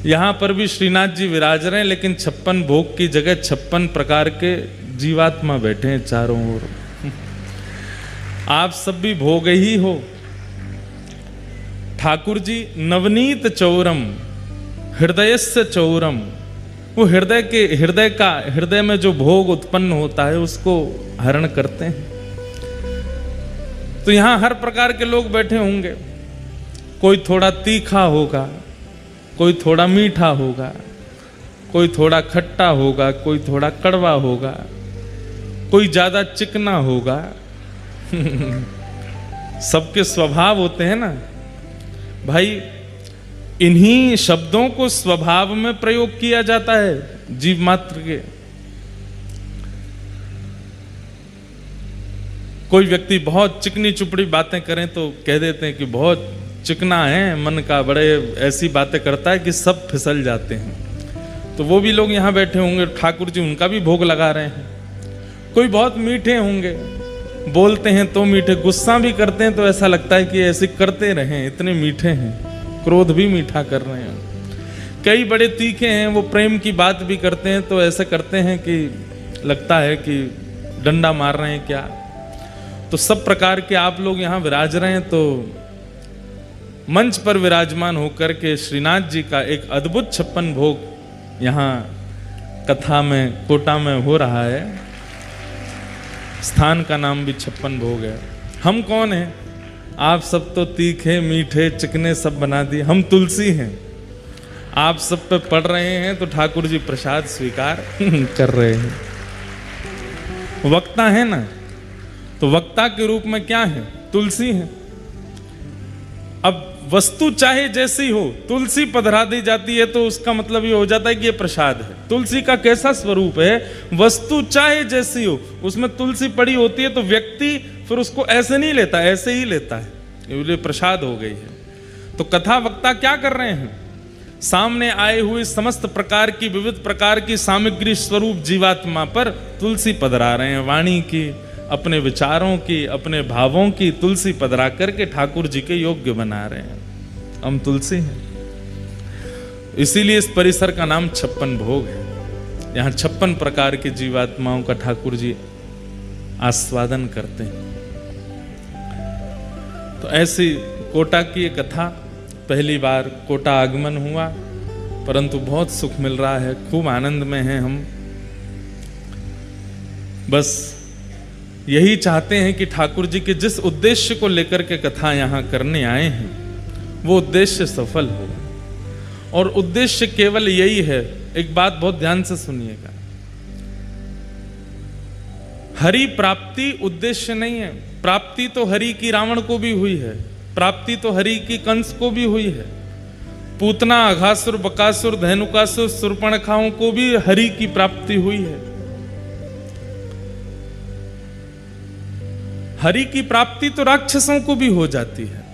यहां पर भी श्रीनाथ जी विराज रहे हैं, लेकिन 56 भोग की जगह 56 प्रकार के जीवात्मा बैठे हैं चारों ओर। आप सब भी भोग ही हो। ठाकुर जी नवनीत चौरम हृदयस्य चौरम, वो हृदय में जो भोग उत्पन्न होता है उसको हरण करते हैं। तो यहां हर प्रकार के लोग बैठे होंगे, कोई थोड़ा तीखा होगा, कोई थोड़ा मीठा होगा, कोई थोड़ा खट्टा होगा, कोई थोड़ा कड़वा होगा, कोई ज्यादा चिकना होगा। सबके स्वभाव होते हैं ना भाई। इन्हीं शब्दों को स्वभाव में प्रयोग किया जाता है जीव मात्र के। कोई व्यक्ति बहुत चिकनी चुपड़ी बातें करें तो कह देते हैं कि बहुत चिकना है मन का, बड़े ऐसी बातें करता है कि सब फिसल जाते हैं। तो वो भी लोग यहाँ बैठे होंगे, ठाकुर जी उनका भी भोग लगा रहे हैं। कोई बहुत मीठे होंगे, बोलते हैं तो मीठे, गुस्सा भी करते हैं तो ऐसा लगता है कि ऐसे करते रहें, इतने मीठे हैं, क्रोध भी मीठा कर रहे हैं। कई बड़े तीखे हैं, वो प्रेम की बात भी करते हैं तो ऐसे करते हैं कि लगता है कि डंडा मार रहे हैं क्या। तो सब प्रकार के आप लोग यहाँ विराज रहे हैं। तो मंच पर विराजमान होकर के श्रीनाथ जी का एक अद्भुत 56 भोग यहाँ कथा में कोटा में हो रहा है। स्थान का नाम भी 56 भोग है। हम कौन हैं? आप सब तो तीखे मीठे चिकने सब बना दिए, हम तुलसी हैं। आप सब पे पढ़ रहे हैं तो ठाकुर जी प्रसाद स्वीकार कर रहे हैं। वक्ता है ना, तो वक्ता के रूप में क्या है? तुलसी है। अब वस्तु चाहे जैसी हो, तुलसी पधरा दी जाती है तो उसका मतलब ये हो जाता है कि ये प्रसाद है। तुलसी का कैसा स्वरूप है? वस्तु चाहे जैसी हो, उसमें तुलसी पड़ी होती है तो व्यक्ति फिर उसको ऐसे नहीं लेता, ऐसे ही लेता है, ये प्रसाद हो गई है। तो कथा वक्ता क्या कर रहे हैं? सामने आए हुए समस्त प्रकार की विविध प्रकार की सामग्री स्वरूप जीवात्मा पर तुलसी पधरा रहे हैं। वाणी की, अपने विचारों की, अपने भावों की तुलसी पधरा करके ठाकुर जी के योग्य बना रहे हैं। हम तुलसी हैं, इसीलिए इस परिसर का नाम 56 भोग है। यहाँ 56 प्रकार के जीवात्माओं का ठाकुर जी आस्वादन करते हैं। तो ऐसी कोटा की एक कथा, पहली बार कोटा आगमन हुआ, परंतु बहुत सुख मिल रहा है, खूब आनंद में हैं हम। बस यही चाहते हैं कि ठाकुर जी के जिस उद्देश्य को लेकर के कथा यहाँ करने आए हैं वो उद्देश्य सफल हो। और उद्देश्य केवल यही है, एक बात बहुत ध्यान से सुनिएगा, हरि प्राप्ति उद्देश्य नहीं है। प्राप्ति तो हरि की रावण को भी हुई है, प्राप्ति तो हरि की कंस को भी हुई है, पूतना अघासुर बकासुर धेनुकासुर शूर्पणखाओं को भी हरि की प्राप्ति हुई है। हरि की प्राप्ति तो राक्षसों को भी हो जाती है।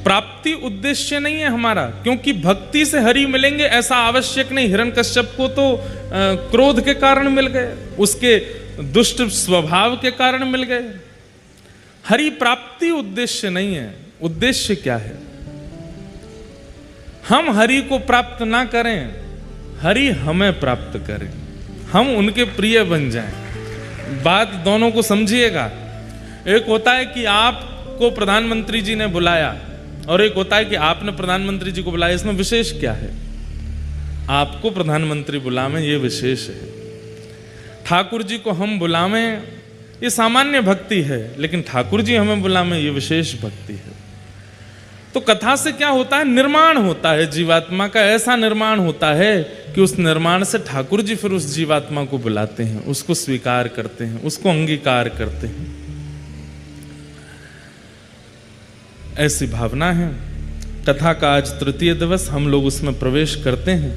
प्राप्ति उद्देश्य नहीं है हमारा, क्योंकि भक्ति से हरि मिलेंगे ऐसा आवश्यक नहीं। हिरण्यकश्यप को तो क्रोध के कारण मिल गए, उसके दुष्ट स्वभाव के कारण मिल गए। हरि प्राप्ति उद्देश्य नहीं है। उद्देश्य क्या है? हम हरि को प्राप्त ना करें, हरि हमें प्राप्त करें, हम उनके प्रिय बन जाएं। बात दोनों को समझिएगा। एक होता है कि आपको प्रधानमंत्री जी ने बुलाया, और एक होता है कि आपने प्रधानमंत्री जी को बुलाया। इसमें विशेष क्या है? आपको प्रधानमंत्री बुलावें ये विशेष है, ठाकुर जी को हम बुलावें ये सामान्य भक्ति है, लेकिन ठाकुर जी हमें बुलावें ये विशेष भक्ति है। तो कथा से क्या होता है? निर्माण होता है जीवात्मा का। ऐसा निर्माण होता है कि उस निर्माण से ठाकुर जी फिर उस जीवात्मा को बुलाते हैं, उसको स्वीकार करते हैं, उसको अंगीकार करते हैं। ऐसी भावना है। कथा का आज तृतीय दिवस, हम लोग उसमें प्रवेश करते हैं।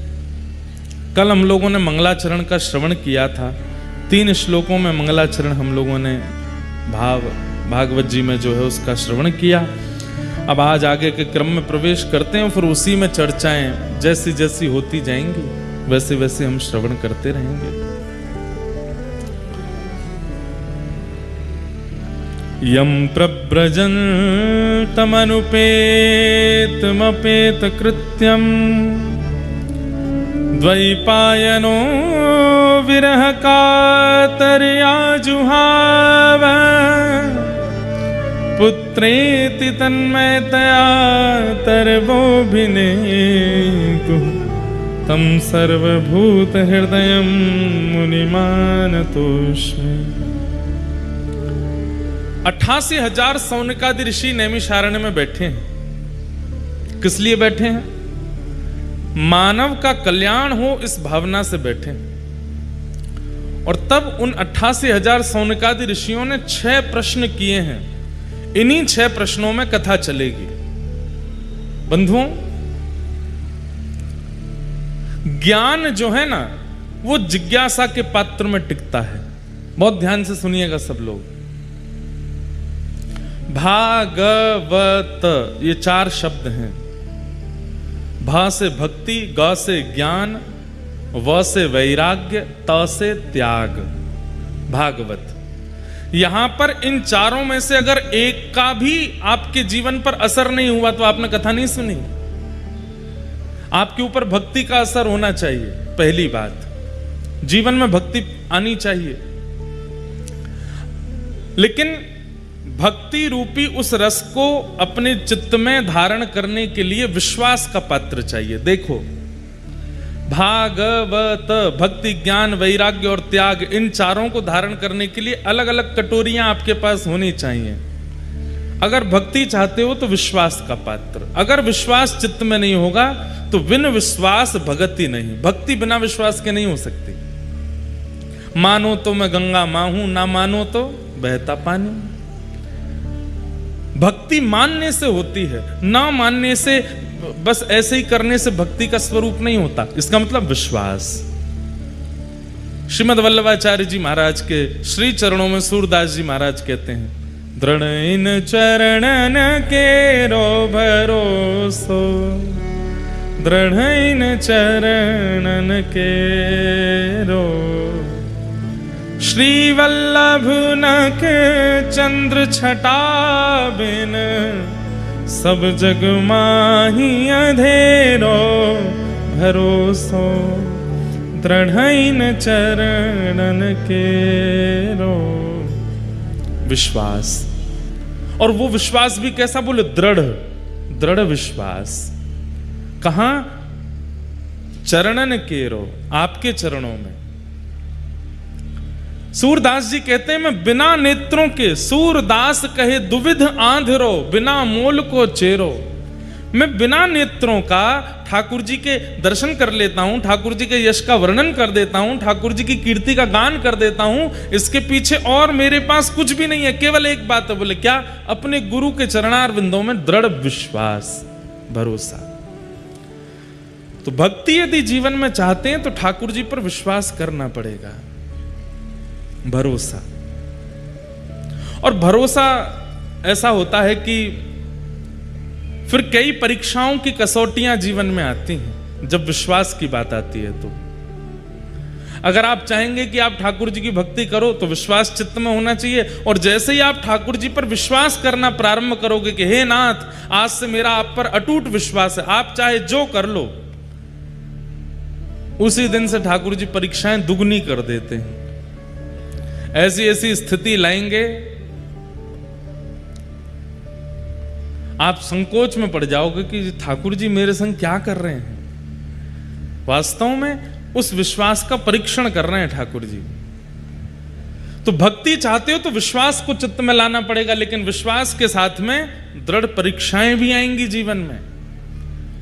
कल हम लोगों ने मंगलाचरण का श्रवण किया था। 3 श्लोकों में मंगलाचरण हम लोगों ने भागवत जी में जो है उसका श्रवण किया। अब आज आगे के क्रम में प्रवेश करते हैं, फिर उसी में चर्चाएं जैसी जैसी होती जाएंगी वैसे वैसे हम श्रवण करते रहेंगे। यम प्रव्रजन्तमनुपेतमपेत कृत्यम द्वैपायनो विरह कातर्या जुहाव पुत्रेति तन्मयतया तरवोऽभिनेतु तं सर्वभूत हृदयं मुनिमानतोऽस्मि। 88,000 सौनकादि ऋषि नैमिषारण्य में बैठे हैं। किस लिए बैठे हैं? मानव का कल्याण हो इस भावना से बैठे हैं। और तब उन 88,000 सौनकादि ऋषियों ने 6 प्रश्न किए हैं। इन्हीं 6 प्रश्नों में कथा चलेगी। बंधुओं, ज्ञान जो है ना, वो जिज्ञासा के पात्र में टिकता है। बहुत ध्यान से सुनिएगा सब लोग। भागवत, ये 4 शब्द हैं। भा से भक्ति, ग से ज्ञान, व से वैराग्य, त से त्याग। भागवत। यहां पर इन चारों में से अगर एक का भी आपके जीवन पर असर नहीं हुआ तो आपने कथा नहीं सुनी। आपके ऊपर भक्ति का असर होना चाहिए। पहली बात, जीवन में भक्ति आनी चाहिए। लेकिन भक्ति रूपी उस रस को अपने चित्त में धारण करने के लिए विश्वास का पात्र चाहिए। देखो, भागवत, भक्ति, ज्ञान, वैराग्य और त्याग, इन चारों को धारण करने के लिए अलग अलग कटोरियां आपके पास होनी चाहिए। अगर भक्ति चाहते हो तो विश्वास का पात्र। अगर विश्वास चित्त में नहीं होगा तो बिन विश्वास भगति नहीं। भक्ति बिना विश्वास के नहीं हो सकती। मानो तो मैं गंगा मां हूं, ना मानो तो बहता पानी। भक्ति मानने से होती है, ना मानने से, बस ऐसे ही करने से भक्ति का स्वरूप नहीं होता। इसका मतलब विश्वास। श्रीमद् वल्लभाचार्य जी महाराज के श्री चरणों में सूरदास जी महाराज कहते हैं, दृढ़ इन चरणन के रो भरोसो, दृढ़ इन चरणन के रो, श्री वल्लभ नख चंद्र छटा बिन, सब जग माही अंधेरो भरोसो, दृढ़ चरणन के रो। विश्वास। और वो विश्वास भी कैसा? बोले दृढ़, दृढ़ विश्वास। कहां? चरणन के रो, आपके चरणों में। सूरदास जी कहते हैं, मैं बिना नेत्रों के, सूरदास कहे दुविध आंधरो, बिना मोल को चेरो। मैं बिना नेत्रों का ठाकुर जी के दर्शन कर लेता हूं, ठाकुर जी के यश का वर्णन कर देता हूं, ठाकुर जी की कीर्ति का गान कर देता हूं। इसके पीछे और मेरे पास कुछ भी नहीं है, केवल एक बात है। बोले क्या? अपने गुरु के चरणार बिंदों में दृढ़ विश्वास, भरोसा। तो भक्ति यदि जीवन में चाहते हैं तो ठाकुर जी पर विश्वास करना पड़ेगा। भरोसा। और भरोसा ऐसा होता है कि फिर कई परीक्षाओं की कसौटियां जीवन में आती हैं जब विश्वास की बात आती है। तो अगर आप चाहेंगे कि आप ठाकुर जी की भक्ति करो तो विश्वास चित्त में होना चाहिए। और जैसे ही आप ठाकुर जी पर विश्वास करना प्रारंभ करोगे कि हे नाथ, आज से मेरा आप पर अटूट विश्वास है, आप चाहे जो कर लो, उसी दिन से ठाकुर जी परीक्षाएं दुगनी कर देते हैं। ऐसी ऐसी स्थिति लाएंगे, आप संकोच में पड़ जाओगे कि ठाकुर जी मेरे संग क्या कर रहे हैं। वास्तव में उस विश्वास का परीक्षण कर रहे हैं ठाकुर जी। तो भक्ति चाहते हो तो विश्वास को चित्त में लाना पड़ेगा, लेकिन विश्वास के साथ में दृढ़ परीक्षाएं भी आएंगी जीवन में।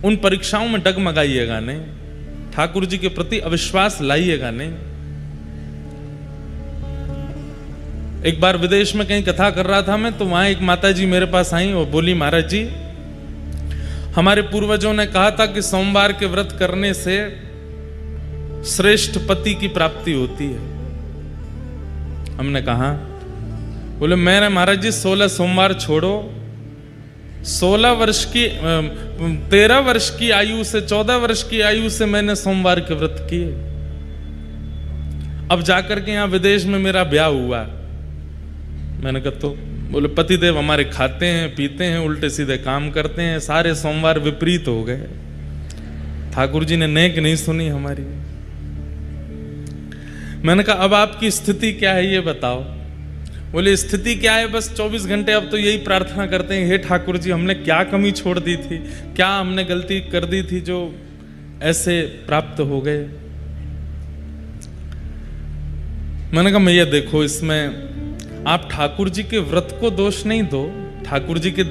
उन परीक्षाओं में डगमगाइएगा नहीं, ठाकुर जी के प्रति अविश्वास लाइएगा नहीं। एक बार विदेश में कहीं कथा कर रहा था मैं, तो वहां एक माता जी मेरे पास आई और बोली, महाराज जी, हमारे पूर्वजों ने कहा था कि सोमवार के व्रत करने से श्रेष्ठ पति की प्राप्ति होती है। हमने कहा, बोले मैंने महाराज जी 16 सोमवार छोड़ो, 16 वर्ष की 13 वर्ष की आयु से 14 वर्ष की आयु से मैंने सोमवार के व्रत किए। अब जाकर के यहां विदेश में मेरा ब्याह हुआ। मैंने कहा तो बोले पतिदेव हमारे खाते हैं, पीते हैं, उल्टे सीधे काम करते हैं, सारे सोमवार विपरीत हो गए। ठाकुर जी ने नेक नहीं सुनी हमारी। मैंने कहा अब आपकी स्थिति क्या है ये बताओ। बोले स्थिति क्या है, बस 24 घंटे अब तो यही प्रार्थना करते हैं, हे ठाकुर जी हमने क्या कमी छोड़ दी थी, क्या हमने गलती कर दी थी जो ऐसे प्राप्त हो गए। मैंने कहा मैया देखो, इसमें आप ठाकुर जी के व्रत को दोष नहीं दो, ठाकुर जी के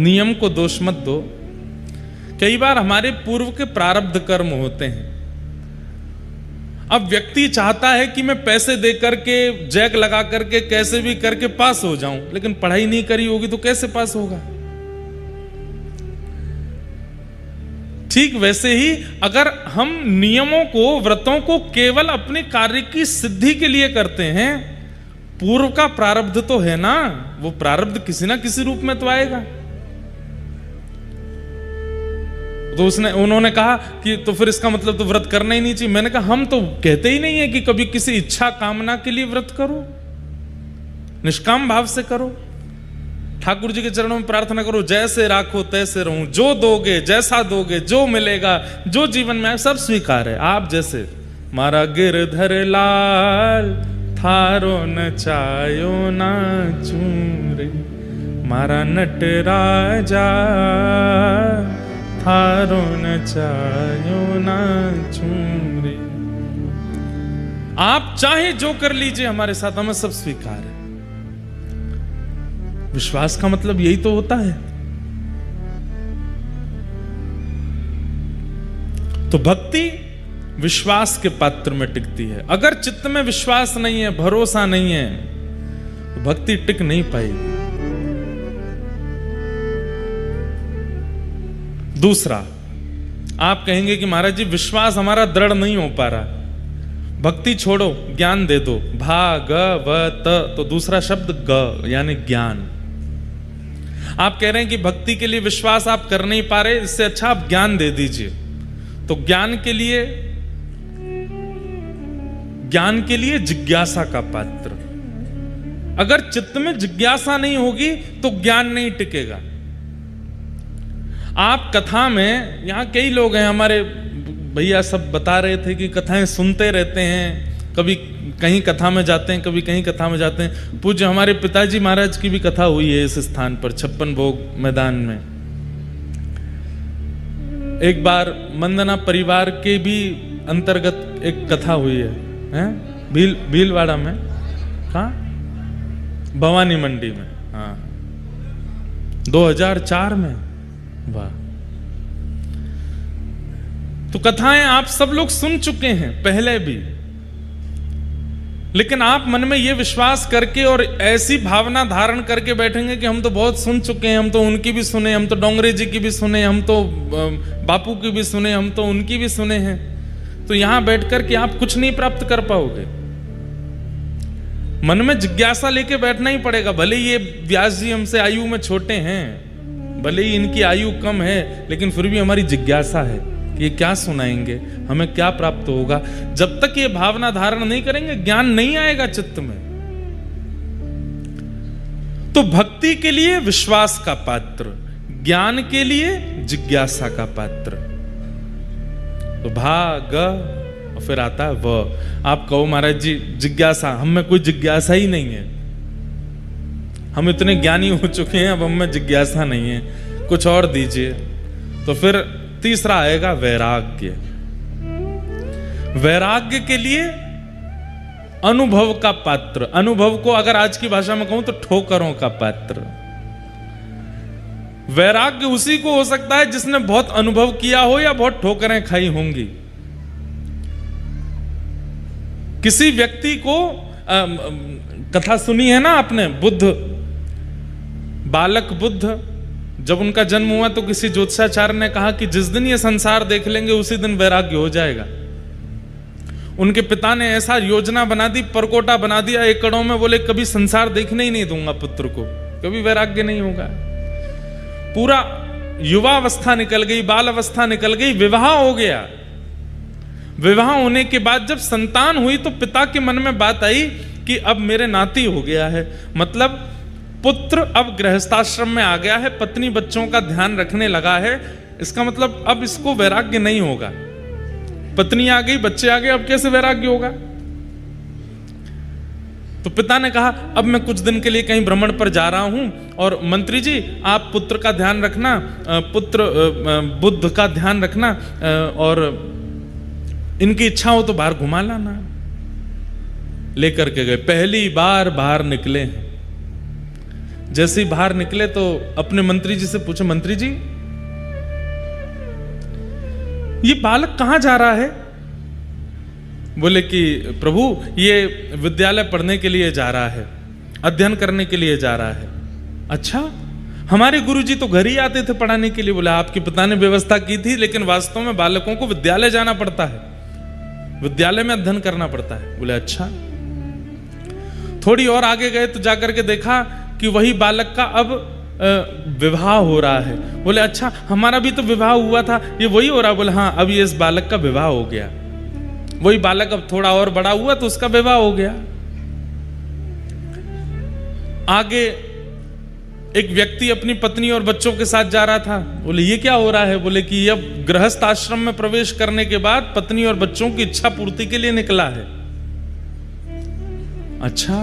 नियम को दोष मत दो। कई बार हमारे पूर्व के प्रारब्ध कर्म होते हैं। अब व्यक्ति चाहता है कि मैं पैसे दे करके, जैक लगा करके, कैसे भी करके पास हो जाऊं, लेकिन पढ़ाई नहीं करी होगी तो कैसे पास होगा। ठीक वैसे ही अगर हम नियमों को, व्रतों को केवल अपने कार्य की सिद्धि के लिए करते हैं, पूर्व का प्रारब्ध तो है ना, वो प्रारब्ध किसी ना किसी रूप में तो आएगा। तो उन्होंने कहा कि तो फिर इसका मतलब तो व्रत करना ही नहीं चाहिए। मैंने कहा हम तो कहते ही नहीं है कि कभी किसी इच्छा कामना के लिए व्रत करो, निष्काम भाव से करो, ठाकुर जी के चरणों में प्रार्थना करो, जैसे राखो तैसे रहूं, जो दोगे जैसा दोगे, जो मिलेगा, जो जीवन में आए सब स्वीकार है। आप जैसे मारा गिरधर लाल थारो न चायो ना चूरे, मारा नट राजा थारो न चायो ना चूरे। आप चाहे जो कर लीजिए हमारे साथ, हमें सब स्वीकार है। विश्वास का मतलब यही तो होता है। तो भक्ति विश्वास के पात्र में टिकती है। अगर चित्त में विश्वास नहीं है, भरोसा नहीं है, तो भक्ति टिक नहीं पाएगी। दूसरा, आप कहेंगे कि महाराज जी विश्वास हमारा दृढ़ नहीं हो पा रहा, भक्ति छोड़ो ज्ञान दे दो, भा ग व त, तो दूसरा शब्द ग यानी ज्ञान। आप कह रहे हैं कि भक्ति के लिए विश्वास आप कर नहीं पा रहे, इससे अच्छा आप ज्ञान दे दीजिए। तो ज्ञान के लिए जिज्ञासा का पात्र। अगर चित्त में जिज्ञासा नहीं होगी तो ज्ञान नहीं टिकेगा। आप कथा में, यहां कई लोग हैं हमारे भैया सब बता रहे थे कि कथाएं सुनते रहते हैं, कभी कहीं कथा में जाते हैं, कभी कहीं कथा में जाते हैं। पूज्य हमारे पिताजी महाराज की भी कथा हुई है इस स्थान पर, 56 भोग मैदान में। एक बार मंदना परिवार के भी अंतर्गत एक कथा हुई है भीलवाड़ा में, कहाँ, भवानी मंडी में, हाँ 2004 में। वाह, तो कथाएं आप सब लोग सुन चुके हैं पहले भी, लेकिन आप मन में यह विश्वास करके और ऐसी भावना धारण करके बैठेंगे कि हम तो बहुत सुन चुके हैं, हम तो उनकी भी सुने, हम तो डोंगरे जी की भी सुने, हम तो बापू की भी सुने, हम तो उनकी भी सुने हैं। तो यहां बैठकर के आप कुछ नहीं प्राप्त कर पाओगे। मन में जिज्ञासा लेके बैठना ही पड़ेगा। भले ये व्यास जी हमसे आयु में छोटे हैं, भले ही इनकी आयु कम है, लेकिन फिर भी हमारी जिज्ञासा है कि ये क्या सुनाएंगे, हमें क्या प्राप्त होगा। जब तक ये भावना धारण नहीं करेंगे, ज्ञान नहीं आएगा चित्त में। तो भक्ति के लिए विश्वास का पात्र, ज्ञान के लिए जिज्ञासा का पात्र। तो भाग और फिर आता है व। आप कहो महाराज जी जिज्ञासा, हम में कोई जिज्ञासा ही नहीं है, हम इतने ज्ञानी हो चुके हैं, अब हम में जिज्ञासा नहीं है, कुछ और दीजिए। तो फिर तीसरा आएगा वैराग्य। वैराग्य के लिए अनुभव का पात्र। अनुभव को अगर आज की भाषा में कहूं तो ठोकरों का पात्र। वैराग्य उसी को हो सकता है जिसने बहुत अनुभव किया हो या बहुत ठोकरें खाई होंगी। किसी व्यक्ति को कथा सुनी है ना आपने, बुद्ध, बालक बुद्ध, जब उनका जन्म हुआ तो किसी ज्योतिषाचार्य ने कहा कि जिस दिन ये संसार देख लेंगे उसी दिन वैराग्य हो जाएगा। उनके पिता ने ऐसा योजना बना दी, परकोटा बना दिया एकड़ों में, बोले कभी संसार देखने ही नहीं दूंगा पुत्र को, कभी वैराग्य नहीं होगा। पूरा युवावस्था निकल गई, बाल अवस्था निकल गई, विवाह हो गया। विवाह होने के बाद जब संतान हुई तो पिता के मन में बात आई कि अब मेरे नाती हो गया है, मतलब पुत्र अब गृहस्थाश्रम में आ गया है, पत्नी बच्चों का ध्यान रखने लगा है, इसका मतलब अब इसको वैराग्य नहीं होगा। पत्नी आ गई, बच्चे आ गए, अब कैसे वैराग्य होगा? तो पिता ने कहा अब मैं कुछ दिन के लिए कहीं भ्रमण पर जा रहा हूं, और मंत्री जी आप पुत्र का ध्यान रखना, बुद्ध का ध्यान रखना, और इनकी इच्छा हो तो बाहर घुमा लाना। लेकर के गए। पहली बार बाहर निकले हैं। जैसे ही बाहर निकले तो अपने मंत्री जी से पूछे, मंत्री जी ये बालक कहां जा रहा है? बोले कि प्रभु ये विद्यालय पढ़ने के लिए जा रहा है, अध्ययन करने के लिए जा रहा है। अच्छा, हमारे गुरुजी तो घर ही आते थे पढ़ाने के लिए। बोला आपके पिता ने व्यवस्था की थी, लेकिन वास्तव में बालकों को विद्यालय जाना पड़ता है, विद्यालय में अध्ययन करना पड़ता है। बोले अच्छा। थोड़ी और आगे गए तो जाकर के देखा कि वही बालक का अब विवाह हो रहा है। बोले अच्छा, हमारा भी तो विवाह हुआ था, ये वही हो रहा? बोले हाँ, अब ये इस बालक का विवाह हो गया। वही बालक अब थोड़ा और बड़ा हुआ तो उसका विवाह हो गया। आगे एक व्यक्ति अपनी पत्नी और बच्चों के साथ जा रहा था। बोले ये क्या हो रहा है? बोले कि अब गृहस्थ आश्रम में प्रवेश करने के बाद पत्नी और बच्चों की इच्छा पूर्ति के लिए निकला है। अच्छा,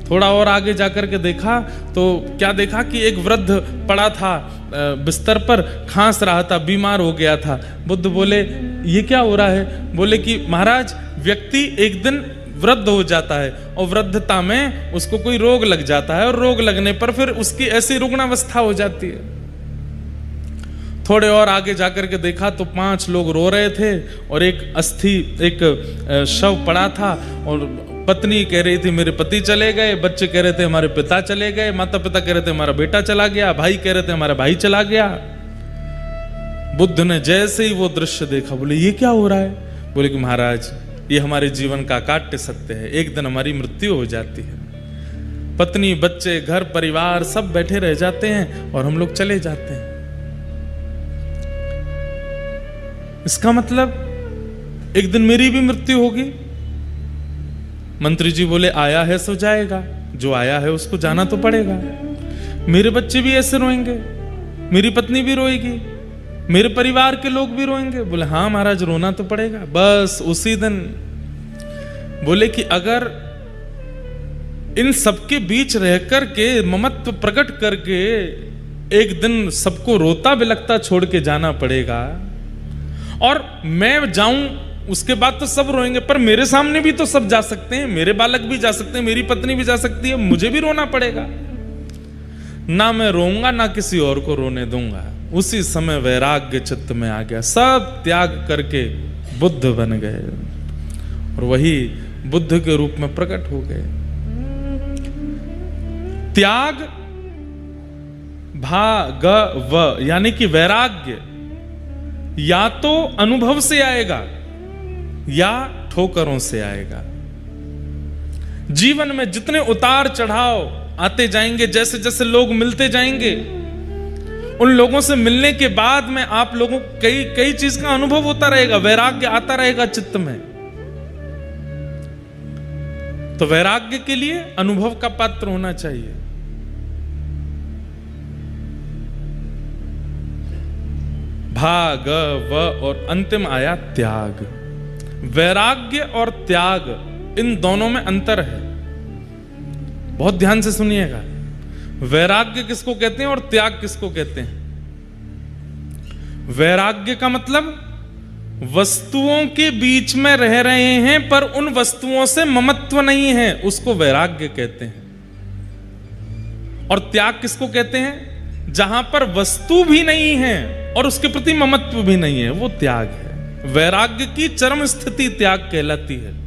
थोड़ा और आगे जाकर के देखा तो क्या देखा कि एक वृद्ध पड़ा था बिस्तर पर, खांस रहा था, बीमार हो गया था। बुद्ध बोले ये क्या हो रहा है? बोले कि महाराज व्यक्ति एक दिन वृद्ध हो जाता है और वृद्धता में उसको कोई रोग लग जाता है, और रोग लगने पर फिर उसकी ऐसी रुग्णावस्था हो जाती है। थोड़े और आगे जाकर के देखा तो 5 लोग रो रहे थे, और एक शव पड़ा था, और पत्नी कह रही थी मेरे पति चले गए, बच्चे कह रहे थे हमारे पिता चले गए, माता पिता कह रहे थे हमारा बेटा चला गया, भाई कह रहे थे हमारा भाई चला गया। बुद्ध ने जैसे ही वो दृश्य देखा बोले ये क्या हो रहा है? बोले कि महाराज ये हमारे जीवन का काट्य सत्य है, एक दिन हमारी मृत्यु हो जाती है। पत्नी बच्चे घर परिवार सब बैठे रह जाते हैं और हम लोग चले जाते हैं। इसका मतलब एक दिन मेरी भी मृत्यु होगी। मंत्री जी बोले आया है सो जाएगा, जो आया है उसको जाना तो पड़ेगा। मेरे बच्चे भी ऐसे रोएंगे, मेरी पत्नी भी रोएगी, मेरे परिवार के लोग भी रोएंगे। बोले हाँ महाराज रोना तो पड़ेगा। बस उसी दिन बोले कि अगर इन सबके बीच रहकर के ममत्व प्रकट करके एक दिन सबको रोता बिलखता छोड़ के जाना पड़ेगा, और मैं जाऊं उसके बाद तो सब रोएंगे, पर मेरे सामने भी तो सब जा सकते हैं, मेरे बालक भी जा सकते हैं, मेरी पत्नी भी जा सकती है, मुझे भी रोना पड़ेगा। ना मैं रोऊंगा ना किसी और को रोने दूंगा। उसी समय वैराग्य चित्त में आ गया, सब त्याग करके बुद्ध बन गए और वही बुद्ध के रूप में प्रकट हो गए। त्याग भागव यानी कि वैराग्य या तो अनुभव से आएगा या ठोकरों से आएगा। जीवन में जितने उतार चढ़ाव आते जाएंगे, जैसे जैसे लोग मिलते जाएंगे, उन लोगों से मिलने के बाद में आप लोगों को कई चीज का अनुभव होता रहेगा, वैराग्य आता रहेगा चित्त में। तो वैराग्य के लिए अनुभव का पात्र होना चाहिए। भाग व और अंतिम आया त्याग। वैराग्य और त्याग इन दोनों में अंतर है, बहुत ध्यान से सुनिएगा। वैराग्य किसको कहते हैं और त्याग किसको कहते हैं? वैराग्य का मतलब वस्तुओं के बीच में रह रहे हैं पर उन वस्तुओं से ममत्व नहीं है, उसको वैराग्य कहते हैं। और त्याग किसको कहते हैं? जहां पर वस्तु भी नहीं है और उसके प्रति ममत्व भी नहीं है, वो त्याग है। वैराग्य की चरम स्थिति त्याग कहलाती है।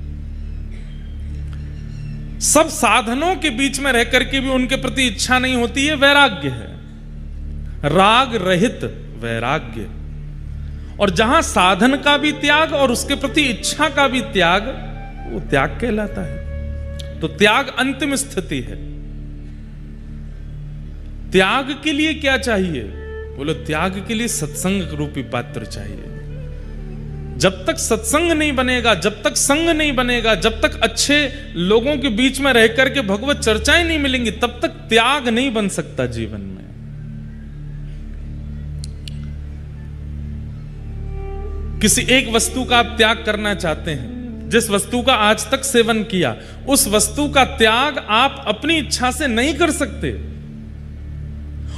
सब साधनों के बीच में रह करके भी उनके प्रति इच्छा नहीं होती है, वैराग्य है। राग रहित वैराग्य। और जहां साधन का भी त्याग और उसके प्रति इच्छा का भी त्याग, वो त्याग कहलाता है। तो त्याग अंतिम स्थिति है। त्याग के लिए क्या चाहिए? बोलो त्याग के लिए सत्संग रूपी पात्र चाहिए। जब तक सत्संग नहीं बनेगा, जब तक संग नहीं बनेगा, जब तक अच्छे लोगों के बीच में रह करके भगवत चर्चाएं नहीं मिलेंगी, तब तक त्याग नहीं बन सकता जीवन में। किसी एक वस्तु का आप त्याग करना चाहते हैं, जिस वस्तु का आज तक सेवन किया, उस वस्तु का त्याग आप अपनी इच्छा से नहीं कर सकते।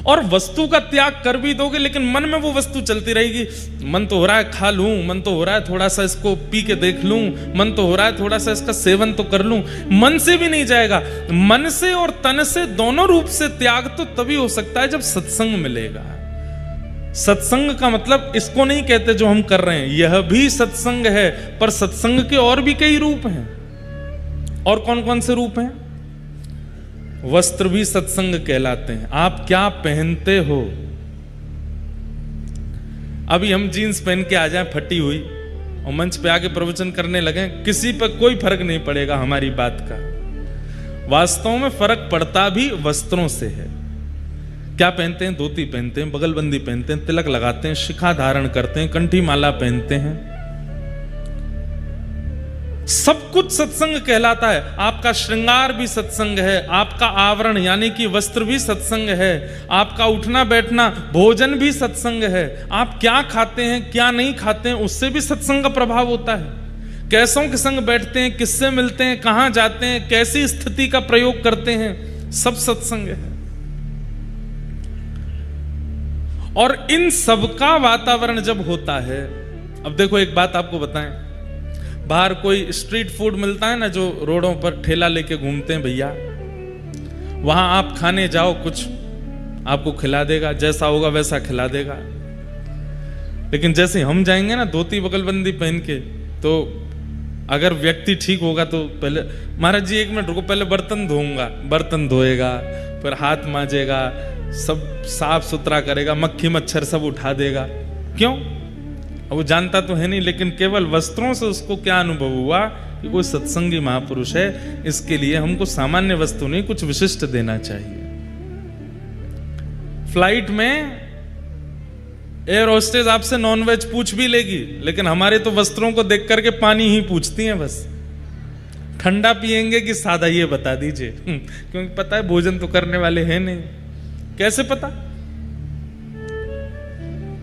और वस्तु का त्याग कर भी दोगे लेकिन मन में वो वस्तु चलती रहेगी। मन तो हो रहा है खा लूं, मन तो हो रहा है थोड़ा सा इसको पी के देख लूं, मन तो हो रहा है थोड़ा सा इसका सेवन तो कर लूं। मन से भी नहीं जाएगा। मन से और तन से दोनों रूप से त्याग तो तभी हो सकता है जब सत्संग मिलेगा। सत्संग का मतलब इसको नहीं कहते जो हम कर रहे हैं, यह भी सत्संग है, पर सत्संग के और भी कई रूप हैं। और कौन कौन से रूप हैं? वस्त्र भी सत्संग कहलाते हैं। आप क्या पहनते हो? अभी हम जीन्स पहन के आ जाएं फटी हुई और मंच पे आके प्रवचन करने लगे, किसी पर कोई फर्क नहीं पड़ेगा हमारी बात का। वास्तव में फर्क पड़ता भी वस्त्रों से है। क्या पहनते हैं? धोती पहनते हैं, बगलबंदी पहनते हैं, तिलक लगाते हैं, शिखा धारण करते हैं, कंठी माला पहनते हैं। सब कुछ सत्संग कहलाता है। आपका श्रृंगार भी सत्संग है, आपका आवरण यानी कि वस्त्र भी सत्संग है, आपका उठना बैठना भोजन भी सत्संग है। आप क्या खाते हैं क्या नहीं खाते हैं उससे भी सत्संग का प्रभाव होता है। कैसों के संग बैठते हैं, किससे मिलते हैं, कहां जाते हैं, कैसी स्थिति का प्रयोग करते हैं, सब सत्संग है। और इन सब का वातावरण जब होता है, अब देखो एक बात आपको बताएं, बाहर कोई स्ट्रीट फूड मिलता है ना, जो रोडों पर ठेला लेके घूमते हैं भैया, वहां आप खाने जाओ, कुछ आपको खिला देगा, जैसा होगा वैसा खिला देगा। लेकिन जैसे हम जाएंगे ना धोती बगलबंदी पहन के, तो अगर व्यक्ति ठीक होगा तो पहले महाराज जी 1 मिनट रुको, पहले बर्तन धोऊंगा, बर्तन धोएगा, फिर हाथ मांजेगा, सब साफ सुथरा करेगा, मक्खी मच्छर सब उठा देगा। क्यों? वो जानता तो है नहीं, लेकिन केवल वस्त्रों से उसको क्या अनुभव हुआ कि कोई सत्संगी महापुरुष है। इसके लिए हमको सामान्य वस्तु नहीं, कुछ विशिष्ट देना चाहिए। फ्लाइट में एयर होस्टेस आपसे नॉनवेज पूछ भी लेगी, लेकिन हमारे तो वस्त्रों को देख करके पानी ही पूछती हैं बस। ठंडा पिएंगे कि सादा ये बता दीजिए, क्योंकि पता है भोजन तो करने वाले हैं नहीं। कैसे पता?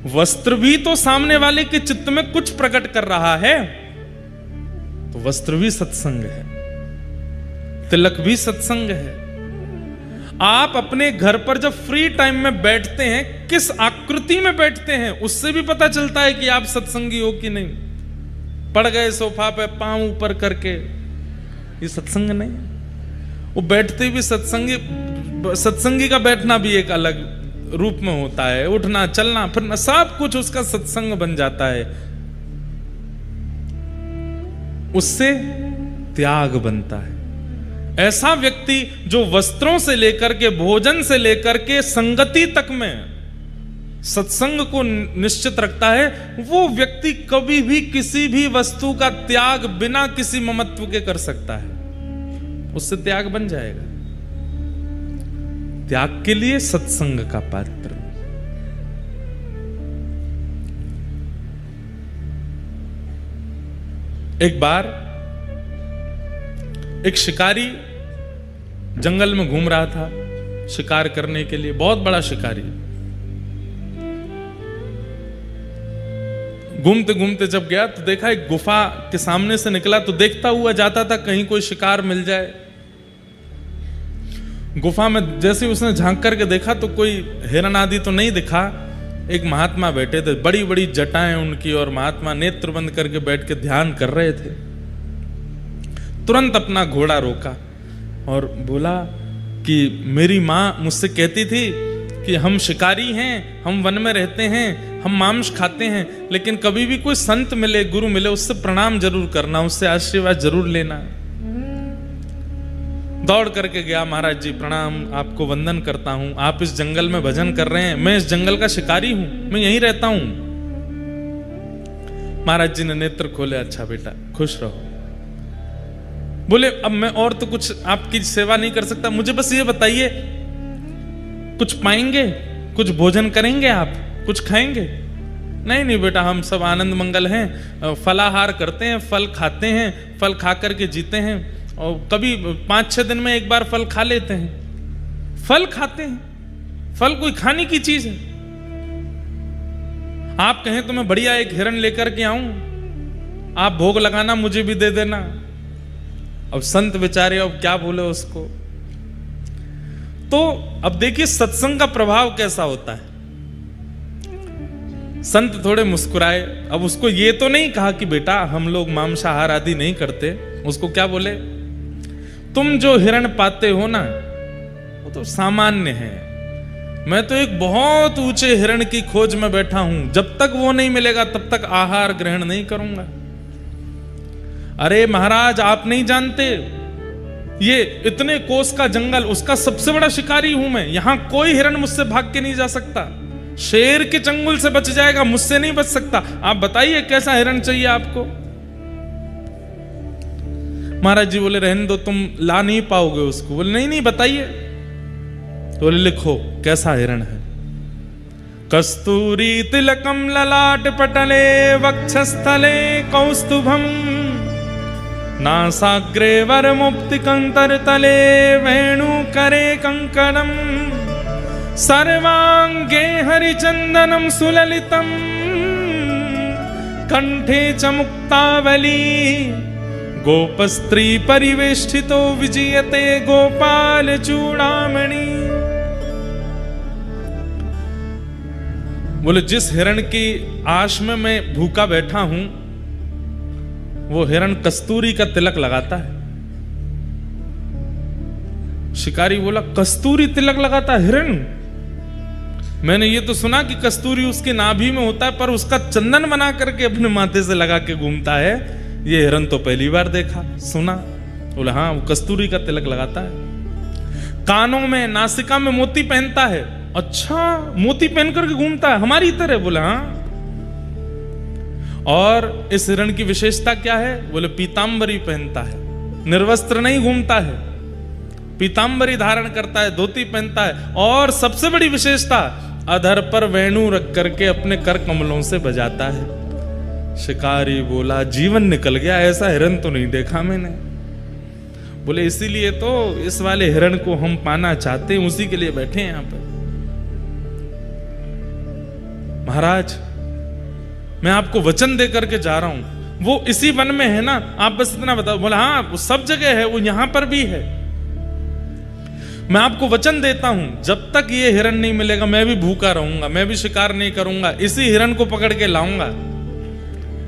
वस्त्र भी तो सामने वाले के चित्त में कुछ प्रकट कर रहा है, तो वस्त्र भी सत्संग है, तिलक भी सत्संग है। आप अपने घर पर जब फ्री टाइम में बैठते हैं, किस आकृति में बैठते हैं उससे भी पता चलता है कि आप सत्संगी हो कि नहीं। पड़ गए सोफा पे पांव ऊपर करके, ये सत्संग नहीं। वो बैठते भी सत्संगी का बैठना भी एक अलग रूप में होता है, उठना चलना फिरना सब कुछ उसका सत्संग बन जाता है। उससे त्याग बनता है। ऐसा व्यक्ति जो वस्त्रों से लेकर के भोजन से लेकर के संगति तक में सत्संग को निश्चित रखता है, वो व्यक्ति कभी भी किसी भी वस्तु का त्याग बिना किसी ममत्व के कर सकता है। उससे त्याग बन जाएगा। त्याग के लिए सत्संग का पात्र। एक बार एक शिकारी जंगल में घूम रहा था शिकार करने के लिए, बहुत बड़ा शिकारी। घूमते घूमते जब गया तो देखा एक गुफा के सामने से निकला, तो देखता हुआ जाता था कहीं कोई शिकार मिल जाए। गुफा में जैसे उसने झांक करके देखा तो कोई हिरन आदि तो नहीं दिखा। एक महात्मा बैठे थे, बड़ी बड़ी जटाएं उनकी, और महात्मा नेत्र बंद करके बैठ के ध्यान कर रहे थे। तुरंत अपना घोड़ा रोका और बोला कि मेरी माँ मुझसे कहती थी कि हम शिकारी हैं, हम वन में रहते हैं, हम मांस खाते हैं, लेकिन कभी भी कोई संत मिले, गुरु मिले, उससे प्रणाम जरूर करना, उससे आशीर्वाद जरूर लेना। दौड़ करके गया, महाराज जी प्रणाम, आपको वंदन करता हूं, आप इस जंगल में भजन कर रहे हैं, मैं इस जंगल का शिकारी हूं, मैं यहीं रहता हूं। महाराज जी ने नेत्र खोले, अच्छा बेटा खुश रहो। बोले अब मैं और तो कुछ आपकी सेवा नहीं कर सकता, मुझे बस ये बताइए कुछ पाएंगे, कुछ भोजन करेंगे, आप कुछ खाएंगे? नहीं नहीं बेटा, हम सब आनंद मंगल हैं, फलाहार करते हैं, फल खाते हैं, फल खा करके जीते हैं, और कभी 5-6 दिन में एक बार फल खा लेते हैं। फल खाते हैं, फल कोई खाने की चीज है। आप कहें तो मैं बढ़िया एक हिरण लेकर के आऊं, आप भोग लगाना, मुझे भी दे देना। अब संत बेचारे अब क्या बोले उसको। तो अब देखिए सत्संग का प्रभाव कैसा होता है। संत थोड़े मुस्कुराए। अब उसको ये तो नहीं कहा कि बेटा हम लोग मांसाहार आदि नहीं करते। उसको क्या बोले, तुम जो हिरण पाते हो ना वो तो सामान्य है, मैं तो एक बहुत ऊंचे हिरण की खोज में बैठा हूं, जब तक वो नहीं मिलेगा तब तक आहार ग्रहण नहीं करूंगा। अरे महाराज आप नहीं जानते, ये इतने कोस का जंगल, उसका सबसे बड़ा शिकारी हूं मैं, यहां कोई हिरण मुझसे भाग के नहीं जा सकता, शेर के चंगुल से बच जाएगा, मुझसे नहीं बच सकता। आप बताइए कैसा हिरण चाहिए आपको। महाराज जी बोले रहने दो, तुम ला नहीं पाओगे उसको। बोले नहीं नहीं बताइए। तो बोले लिखो कैसा हिरण है। कस्तूरी तिलकम ललाट पटले वक्षस्थले कौस्तुभम नासाग्रे वर मुक्ति कंतर तले वेणु करे कंकणम सर्वांगे हरिचंदनम सुललितम कंठे च मुक्तावली गोपस्त्री परिवेष्टितो विजयते गोपाल चूड़ामणि। बोले जिस हिरण की आश में मैं भूखा बैठा हूं वो हिरण कस्तूरी का तिलक लगाता है। शिकारी बोला कस्तूरी तिलक लगाता है हिरण? मैंने ये तो सुना कि कस्तूरी उसके नाभि में होता है, पर उसका चंदन बना करके अपने माथे से लगा के घूमता है, ये हिरण तो पहली बार देखा सुना। बोला हाँ वो कस्तूरी का तिलक लगाता है। कानों में नासिका में मोती पहनता है। अच्छा मोती पहन करके घूमता है हमारी तरह? बोला हाँ। और इस हिरण की विशेषता क्या है? बोले पीतांबरी पहनता है, निर्वस्त्र नहीं घूमता है, पीतांबरी धारण करता है, धोती पहनता है, और सबसे बड़ी विशेषता अधर पर वेणु रख करके अपने कर कमलों से बजाता है। शिकारी बोला जीवन निकल गया, ऐसा हिरण तो नहीं देखा मैंने। बोले इसीलिए तो इस वाले हिरण को हम पाना चाहते हैं, उसी के लिए बैठे हैं यहां पर। महाराज मैं आपको वचन दे करके जा रहा हूं, वो इसी वन में है ना, आप बस इतना बताओ। बोला हाँ वो सब जगह है, वो यहां पर भी है। मैं आपको वचन देता हूं जब तक ये हिरण नहीं मिलेगा मैं भी भूखा रहूंगा, मैं भी शिकार नहीं करूंगा, इसी हिरण को पकड़ के लाऊंगा,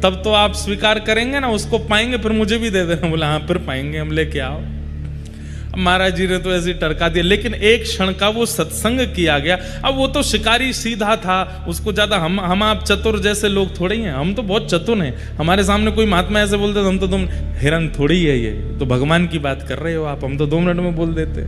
तब तो आप स्वीकार करेंगे ना, उसको पाएंगे फिर मुझे भी दे देना। बोला हाँ फिर पाएंगे हम, लेके आओ। महाराज जी ने तो ऐसे टरका दिया, लेकिन एक क्षण का वो सत्संग किया गया। अब वो तो शिकारी सीधा था, उसको ज्यादा हम आप चतुर जैसे लोग थोड़े ही हैं, हम तो बहुत चतुर हैं। हमारे सामने कोई महात्मा ऐसे बोलते तो हम तो तुम हिरण थोड़ी है, ये तो भगवान की बात कर रहे हो आप, हम तो 2 मिनट में बोल देते।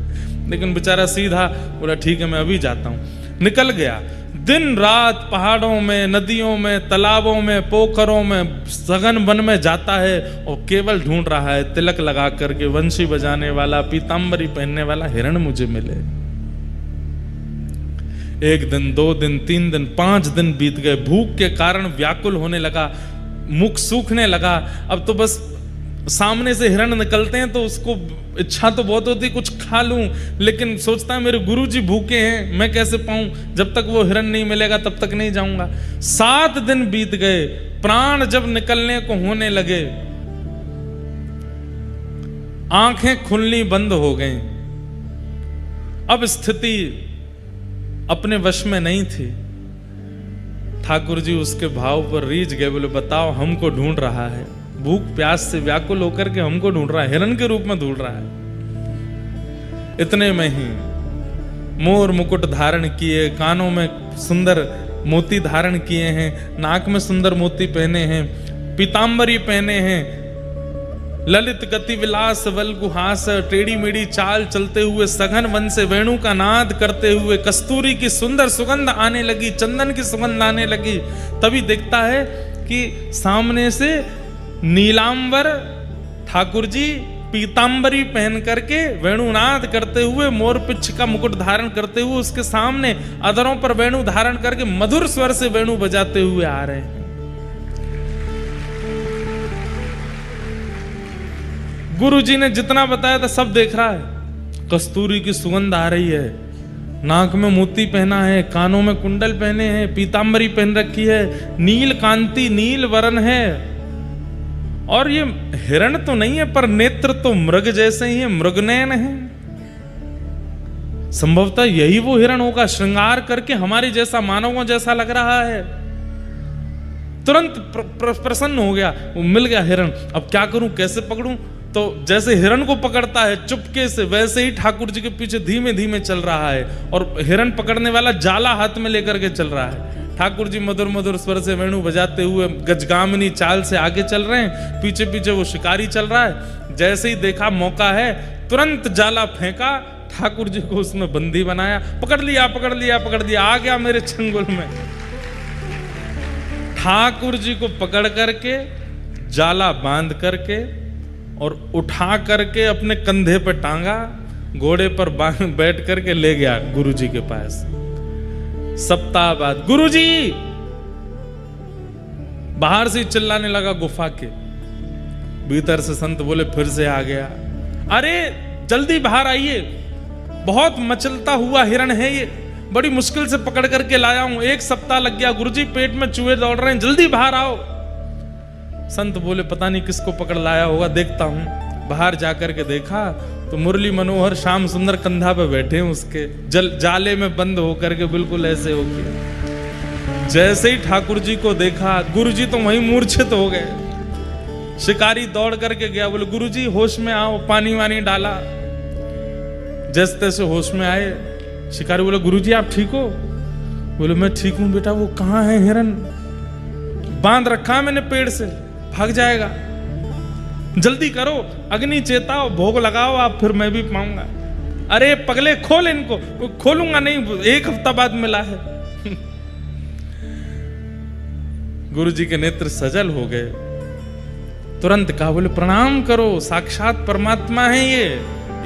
लेकिन बेचारा सीधा बोला ठीक है मैं अभी जाता हूं। निकल गया। दिन रात पहाड़ों में, नदियों में, तालाबों में, पोखरों में, सघन वन में जाता है और केवल ढूंढ रहा है तिलक लगा करके वंशी बजाने वाला, पीतांबरी पहनने वाला हिरण मुझे मिले। 1 दिन, 2 दिन, 3 दिन, 5 दिन बीत गए। भूख के कारण व्याकुल होने लगा, मुख सूखने लगा। अब तो बस सामने से हिरण निकलते हैं तो उसको इच्छा तो बहुत होती कुछ खा लूं, लेकिन सोचता है मेरे गुरुजी भूखे हैं, मैं कैसे पाऊं, जब तक वो हिरण नहीं मिलेगा तब तक नहीं जाऊंगा। 7 दिन बीत गए। प्राण जब निकलने को होने लगे, आंखें खुलनी बंद हो गईं। अब स्थिति अपने वश में नहीं थी। ठाकुर जी उसके भाव पर रीझ गए। बोले बताओ हमको ढूंढ रहा है, भूख प्यास से व्याकुल होकर के हमको ढूंढ रहा है, हिरण के रूप में ढूंढ रहा है। इतने में ही मोर मुकुट धारण किए, कानों में सुंदर मोती धारण किए हैं, नाक में सुंदर मोती पहने हैं, पीतांबरी पहने हैं, ललित गति विलास वल्गुहास, टेढ़ी मेढ़ी चाल चलते हुए सघन वन से वेणु का नाद करते हुए कस्तूरी की सुंदर सुगंध आने लगी, चंदन की सुगंध आने लगी। तभी देखता है कि सामने से नीलांबर ठाकुर जी पीतांबरी पहन करके वेणुनाद करते हुए, मोर पिच्छ का मुकुट धारण करते हुए उसके सामने अधरों पर वेणु धारण करके मधुर स्वर से वेणु बजाते हुए आ रहे हैं। गुरु जी ने जितना बताया था सब देख रहा है। कस्तूरी की सुगंध आ रही है, नाक में मोती पहना है, कानों में कुंडल पहने हैं, पीतांबरी पहन रखी है, नील कांति नील वरण है। और ये हिरण तो नहीं है, पर नेत्र तो मृग जैसे ही है, मृगनयन है। संभवतः यही वो हिरण होगा, श्रृंगार करके हमारे जैसा, मानवों जैसा लग रहा है। तुरंत प्रसन्न हो गया, वो मिल गया हिरण। अब क्या करूं, कैसे पकड़ूं? तो जैसे हिरण को पकड़ता है चुपके से, वैसे ही ठाकुर जी के पीछे धीमे धीमे चल रहा है, और हिरण पकड़ने वाला जाला हाथ में लेकर के चल रहा है। ठाकुर जी मधुर मधुर स्वर से वेणु बजाते हुए गजगामिनी चाल से आगे चल रहे हैं, पीछे पीछे वो शिकारी चल रहा है। जैसे ही देखा मौका है, तुरंत जाला फेंका, ठाकुर जी को उसमें बंदी बनाया, पकड़ लिया पकड़ लिया पकड़ लिया, आ गया मेरे चंगुल में। ठाकुर जी को पकड़ करके, जाला बांध करके और उठा करके अपने कंधे पर टांगा, घोड़े पर बैठ करके ले गया गुरु जी के पास। सप्ताह बाद गुरु जी बाहर से चिल्लाने लगा गुफा के भीतर से। संत बोले फिर से आ गया, अरे जल्दी बाहर आइए, बहुत मचलता हुआ हिरण है ये, बड़ी मुश्किल से पकड़ करके लाया हूं, 1 सप्ताह लग गया गुरुजी, पेट में चूहे दौड़ रहे हैं, जल्दी बाहर आओ। संत बोले पता नहीं किसको पकड़ लाया होगा, देखता हूं। बाहर जाकर के देखा तो मुरली मनोहर श्याम सुंदर कंधा पे बैठे हैं उसके, जाले में बंद होकर के, बिल्कुल ऐसे हो गया। जैसे ही ठाकुर जी को देखा, गुरु जी तो वहीं मूर्छित हो गए। शिकारी दौड़ करके गया, बोले गुरु जी होश में आओ, पानी वानी डाला। जैसे तैसे होश में आए। शिकारी बोले गुरु जी आप ठीक हो? बोले मैं ठीक हूं बेटा। वो कहाँ है हिरण? बांध रखा मैंने पेड़ से, भाग जाएगा, जल्दी करो, अग्नि चेताओ, भोग लगाओ आप, फिर मैं भी पाऊंगा। अरे पगले खोल इनको। खोलूंगा नहीं, 1 हफ्ता बाद मिला है। गुरु जी के नेत्र सजल हो गए। तुरंत कहा, बोले प्रणाम करो, साक्षात परमात्मा है, ये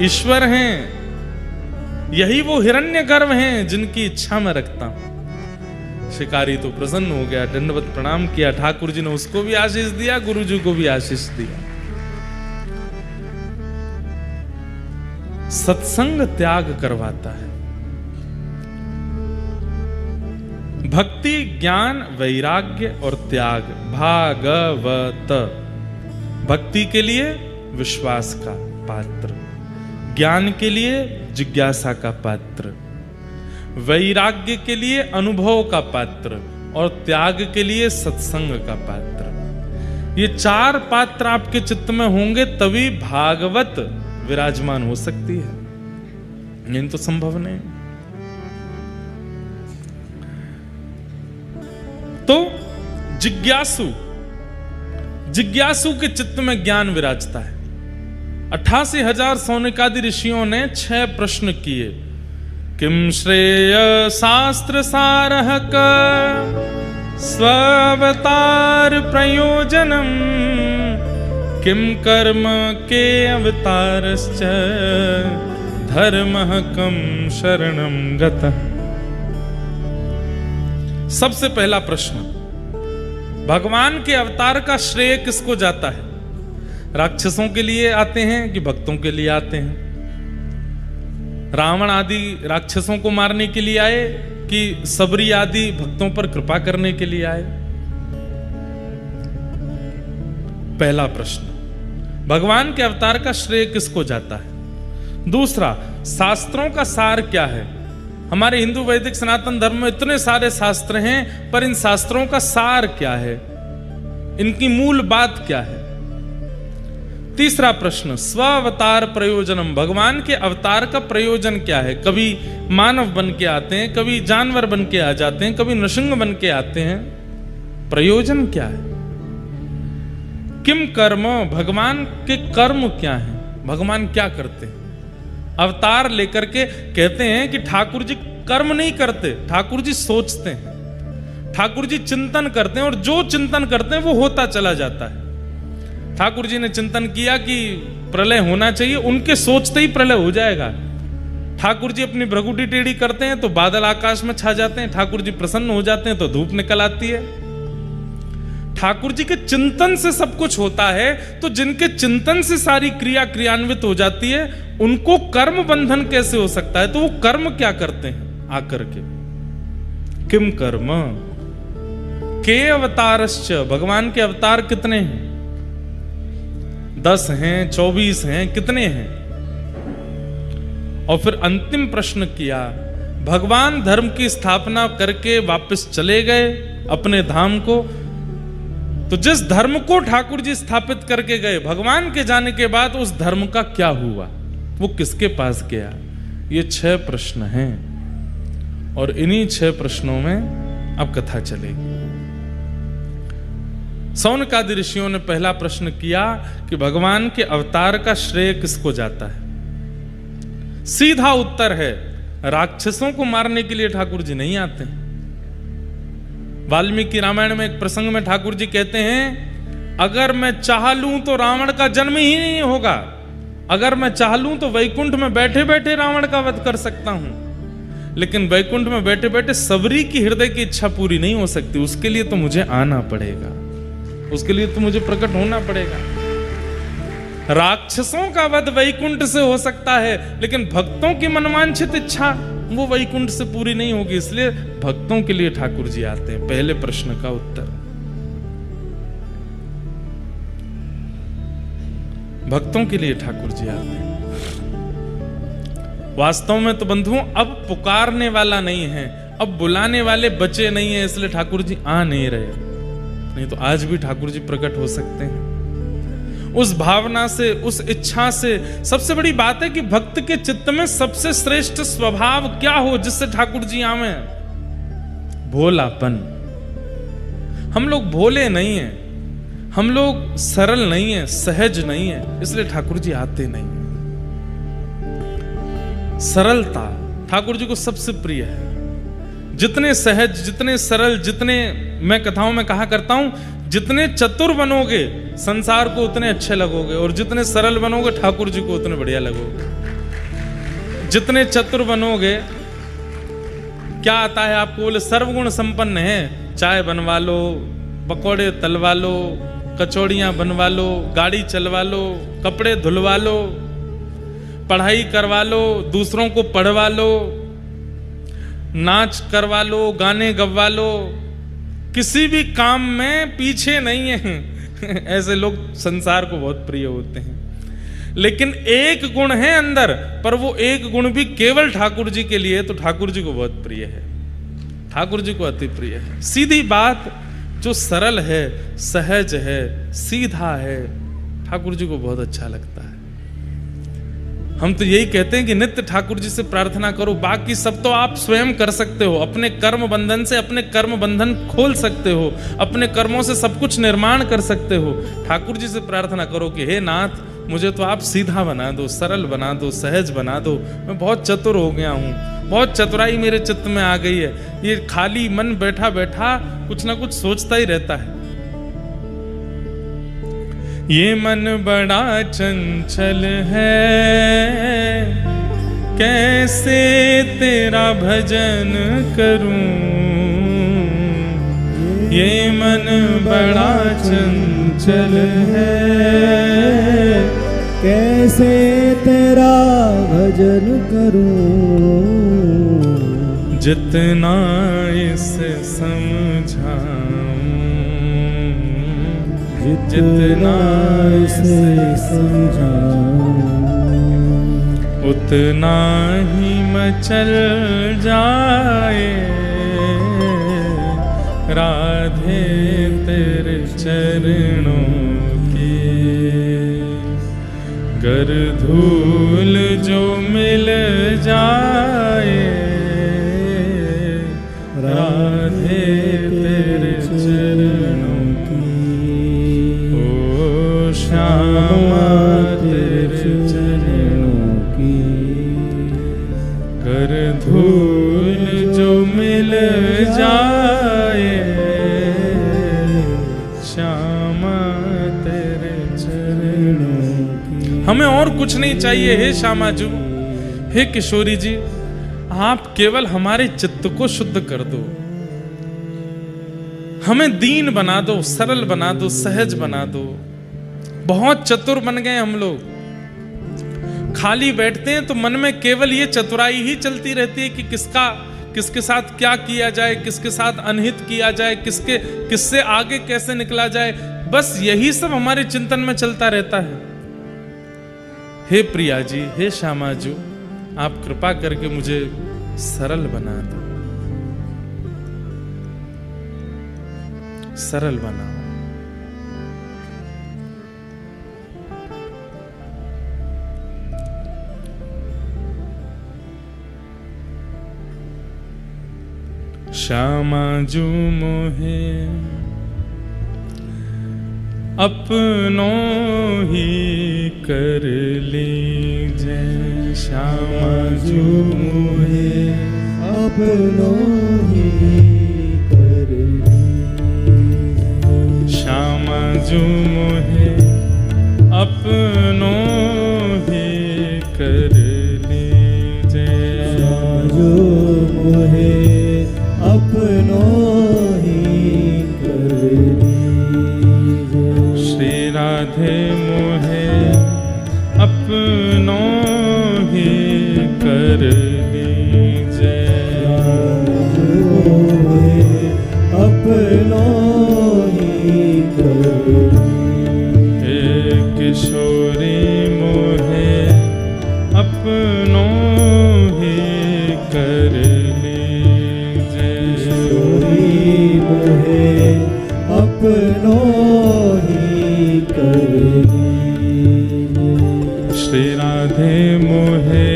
ईश्वर हैं, यही वो हिरण्यगर्भ हैं जिनकी इच्छा में रखता हूं। शिकारी तो प्रसन्न हो गया, दंडवत प्रणाम किया। ठाकुर जी ने उसको भी आशीष दिया, गुरु जी को भी आशीष दिया। सत्संग त्याग करवाता है। भक्ति, ज्ञान, वैराग्य और त्याग, भागवत। भक्ति के लिए विश्वास का पात्र, ज्ञान के लिए जिज्ञासा का पात्र, वैराग्य के लिए अनुभव का पात्र और त्याग के लिए सत्संग का पात्र। ये 4 पात्र आपके चित्त में होंगे तभी भागवत विराजमान हो सकती है, नहीं तो संभव नहीं। तो जिज्ञासु के चित्त में ज्ञान विराजता है। 88,000 सौनिकादि ऋषियों ने 6 प्रश्न किए। किम श्रेय शास्त्र सारः स्वावतार प्रयोजनम, किम कर्म के अवतारश्च धर्मः कम शरणं गतः। सबसे पहला प्रश्न, भगवान के अवतार का श्रेय किसको जाता है? राक्षसों के लिए आते हैं कि भक्तों के लिए आते हैं? रावण आदि राक्षसों को मारने के लिए आए कि सबरी आदि भक्तों पर कृपा करने के लिए आए? पहला प्रश्न, भगवान के अवतार का श्रेय किसको जाता है? दूसरा, शास्त्रों का सार क्या है? हमारे हिंदू वैदिक सनातन धर्म में इतने सारे शास्त्र हैं, पर इन शास्त्रों का सार क्या है, इनकी मूल बात क्या है? तीसरा प्रश्न, स्वावतार प्रयोजनम, भगवान के अवतार का प्रयोजन क्या है? कभी मानव बन के आते हैं, कभी जानवर बन के आ जाते हैं, कभी नृसिंह बन के आते हैं, प्रयोजन क्या है? किम कर्म, भगवान के कर्म क्या हैं? भगवान क्या करते हैं? अवतार लेकर के कहते हैं कि ठाकुर जी कर्म नहीं करते, ठाकुर जी सोचते हैं, ठाकुर जी चिंतन करते हैं, और जो चिंतन करते हैं वो होता चला जाता है। ठाकुर जी ने चिंतन किया कि प्रलय होना चाहिए, उनके सोचते ही प्रलय हो जाएगा। ठाकुर जी अपनी भ्रगुटी टेढ़ी करते हैं तो बादल आकाश में छा जाते हैं, ठाकुर जी प्रसन्न हो जाते हैं तो धूप निकल आती है। ठाकुर जी के चिंतन से सब कुछ होता है, तो जिनके चिंतन से सारी क्रिया क्रियान्वित हो जाती है, उनको कर्म बंधन कैसे हो सकता है? तो वो कर्म क्या करते हैं? आकर के। किम कर्म के अवतारश्च, भगवान के अवतार कितने हैं? 10 हैं, 24 हैं, कितने हैं? और फिर अंतिम प्रश्न किया, भगवान धर्म की स्थापना करके वापस चले गए अपने धाम को, तो जिस धर्म को ठाकुर जी स्थापित करके गए, भगवान के जाने के बाद उस धर्म का क्या हुआ, वो किसके पास गया? ये 6 प्रश्न हैं और इन्हीं 6 प्रश्नों में अब कथा चलेगी। सौनकादि ऋषियों ने पहला प्रश्न किया कि भगवान के अवतार का श्रेय किसको जाता है? सीधा उत्तर है, राक्षसों को मारने के लिए ठाकुर जी नहीं आते। वाल्मीकि रामायण में एक प्रसंग में ठाकुर जी कहते हैं, अगर मैं चाह लूं तो रावण का जन्म ही नहीं होगा, अगर मैं चाह लूं तो वैकुंठ में बैठे बैठे रावण का वध कर सकता हूं, लेकिन वैकुंठ में बैठे बैठे सबरी की हृदय की इच्छा पूरी नहीं हो सकती। उसके लिए तो मुझे आना पड़ेगा, उसके लिए तो मुझे प्रकट होना पड़ेगा। राक्षसों का वध वैकुंठ से हो सकता है, लेकिन भक्तों की मनवांछित इच्छा वो वैकुंठ से पूरी नहीं होगी, इसलिए भक्तों के लिए ठाकुर जी आते हैं। पहले प्रश्न का उत्तर, भक्तों के लिए ठाकुर जी आते हैं। वास्तव में तो बंधुओं अब पुकारने वाला नहीं है, अब बुलाने वाले बचे नहीं है, इसलिए ठाकुर जी आ नहीं रहे, नहीं तो आज भी ठाकुर जी प्रकट हो सकते हैं। उस भावना से, उस इच्छा से। सबसे बड़ी बात है कि भक्त के चित्त में सबसे श्रेष्ठ स्वभाव क्या हो जिससे ठाकुर जी आवे? भोलापन। हम लोग भोले नहीं हैं, हम लोग सरल नहीं हैं, सहज नहीं हैं, इसलिए ठाकुर जी आते नहीं हैं। सरलता ठाकुर जी को सबसे प्रिय है। जितने सहज, जितने सरल, जितने, मैं कथाओं में कहा करता हूं, जितने चतुर बनोगे संसार को उतने अच्छे लगोगे, और जितने सरल बनोगे ठाकुर जी को उतने बढ़िया लगोगे। जितने चतुर बनोगे, क्या आता है आपको? बोले सर्वगुण संपन्न है, चाय बनवा लो, पकौड़े तलवा लो, कचौड़ियां बनवा लो, गाड़ी चलवा लो, कपड़े धुलवा लो, पढ़ाई करवा लो, दूसरों को पढ़वा लो, नाच करवा लो, गाने गवा लो, किसी भी काम में पीछे नहीं है। ऐसे लोग संसार को बहुत प्रिय होते हैं, लेकिन एक गुण है अंदर, पर वो एक गुण भी केवल ठाकुर जी के लिए, तो ठाकुर जी को बहुत प्रिय है, ठाकुर जी को अति प्रिय है। सीधी बात, जो सरल है, सहज है, सीधा है, ठाकुर जी को बहुत अच्छा लगता है। हम तो यही कहते हैं कि नित्य ठाकुर जी से प्रार्थना करो, बाकी सब तो आप स्वयं कर सकते हो। अपने कर्म बंधन से अपने कर्म बंधन खोल सकते हो, अपने कर्मों से सब कुछ निर्माण कर सकते हो। ठाकुर जी से प्रार्थना करो कि हे नाथ, मुझे तो आप सीधा बना दो, सरल बना दो, सहज बना दो। मैं बहुत चतुर हो गया हूँ, बहुत चतुराई मेरे चित्त में आ गई है, ये खाली मन बैठा बैठा कुछ ना कुछ सोचता ही रहता है। ये मन बड़ा चंचल है, कैसे तेरा भजन करूं। ये मन बड़ा चंचल है, कैसे तेरा भजन करूं। जितना इसे समझाऊं, जितना इसे समझाऊं, उतना ही मचल जाए राधे तेरे चरणों की। गर धूल जो मिल जाए राधे तेरे चरणों की। ओ श्यामा तेरे चरणों की। गर धूल जो मिल जाए श्यामा तेरे चरणों की। हमें और कुछ नहीं चाहिए हे श्यामा जी, हे किशोरी जी, आप केवल हमारे चित्त को शुद्ध कर दो, हमें दीन बना दो, सरल बना दो, सहज बना दो। बहुत चतुर बन गए हम लोग, खाली बैठते हैं तो मन में केवल ये चतुराई ही चलती रहती है कि किसके साथ क्या किया जाए, किसके साथ अनहित किया जाए, किससे आगे कैसे निकला जाए, बस यही सब हमारे चिंतन में चलता रहता है। हे प्रिया जी, हे श्यामा जी, आप कृपा करके मुझे सरल बना दो, सरल बनाओ। श्यामा जू मोहे अपनों ही कर लीजे, श्यामा जू मोहे अपनों ही कर लीजे, श्यामा जू मोहे अपनों ही कर लीजे, जो मोहे अपनों ही कर लीजे, श्री राधे मोहे अपनों ही कर लीजे, अपनों ही कर लीजे, हे किशोरी मोहे अपनों ही कर लीजे, मोहे अपनों ही कर लीजे, श्री राधे मोहे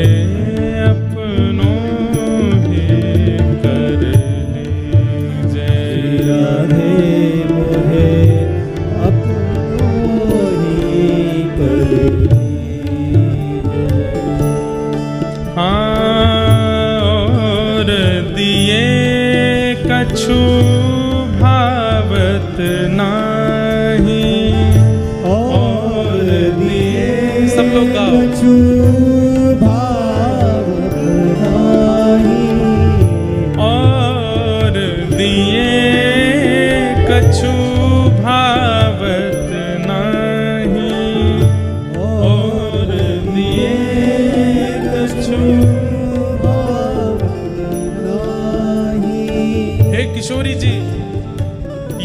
अपनों ही कर लीजे, राधे मोहे अपनों ही कर लीजे, और दिए कछु भावत नाही, और दिए सब लोग गाओ, कछु भावत नाही, और दिए कछु भावत नाही, और दिए कछु भावत नाही। हे किशोरी जी,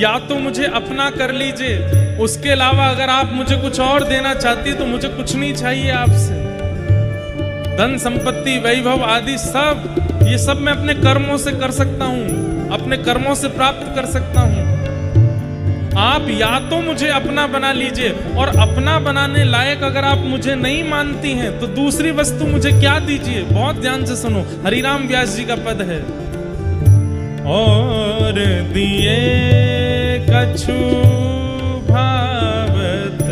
या तो मुझे अपना कर लीजिए, उसके अलावा अगर आप मुझे कुछ और देना चाहती तो मुझे कुछ नहीं चाहिए आपसे। धन संपत्ति वैभव आदि सब, ये सब मैं अपने कर्मों से कर सकता हूँ, अपने कर्मों से प्राप्त कर सकता हूँ। आप या तो मुझे अपना बना लीजिए, और अपना बनाने लायक अगर आप मुझे नहीं मानती हैं तो दूसरी वस्तु मुझे क्या दीजिए। बहुत ध्यान से सुनो, हरिराम व्यास जी का पद है, और दिए कछु भावत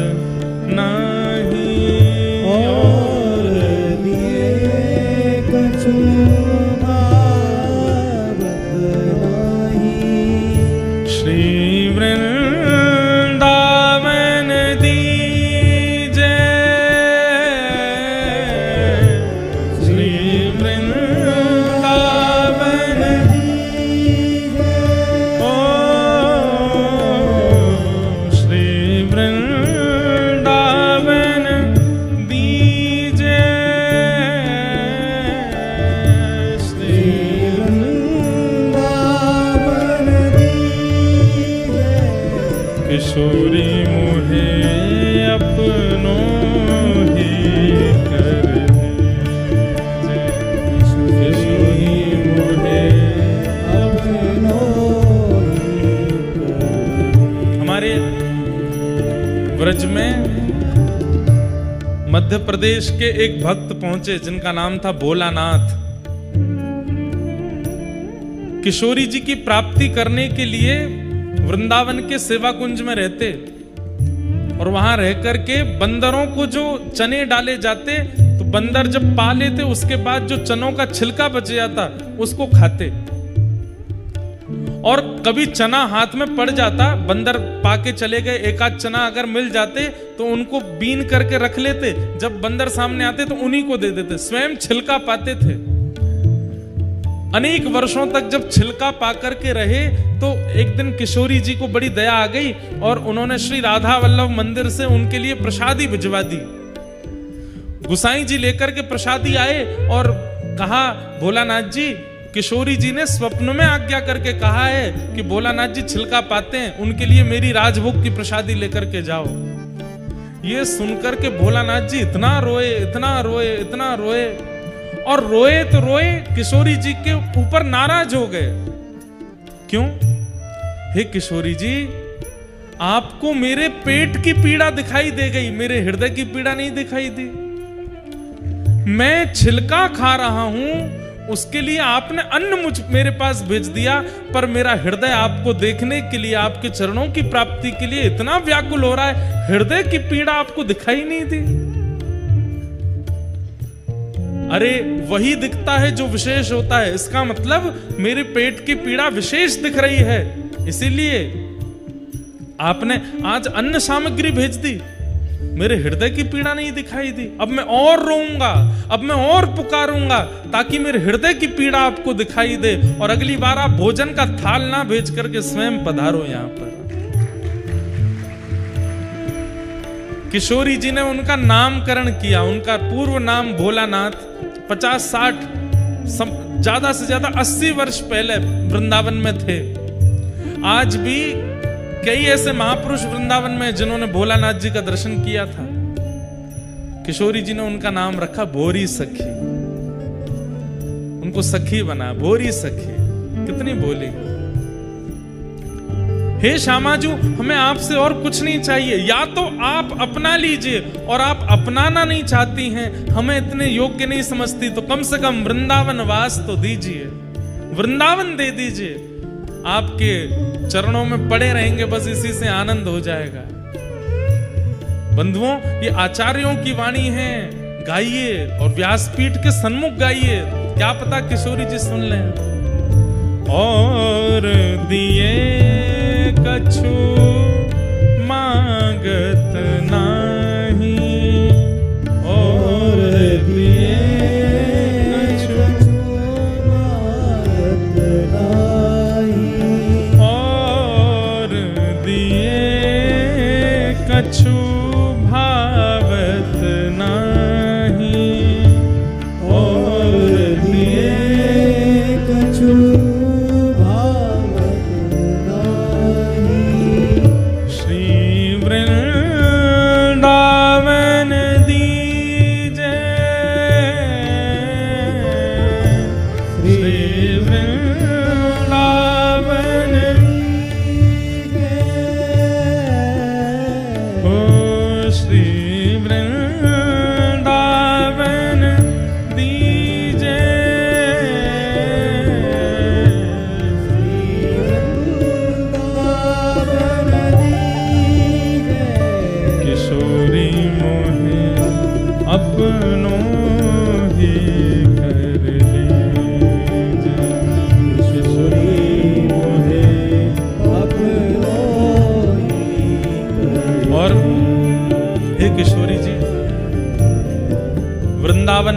नाही, और दिए कछु भावत नाही, श्री वृंदावन दीजे, श्री वृंदावन दीजे, ओ श्री वृंदावन दीजे, श्री वृंदावन दीजे, किशोरी मोहे अपनों ही कर लीजे, किशोरी मोहे। अपनों ही कर। हमारे व्रज में मध्य प्रदेश के एक भक्त पहुंचे जिनका नाम था भोलानाथ। किशोरी जी की प्राप्ति करने के लिए वृंदावन के सेवा कुंज में रहते, और वहां रह करके बंदरों को जो चने डाले जाते तो बंदर जब पा लेते उसके बाद जो चनों का छिलका बच जाता उसको खाते, और कभी चना हाथ में पड़ जाता, बंदर पाके चले गए, एक आध चना अगर मिल जाते तो उनको बीन करके रख लेते, जब बंदर सामने आते तो उन्हीं को दे देते, स्वयं छिलका पाते थे। अनेक वर्षों तक जब छिलका पाकर के रहे तो एक दिन किशोरी जी को बड़ी दया आ गई और उन्होंने श्री राधा वल्लभ मंदिर से उनके लिए प्रसादी भिजवा दी। गुसाई जी लेकर के प्रसादी आए और कहा, भोलानाथ जी किशोरी जी ने स्वप्न में आज्ञा करके कहा है कि भोलानाथ जी छिलका पाते हैं, उनके लिए मेरी राजभोग की प्रसादी लेकर के जाओ। ये सुनकर के भोलानाथ जी इतना रोए, इतना रोए, इतना रोए, और रोए तो रोए, किशोरी जी के ऊपर नाराज हो गए। क्यों? हे किशोरी जी, आपको मेरे पेट की पीड़ा दिखाई दे गई, मेरे हृदय की पीड़ा नहीं दिखाई दी। मैं छिलका खा रहा हूं, उसके लिए आपने अन्न मेरे पास भेज दिया, पर मेरा हृदय आपको देखने के लिए, आपके चरणों की प्राप्ति के लिए इतना व्याकुल हो रहा है, हृदय की पीड़ा आपको दिखाई नहीं दी। अरे वही दिखता है जो विशेष होता है, इसका मतलब मेरे पेट की पीड़ा विशेष दिख रही है, इसीलिए आपने आज अन्न सामग्री भेज दी, मेरे हृदय की पीड़ा नहीं दिखाई दी। अब मैं और रोऊंगा, अब मैं और पुकारूंगा, ताकि मेरे हृदय की पीड़ा आपको दिखाई दे, और अगली बार आप भोजन का थाल ना भेज करके स्वयं पधारो यहां पर। किशोरी जी ने उनका नामकरण किया, उनका पूर्व नाम भोलानाथ 50-60 ज्यादा से ज्यादा 80 वर्ष पहले वृंदावन में थे। आज भी कई ऐसे महापुरुष वृंदावन में जिन्होंने भोलानाथ जी का दर्शन किया था। किशोरी जी ने उनका नाम रखा भोरी सखी, उनको सखी बना, भोरी सखी। कितनी बोली। हे श्यामाजू, हमें आपसे और कुछ नहीं चाहिए, या तो आप अपना लीजिए, और आप अपनाना नहीं चाहती हैं, हमें इतने योग्य नहीं समझती, तो कम से कम वृंदावन वास तो दीजिए, वृंदावन दे दीजिए। आपके चरणों में पड़े रहेंगे, बस इसी से आनंद हो जाएगा। बंधुओं, ये आचार्यों की वाणी है, गाइए और व्यासपीठ के सन्मुख गाइए, क्या पता किशोरी जी सुन लें। और दिए कछु मांगत नाही, और दिए कछु मांगत नाही, और दिए कछु भावत नाही, और दिए कछु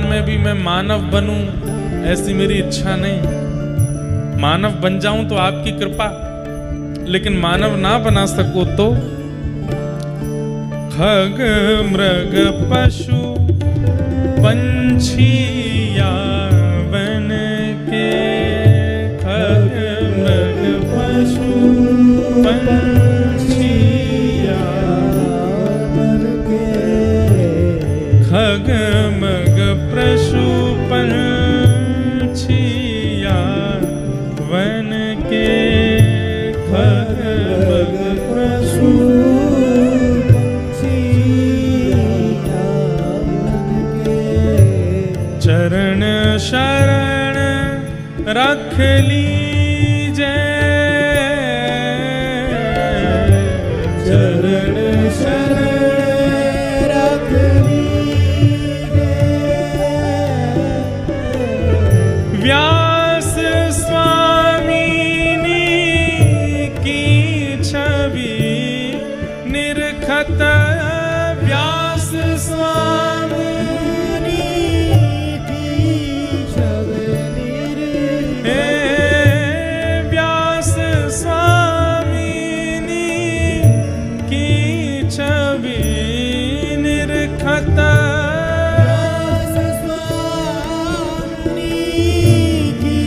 में भी मैं मानव बनूं, ऐसी मेरी इच्छा नहीं। मानव बन जाऊं तो आपकी कृपा, लेकिन मानव ना बना सको तो खग मृग पशु पंछी या वन के, खग मृग पशु पंछी या वन के, खग मृग पशु पंछी या वन के, खग मृग पशु पंछी या वन के, चरण शरण रख लीजे, चरण शरण रख लीजे, व्यास स्वामिनी की छवि निरखत, व्यास स्वामिनी की छवि निरखत, व्यास स्वामिनी की छवि निरखत, व्यास स्वामिनी की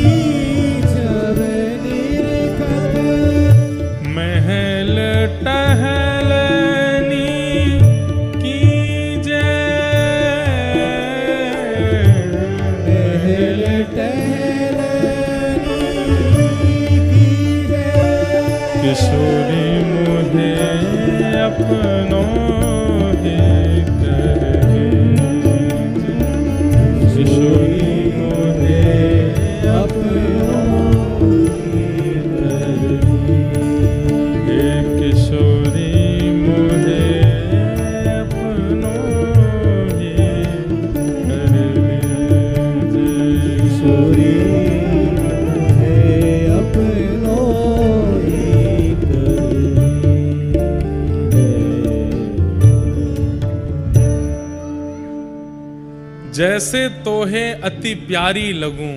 जैसे तोहे अति प्यारी लगूं,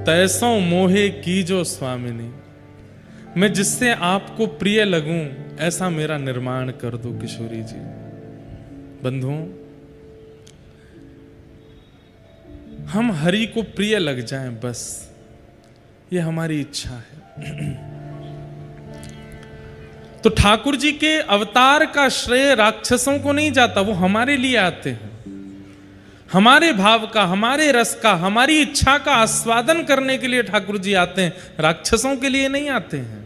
तैसों मोहे कीजो स्वामिनी। मैं जिससे आपको प्रिय लगूं, ऐसा मेरा निर्माण कर दो किशोरी जी। बंधुओं, हम हरि को प्रिय लग जाएं, बस ये हमारी इच्छा है। तो ठाकुर जी के अवतार का श्रेय राक्षसों को नहीं जाता, वो हमारे लिए आते हैं। हमारे भाव का, हमारे रस का, हमारी इच्छा का आस्वादन करने के लिए ठाकुर जी आते हैं, राक्षसों के लिए नहीं आते हैं।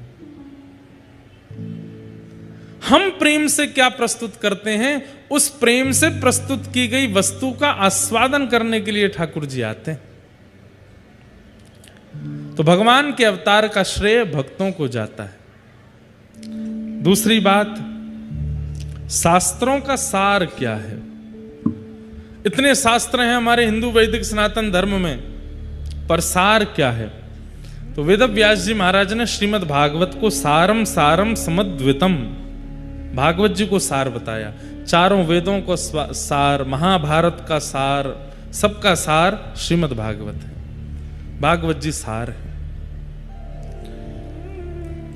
हम प्रेम से क्या प्रस्तुत करते हैं, उस प्रेम से प्रस्तुत की गई वस्तु का आस्वादन करने के लिए ठाकुर जी आते हैं। तो भगवान के अवतार का श्रेय भक्तों को जाता है। दूसरी बात, शास्त्रों का सार क्या है। इतने शास्त्र हैं हमारे हिंदू वैदिक सनातन धर्म में, पर सार क्या है। तो वेद व्यास जी महाराज ने श्रीमद् भागवत को सारम सारम समद्वितम, भागवत जी को सार बताया। चारों वेदों को सार, महाभारत का सार, सबका सार श्रीमद् भागवत है। भागवत जी सार है।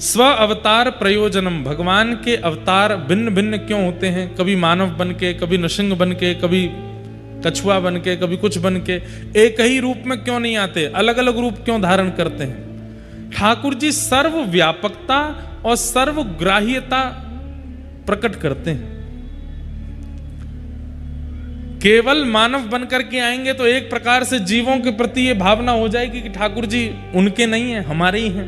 स्व अवतार प्रयोजनम, भगवान के अवतार भिन्न भिन्न क्यों होते हैं। कभी मानव बन के, कभी नृसिंह बन के, कभी कछुआ बन के, कभी कुछ बन के। एक ही रूप में क्यों नहीं आते, अलग अलग रूप क्यों धारण करते हैं। ठाकुर जी सर्व व्यापकता और सर्वग्राह्यता प्रकट करते हैं। केवल मानव बनकर के आएंगे तो एक प्रकार से जीवों के प्रति यह भावना हो जाएगी कि ठाकुर जी उनके नहीं हैं, हमारे ही हैं।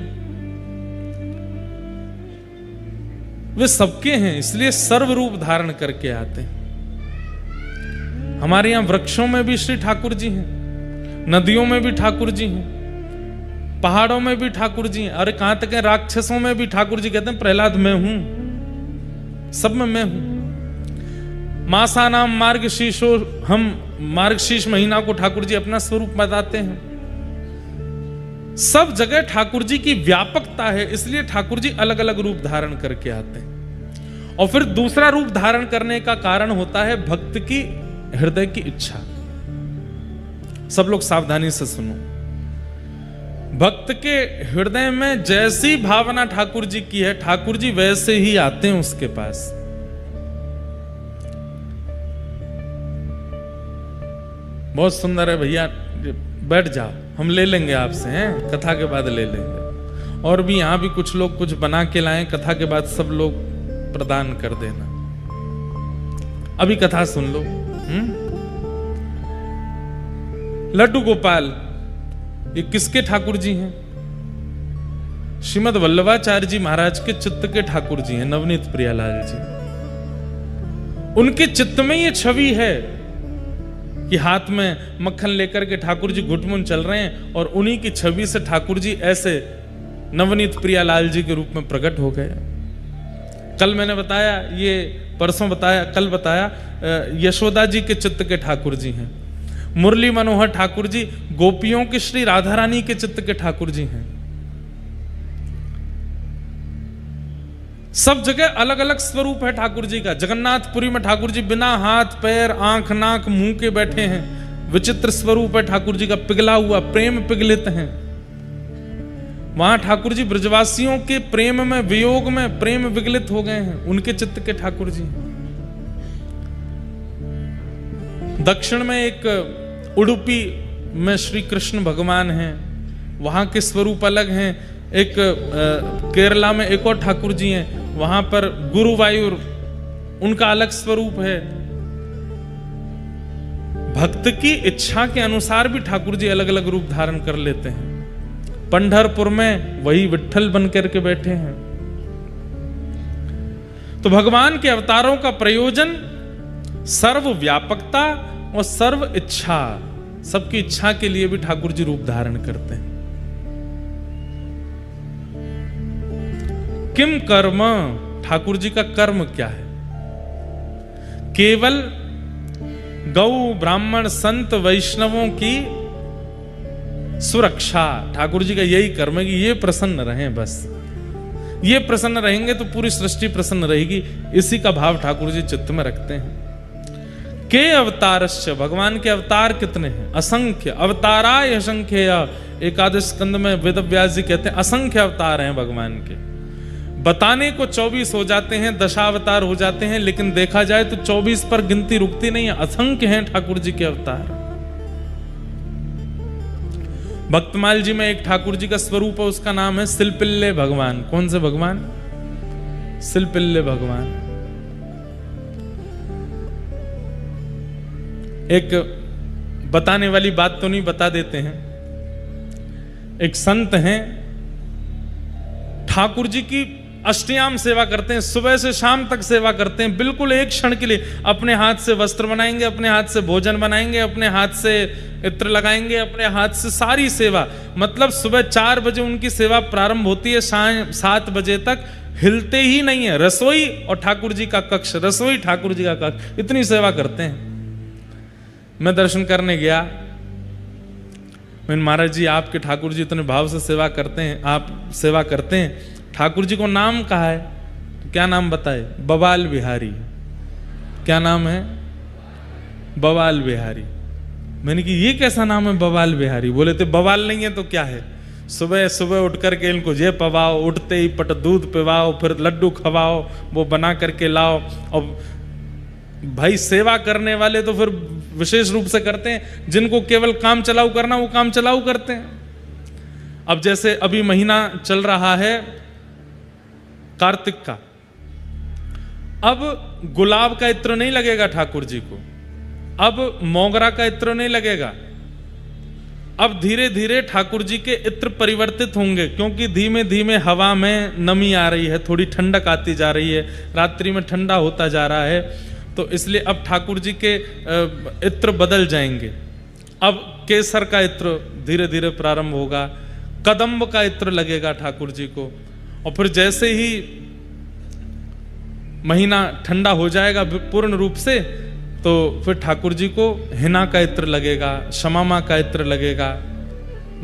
वे सबके हैं, इसलिए सर्व रूप धारण करके आते हैं। हमारे यहां वृक्षों में भी श्री ठाकुर जी हैं, नदियों में भी ठाकुर जी हैं, पहाड़ों में भी ठाकुर जी हैं। अरे कहां तक है, राक्षसों में भी ठाकुर जी कहते हैं प्रहलाद मैं हूं, सब में मैं हूं। मासानाम मार्गशीर्षो, हम मार्गशीर्ष महीना को ठाकुर जी अपना स्वरूप बताते हैं। सब जगह ठाकुर जी की व्यापकता है, इसलिए ठाकुर जी अलग अलग रूप धारण करके आते हैं। और फिर दूसरा रूप धारण करने का कारण होता है भक्त की हृदय की इच्छा। सब लोग सावधानी से सुनो। भक्त के हृदय में जैसी भावना ठाकुर जी की है, ठाकुर जी वैसे ही आते हैं उसके पास। बहुत सुंदर है भैया, बैठ जाओ, हम ले लेंगे आपसे, हैं कथा के बाद ले लेंगे। और भी यहां भी कुछ लोग कुछ बना के लाएं, कथा के बाद सब लोग प्रदान कर देना। अभी कथा सुन लो। लड्डू गोपाल ये किसके ठाकुर जी हैं? श्रीमद् वल्लभाचार्य जी महाराज के चित्त के ठाकुर जी हैं, नवनीत प्रियालाल जी। उनके चित्त में ये छवि है कि हाथ में मक्खन लेकर के ठाकुर जी घुटमुन चल रहे हैं, और उन्हीं की छवि से ठाकुर जी ऐसे नवनीत प्रियालाल जी के रूप में प्रकट हो गए। कल मैंने बताया, ये परसों बताया, कल बताया, यशोदा जी के चित्त के ठाकुर जी हैं। मुरली मनोहर ठाकुर जी गोपियों के श्री राधा रानी के चित्त के ठाकुर जी हैं। सब जगह अलग अलग स्वरूप है ठाकुर जी का। जगन्नाथपुरी में ठाकुर जी बिना हाथ पैर आंख नाक मुंह के बैठे हैं, विचित्र स्वरूप है ठाकुर जी का, पिघला हुआ, प्रेम पिघलित हैं। वहां ठाकुर जी ब्रजवासियों के प्रेम में, वियोग में प्रेम विगलित हो गए हैं, उनके चित्त के ठाकुर जी। दक्षिण में एक उडुपी में श्री कृष्ण भगवान हैं, वहां के स्वरूप अलग हैं। एक केरला में एक और ठाकुर जी हैं, वहां पर गुरुवायूर, उनका अलग स्वरूप है। भक्त की इच्छा के अनुसार भी ठाकुर जी अलग अलग रूप धारण कर लेते हैं। पंढरपुर में वही विट्ठल बन करके बैठे हैं। तो भगवान के अवतारों का प्रयोजन सर्व व्यापकता और सर्व इच्छा, सबकी इच्छा के लिए भी ठाकुर जी रूप धारण करते हैं। किम कर्म, ठाकुर जी का कर्म क्या है? केवल गौ ब्राह्मण संत वैष्णवों की सुरक्षा, ठाकुर जी का यही कर्म है कि ये प्रसन्न रहें। बस ये प्रसन्न रहेंगे तो पूरी सृष्टि प्रसन्न रहेगी। इसी का भाव ठाकुर जी चित्त में रखते हैं। के अवतारश्च, भगवान के अवतार कितने हैं? असंख्य। अवताराय असंख्य, एकादश स्कंद में वेद व्यास जी कहते हैं असंख्य अवतार हैं भगवान के। बताने को 24 हो जाते हैं, दशावतार हो जाते हैं, लेकिन देखा जाए तो 24 पर गिनती रुकती नहीं है, असंख्य हैं ठाकुर जी के अवतार। भक्तमाल जी में एक ठाकुर जी का स्वरूप है, उसका नाम है सिलपिल्ले भगवान। कौन से भगवान? सिलपिल्ले भगवान। एक बताने वाली बात तो नहीं, बता देते हैं। एक संत हैं, ठाकुर जी की अष्टयाम सेवा करते हैं, सुबह से शाम तक सेवा करते हैं, बिल्कुल एक क्षण के लिए। अपने हाथ से वस्त्र बनाएंगे, अपने हाथ से भोजन बनाएंगे, अपने हाथ से इत्र लगाएंगे, अपने हाथ से सारी सेवा। मतलब सुबह 4 बजे उनकी सेवा प्रारंभ होती है, शाम 7 बजे तक हिलते ही नहीं है। रसोई और ठाकुर जी का कक्ष, रसोई ठाकुर जी का कक्ष, इतनी सेवा करते हैं। मैं दर्शन करने गया, मैंने महाराज जी आपके ठाकुर जी इतने भाव से सेवा करते हैं, आप सेवा करते हैं, ठाकुर जी को नाम कहा है? तो क्या नाम बताए? बवाल बिहारी। क्या नाम है? बवाल बिहारी। मैंने कि ये कैसा नाम है बवाल बिहारी? बोले थे बवाल नहीं है तो क्या है? सुबह सुबह उठ करके इनको ये पवाओ, उठते ही पट दूध पिवाओ, फिर लड्डू खवाओ, वो बना करके लाओ। और भाई सेवा करने वाले तो फिर विशेष रूप से करते हैं, जिनको केवल काम चलाऊ करना वो काम चलाऊ करते हैं। अब जैसे अभी महीना चल रहा है कार्तिक का, अब गुलाब का इत्र नहीं लगेगा ठाकुर जी को, अब मोगरा का इत्र नहीं लगेगा, अब धीरे धीरे ठाकुर जी के इत्र परिवर्तित होंगे, क्योंकि धीमे धीमे हवा में नमी आ रही है, थोड़ी ठंडक आती जा रही है, रात्रि में ठंडा होता जा रहा है, तो इसलिए अब ठाकुर जी के इत्र बदल जाएंगे। अब केसर का इत्र धीरे धीरे प्रारंभ होगा, कदम्ब का इत्र लगेगा ठाकुर जी को, और फिर जैसे ही महीना ठंडा हो जाएगा पूर्ण रूप से, तो फिर ठाकुर जी को हिना का इत्र लगेगा, शमामा का इत्र लगेगा,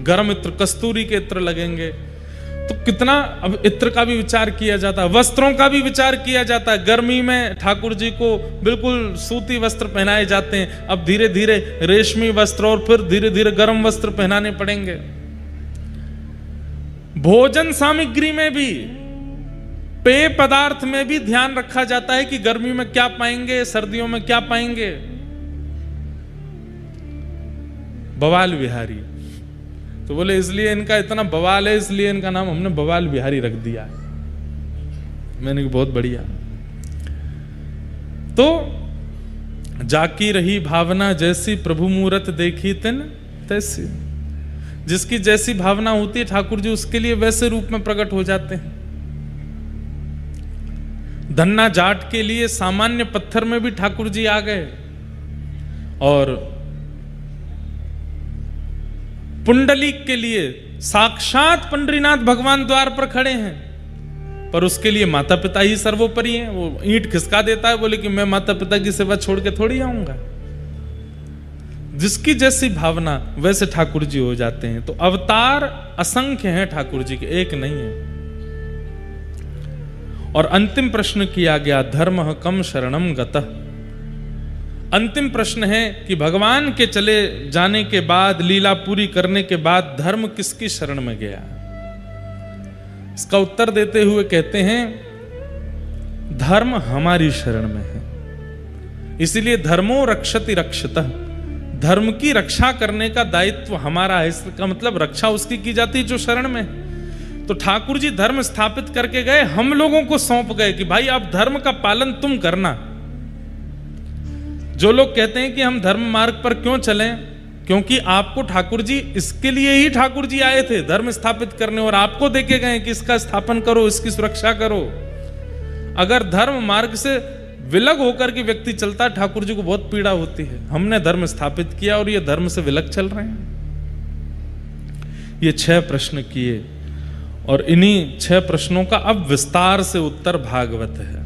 गर्म इत्र कस्तूरी के इत्र लगेंगे। तो कितना अब इत्र का भी विचार किया जाता है, वस्त्रों का भी विचार किया जाता है। गर्मी में ठाकुर जी को बिल्कुल सूती वस्त्र पहनाए जाते हैं, अब धीरे धीरे रेशमी वस्त्र और फिर धीरे धीरे गर्म वस्त्र पहनाने पड़ेंगे। भोजन सामग्री में भी, पेय पदार्थ में भी ध्यान रखा जाता है कि गर्मी में क्या पाएंगे, सर्दियों में क्या पाएंगे। बवाल बिहारी, तो बोले इसलिए इनका इतना बवाल है, इसलिए इनका नाम हमने बवाल बिहारी रख दिया है। मैंने कहा बहुत बढ़िया। तो जाकी रही भावना जैसी, प्रभु मूरत देखी तिन तैसी। जिसकी जैसी भावना होती है ठाकुर जी उसके लिए वैसे रूप में प्रकट हो जाते हैं। धन्ना जाट के लिए सामान्य पत्थर में भी ठाकुर जी आ गए, और पुंडलीक के लिए साक्षात पंडरीनाथ भगवान द्वार पर खड़े हैं, पर उसके लिए माता पिता ही सर्वोपरि हैं। वो ईंट खिसका देता है, बोले कि मैं माता पिता की सेवा छोड़ के थोड़ी आऊंगा। जिसकी जैसी भावना वैसे ठाकुर जी हो जाते हैं। तो अवतार असंख्य हैं ठाकुर जी के, एक नहीं है। और अंतिम प्रश्न किया गया, धर्म कम शरणम गतः। अंतिम प्रश्न है कि भगवान के चले जाने के बाद, लीला पूरी करने के बाद धर्म किसकी शरण में गया? इसका उत्तर देते हुए कहते हैं धर्म हमारी शरण में है, इसीलिए धर्मो रक्षति रक्षतः। धर्म की रक्षा करने का दायित्व हमारा है। इसका मतलब रक्षा उसकी की जाती है जो शरण में है। तो ठाकुर जी धर्म स्थापित करके गए, हम लोगों को सौंप गए कि भाई आप धर्म का पालन तुम करना। जो लोग कहते हैं कि हम धर्म मार्ग पर क्यों चलें, क्योंकि आपको ठाकुर जी, इसके लिए ही ठाकुर जी आए थे धर्म स्थापित करने, और आपको देके गए कि इसका स्थापन करो, इसकी सुरक्षा करो। अगर धर्म मार्ग से विलग होकर के व्यक्ति चलता है, ठाकुर जी को बहुत पीड़ा होती है। हमने धर्म स्थापित किया और ये धर्म से विलग चल रहे हैं। ये 6 प्रश्न किए, और इन्हीं 6 प्रश्नों का अब विस्तार से उत्तर भागवत है।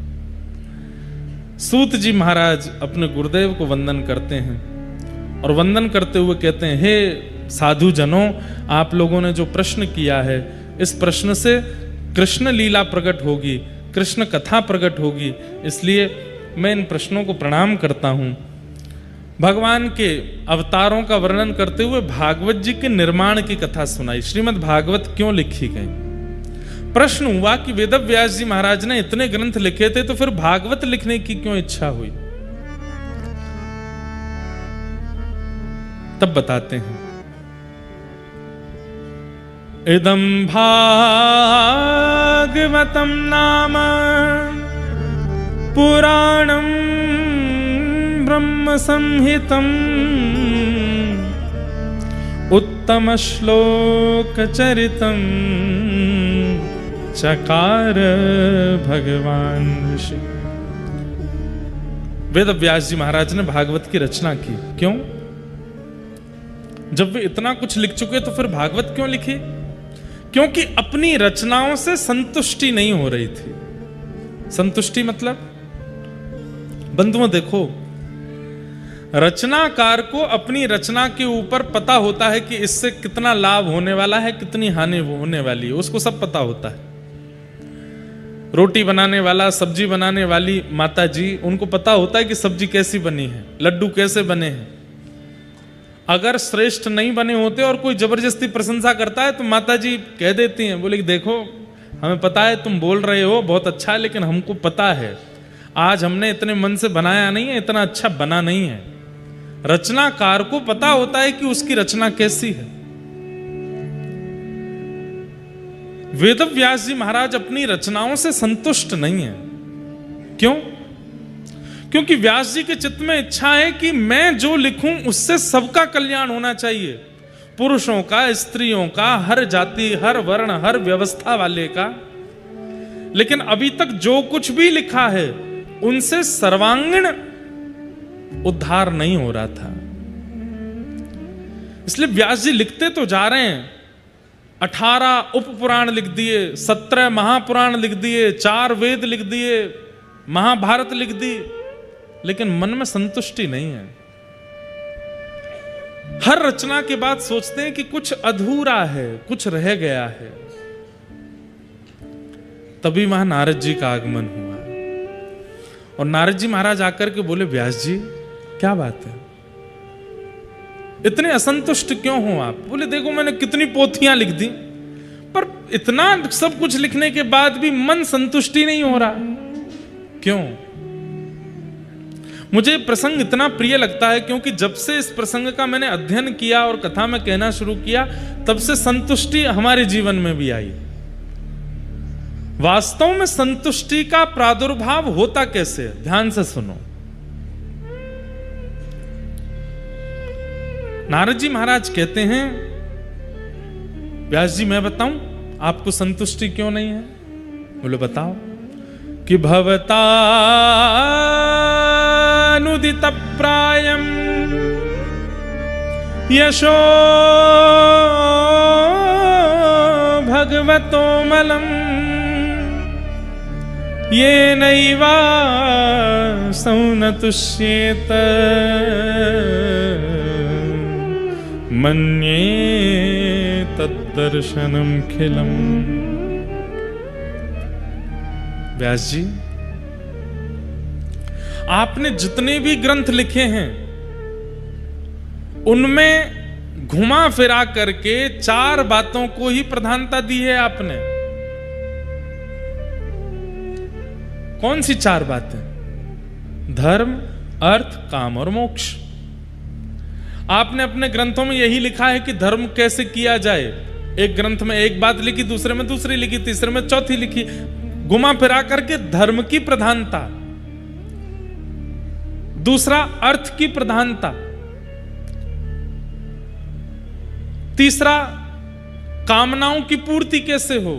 सूत जी महाराज अपने गुरुदेव को वंदन करते हैं, और वंदन करते हुए कहते हैं, हे साधु जनों, आप लोगों ने जो प्रश्न किया है, इस प्रश्न से कृष्ण लीला प्रकट होगी, कृष्ण कथा प्रकट होगी, इसलिए मैं इन प्रश्नों को प्रणाम करता हूं। भगवान के अवतारों का वर्णन करते हुए भागवत जी के निर्माण की कथा सुनाई। श्रीमद् भागवत क्यों लिखी गई? प्रश्न हुआ कि वेदव्यास जी महाराज ने इतने ग्रंथ लिखे थे तो फिर भागवत लिखने की क्यों इच्छा हुई? तब बताते हैं। इदं भागवतं नाम पुराणं ब्रह्म संहितम् उत्तम श्लोक चरितम् चकार भगवान ऋषि। वेदव्यास जी महाराज ने भागवत की रचना की। क्यों? जब वे इतना कुछ लिख चुके तो फिर भागवत क्यों लिखी? क्योंकि अपनी रचनाओं से संतुष्टि नहीं हो रही थी। संतुष्टि मतलब, बंधुओं देखो, रचनाकार को अपनी रचना के ऊपर पता होता है कि इससे कितना लाभ होने वाला है, कितनी हानि होने वाली है, उसको सब पता होता है। रोटी बनाने वाला, सब्जी बनाने वाली माता जी, उनको पता होता है कि सब्जी कैसी बनी है, लड्डू कैसे बने हैं। अगर श्रेष्ठ नहीं बने होते और कोई जबरदस्ती प्रशंसा करता है तो माता जी कह देती हैं, बोले कि देखो हमें पता है तुम बोल रहे हो बहुत अच्छा है, लेकिन हमको पता है आज हमने इतने मन से बनाया नहीं है, इतना अच्छा बना नहीं है। रचनाकार को पता होता है कि उसकी रचना कैसी है। वेदव्यास जी महाराज अपनी रचनाओं से संतुष्ट नहीं है। क्यों? क्योंकि व्यास जी के चित्त में इच्छा है कि मैं जो लिखूं उससे सबका कल्याण होना चाहिए, पुरुषों का, स्त्रियों का, हर जाति, हर वर्ण, हर व्यवस्था वाले का। लेकिन अभी तक जो कुछ भी लिखा है उनसे सर्वांगीण उद्धार नहीं हो रहा था। इसलिए व्यास जी लिखते तो जा रहे हैं, 18 उपपुराण लिख दिए, 17 महापुराण लिख दिए, 4 वेद लिख दिए, महाभारत लिख दी, लेकिन मन में संतुष्टि नहीं है। हर रचना के बाद सोचते हैं कि कुछ अधूरा है, कुछ रह गया है। तभी वहां नारद जी का आगमन हुआ और नारद जी महाराज आकर के बोले, व्यास जी क्या बात है, इतने असंतुष्ट क्यों हो आप? बोले देखो मैंने कितनी पोथियां लिख दी, पर इतना सब कुछ लिखने के बाद भी मन संतुष्टि नहीं हो रहा। क्यों? मुझे प्रसंग इतना प्रिय लगता है क्योंकि जब से इस प्रसंग का मैंने अध्ययन किया और कथा में कहना शुरू किया, तब से संतुष्टि हमारे जीवन में भी आई। वास्तव में संतुष्टि का प्रादुर्भाव होता कैसे? ध्यान से सुनो। नारद जी महाराज कहते हैं, व्यास जी मैं बताऊं आपको संतुष्टि क्यों नहीं है? बोले बताओ। कि भवतानुदित प्रायम यशो भगवतो मलम ये नैवा सौनतुष्येत मन्ये तद्दर्शनम खिलम। व्यास जी आपने जितने भी ग्रंथ लिखे हैं उनमें घुमा फिरा करके 4 बातों को ही प्रधानता दी है आपने। कौन सी 4 बातें? धर्म, अर्थ, काम और मोक्ष। आपने अपने ग्रंथों में यही लिखा है कि धर्म कैसे किया जाए। एक ग्रंथ में एक बात लिखी, दूसरे में दूसरी लिखी, तीसरे में चौथी लिखी, घुमा फिरा करके धर्म की प्रधानता। दूसरा अर्थ की प्रधानता, तीसरा कामनाओं की पूर्ति कैसे हो,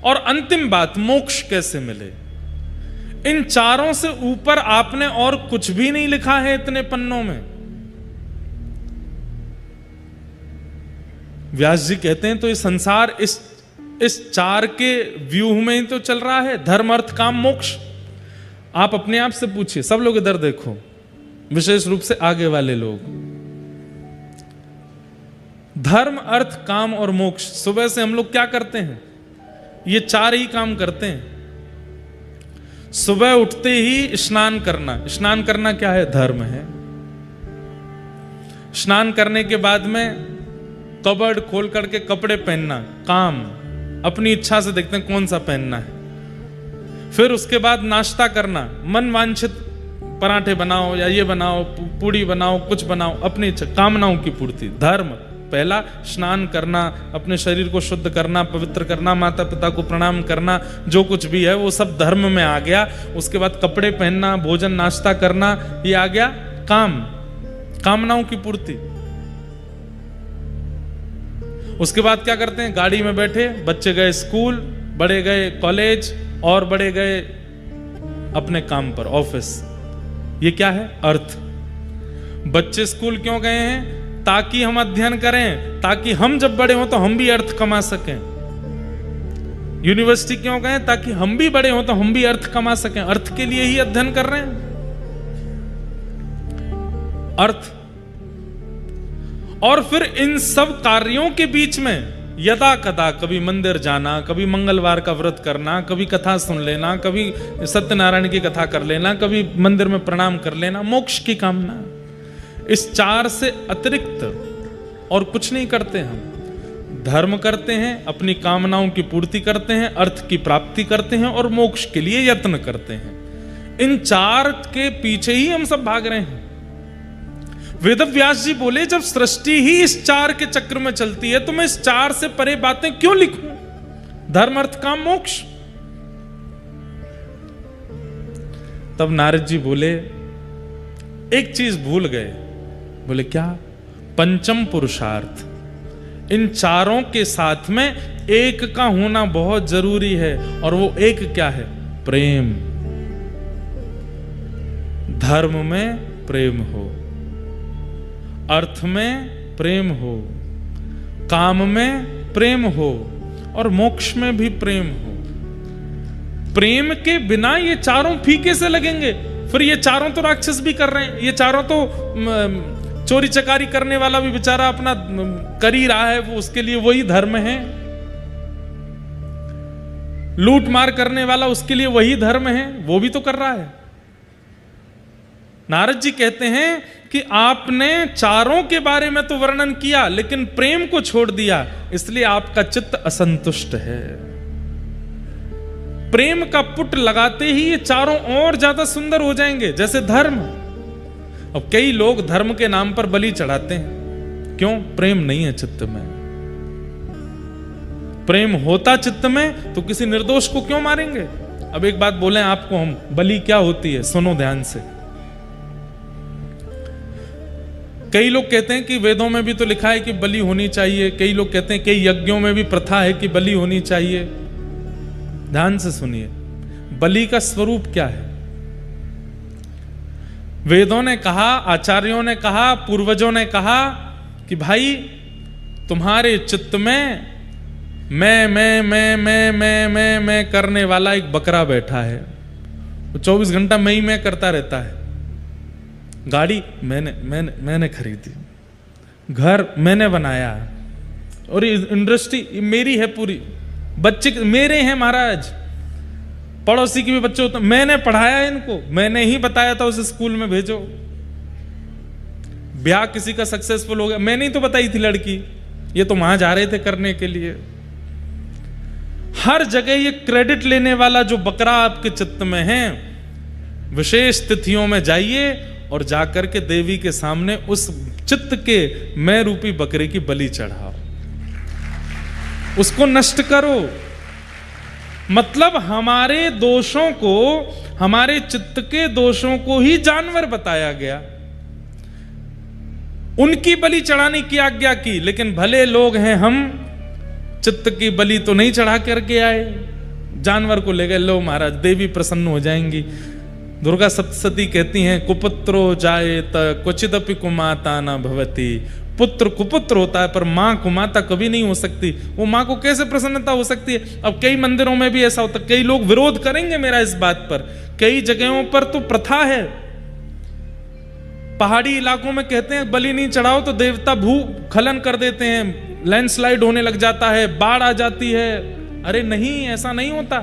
और अंतिम बात मोक्ष कैसे मिले। इन 4 से ऊपर आपने और कुछ भी नहीं लिखा है इतने पन्नों में। व्यास जी कहते हैं तो ये संसार इस 4 के व्यूह में ही तो चल रहा है, धर्म, अर्थ, काम, मोक्ष। आप अपने आप से पूछिए, सब लोग इधर देखो, विशेष रूप से आगे वाले लोग। धर्म, अर्थ, काम और मोक्ष, सुबह से हम लोग क्या करते हैं? ये 4 ही काम करते हैं। सुबह उठते ही स्नान करना। स्नान करना क्या है? धर्म है। स्नान करने के बाद में कबर्ड खोल करके कपड़े पहनना, काम अपनी इच्छा से देखते हैं कौन सा पहनना है। फिर उसके बाद नाश्ता करना, मन वांछित पराठे बनाओ या ये बनाओ, पूड़ी बनाओ, कुछ बनाओ, अपनी इच्छा, कामनाओं की पूर्ति। धर्म पहला स्नान करना, अपने शरीर को शुद्ध करना, पवित्र करना, माता पिता को प्रणाम करना, जो कुछ भी है वो सब धर्म में आ गया। उसके बाद कपड़े पहनना, भोजन नाश्ता करना, ये आ गया काम, कामनाओं की पूर्ति। उसके बाद क्या करते हैं, गाड़ी में बैठे, बच्चे गए स्कूल, बड़े गए कॉलेज और बड़े गए अपने काम पर, ऑफिस। ये क्या है, अर्थ। बच्चे स्कूल क्यों गए हैं, ताकि हम अध्ययन करें, ताकि हम जब बड़े हों तो हम भी अर्थ कमा सकें। यूनिवर्सिटी क्यों गए, ताकि हम भी बड़े हों तो हम भी अर्थ कमा सकें। अर्थ के लिए ही अध्ययन कर रहे हैं, अर्थ। और फिर इन सब कार्यों के बीच में यदा कदा कभी मंदिर जाना, कभी मंगलवार का व्रत करना, कभी कथा सुन लेना, कभी सत्यनारायण की कथा कर लेना, कभी मंदिर में प्रणाम कर लेना, मोक्ष की कामना। इस 4 से अतिरिक्त और कुछ नहीं करते हम। धर्म करते हैं, अपनी कामनाओं की पूर्ति करते हैं, अर्थ की प्राप्ति करते हैं और मोक्ष के लिए यत्न करते हैं। इन 4 के पीछे ही हम सब भाग रहे हैं। वेदव्यास जी बोले, जब सृष्टि ही इस 4 के चक्र में चलती है तो मैं इस 4 से परे बातें क्यों लिखूं? धर्म, अर्थ, काम, मोक्ष। तब नारद जी बोले, एक चीज भूल गए। बोले क्या? पंचम पुरुषार्थ। इन 4 के साथ में एक का होना बहुत जरूरी है, और वो एक क्या है? प्रेम। धर्म में प्रेम हो, अर्थ में प्रेम हो, काम में प्रेम हो और मोक्ष में भी प्रेम हो। प्रेम के बिना ये 4 फीके से लगेंगे। फिर ये 4 तो राक्षस भी कर रहे हैं, ये 4 तो चोरी चकारी करने वाला भी बेचारा अपना कर ही रहा है, वो उसके लिए वही धर्म है। लूट मार करने वाला उसके लिए वही धर्म है, वो भी तो कर रहा है। नारद जी कहते हैं कि आपने 4 के बारे में तो वर्णन किया, लेकिन प्रेम को छोड़ दिया, इसलिए आपका चित्त असंतुष्ट है। प्रेम का पुट लगाते ही ये 4 और ज्यादा सुंदर हो जाएंगे, जैसे धर्म। अब कई लोग धर्म के नाम पर बलि चढ़ाते हैं, क्यों? प्रेम नहीं है चित्त में। प्रेम होता चित्त में तो किसी निर्दोष को क्यों मारेंगे? अब एक बात बोलें आपको हम, बलि क्या होती है, सुनो ध्यान से। कई लोग कहते हैं कि वेदों में भी तो लिखा है कि बलि होनी चाहिए, कई लोग कहते हैं कई यज्ञों में भी प्रथा है कि बलि होनी चाहिए। ध्यान से सुनिए, बलि का स्वरूप क्या है? वेदों ने कहा, आचार्यों ने कहा, पूर्वजों ने कहा कि भाई तुम्हारे चित्त में मैं करने वाला एक बकरा बैठा है, वो 24 घंटा मैं करता रहता है। गाड़ी मैंने खरीदी, घर मैंने बनाया, और इंडस्ट्री मेरी है पूरी, बच्चे मेरे हैं महाराज, पड़ोसी के भी बच्चे होते, मैंने पढ़ाया इनको, मैंने ही बताया था उसे स्कूल में भेजो। ब्याह किसी का सक्सेसफुल हो गया, मैंने ही तो बताई थी लड़की, ये तो वहां जा रहे थे करने के लिए। हर जगह ये क्रेडिट लेने वाला जो बकरा आपके चित्त में है, विशेष तिथियों में जाइए और जाकर के देवी के सामने उस चित्त के मैं रूपी बकरे की बलि चढ़ाओ, उसको नष्ट करो। मतलब हमारे दोषों को, हमारे चित्त के दोषों को ही जानवर बताया गया, उनकी बलि चढ़ाने की आज्ञा की। लेकिन भले लोग हैं हम, चित्त की बलि तो नहीं चढ़ा करके आए, जानवर को ले गए। लो महाराज, देवी प्रसन्न हो जाएंगी। दुर्गा सप्तशती कहती हैं, कुपुत्रो जायेत क्वचिदपि कुमाता न भवति। पुत्र कुपुत्र होता है, पर मां कुमाता कभी नहीं हो सकती। वो मां को कैसे प्रसन्नता हो सकती है? अब कई मंदिरों में भी ऐसा होता है, कई लोग विरोध करेंगे मेरा इस बात पर, कई जगहों पर तो प्रथा है, पहाड़ी इलाकों में कहते हैं बलि नहीं चढ़ाओ तो देवता भूस्खलन कर देते हैं, लैंडस्लाइड होने लग जाता है, बाढ़ आ जाती है। अरे नहीं, ऐसा नहीं होता।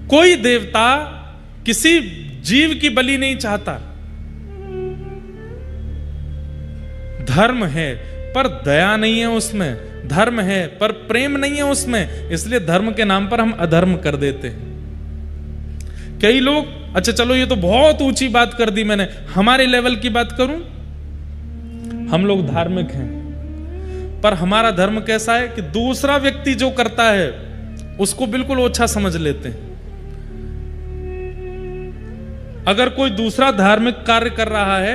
कोई देवता किसी जीव की बलि नहीं चाहता। धर्म है पर दया नहीं है उसमें, धर्म है पर प्रेम नहीं है उसमें, इसलिए धर्म के नाम पर हम अधर्म कर देते हैं। कई लोग, अच्छा चलो ये तो बहुत ऊंची बात कर दी मैंने, हमारे लेवल की बात करूं, हम लोग धार्मिक हैं पर हमारा धर्म कैसा है कि दूसरा व्यक्ति जो करता है उसको बिल्कुल ओछा समझ लेते हैं। अगर कोई दूसरा धार्मिक कार्य कर रहा है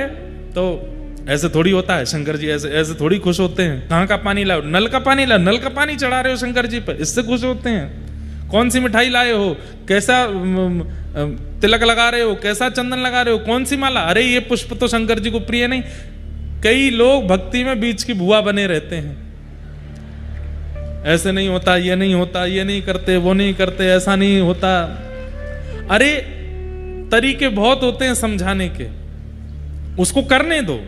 तो ऐसे थोड़ी होता है, शंकर जी ऐसे ऐसे थोड़ी खुश होते हैं, कहां का पानी लाओ, नल का पानी लाओ, नल का पानी चढ़ा रहे हो शंकर जी पर, इससे खुश होते हैं। कौन सी मिठाई लाए हो, कैसा तिलक लगा रहे हो, कैसा चंदन लगा रहे हो, कौन सी माला, अरे ये पुष्प तो शंकर जी को प्रिय नहीं। कई लोग भक्ति में बीच की भुआ बने रहते हैं, ऐसे नहीं होता, ये नहीं होता, ये नहीं करते, वो नहीं करते, ऐसा नहीं होता। अरे तरीके बहुत होते हैं समझाने के, उसको करने दो।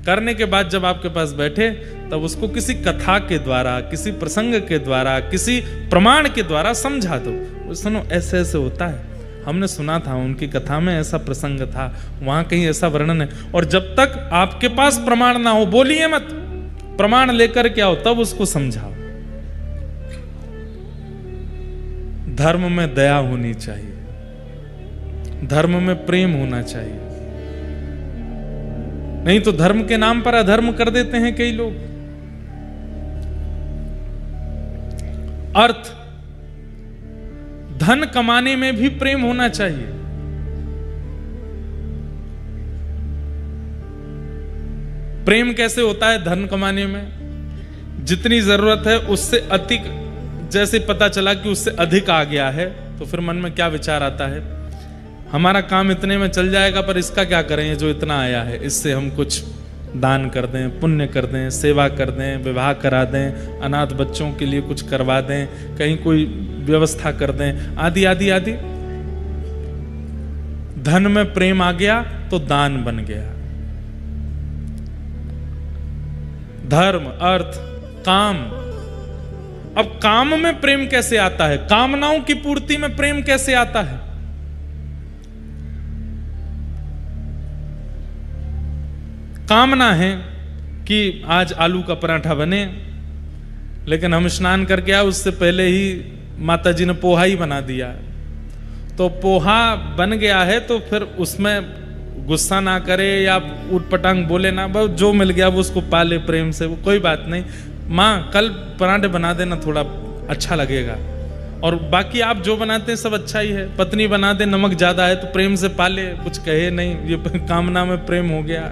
करने के बाद जब आपके पास बैठे तब उसको किसी कथा के द्वारा, किसी प्रसंग के द्वारा, किसी प्रमाण के द्वारा समझा दो। सुनो ऐसे ऐसे होता है, हमने सुना था उनकी कथा में ऐसा प्रसंग था, वहां कहीं ऐसा वर्णन है। और जब तक आपके पास प्रमाण ना हो बोलिए मत, प्रमाण लेकर के आओ तब उसको समझाओ। धर्म में दया होनी चाहिए, धर्म में प्रेम होना चाहिए, नहीं तो धर्म के नाम पर अधर्म कर देते हैं कई लोग। अर्थ, धन कमाने में भी प्रेम होना चाहिए। प्रेम कैसे होता है धन कमाने में? जितनी जरूरत है उससे अधिक, जैसे पता चला कि उससे अधिक आ गया है तो फिर मन में क्या विचार आता है, हमारा काम इतने में चल जाएगा पर इसका क्या करें जो इतना आया है, इससे हम कुछ दान कर दें, पुण्य कर दें, सेवा कर दें, विवाह करा दें, अनाथ बच्चों के लिए कुछ करवा दें, कहीं कोई व्यवस्था कर दें, आदि आदि आदि। धन में प्रेम आ गया तो दान बन गया। धर्म, अर्थ, काम। अब काम में प्रेम कैसे आता है? कामनाओं की पूर्ति में प्रेम कैसे आता है? कामना है कि आज आलू का पराठा बने, लेकिन हम स्नान करके आए उससे पहले ही माता जी ने पोहा ही बना दिया, तो पोहा बन गया है तो फिर उसमें गुस्सा ना करे या उटपटांग बोले ना, बस जो मिल गया वो उसको पाले प्रेम से, वो कोई बात नहीं, माँ कल पराठे बना देना, थोड़ा अच्छा लगेगा। और बाकी आप जो बनाते हैं सब अच्छा ही है। पत्नी बना दे नमक ज्यादा है तो प्रेम से पाले, कुछ कहे नहीं, ये कामना में प्रेम हो गया।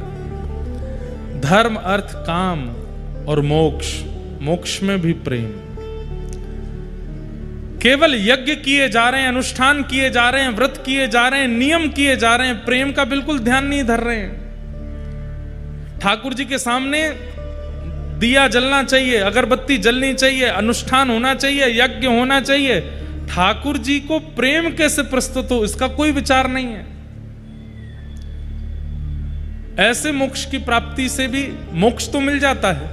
धर्म, अर्थ, काम और मोक्ष, मोक्ष में भी प्रेम। केवल यज्ञ किए जा रहे हैं, अनुष्ठान किए जा रहे हैं, व्रत किए जा रहे हैं, नियम किए जा रहे हैं, प्रेम का बिल्कुल ध्यान नहीं धर रहे हैं। ठाकुर जी के सामने दिया जलना चाहिए, अगरबत्ती जलनी चाहिए, अनुष्ठान होना चाहिए, यज्ञ होना चाहिए। ठाकुर जी को प्रेम कैसे प्रस्तुत हो इसका कोई विचार नहीं है। ऐसे मोक्ष की प्राप्ति से भी मोक्ष तो मिल जाता है,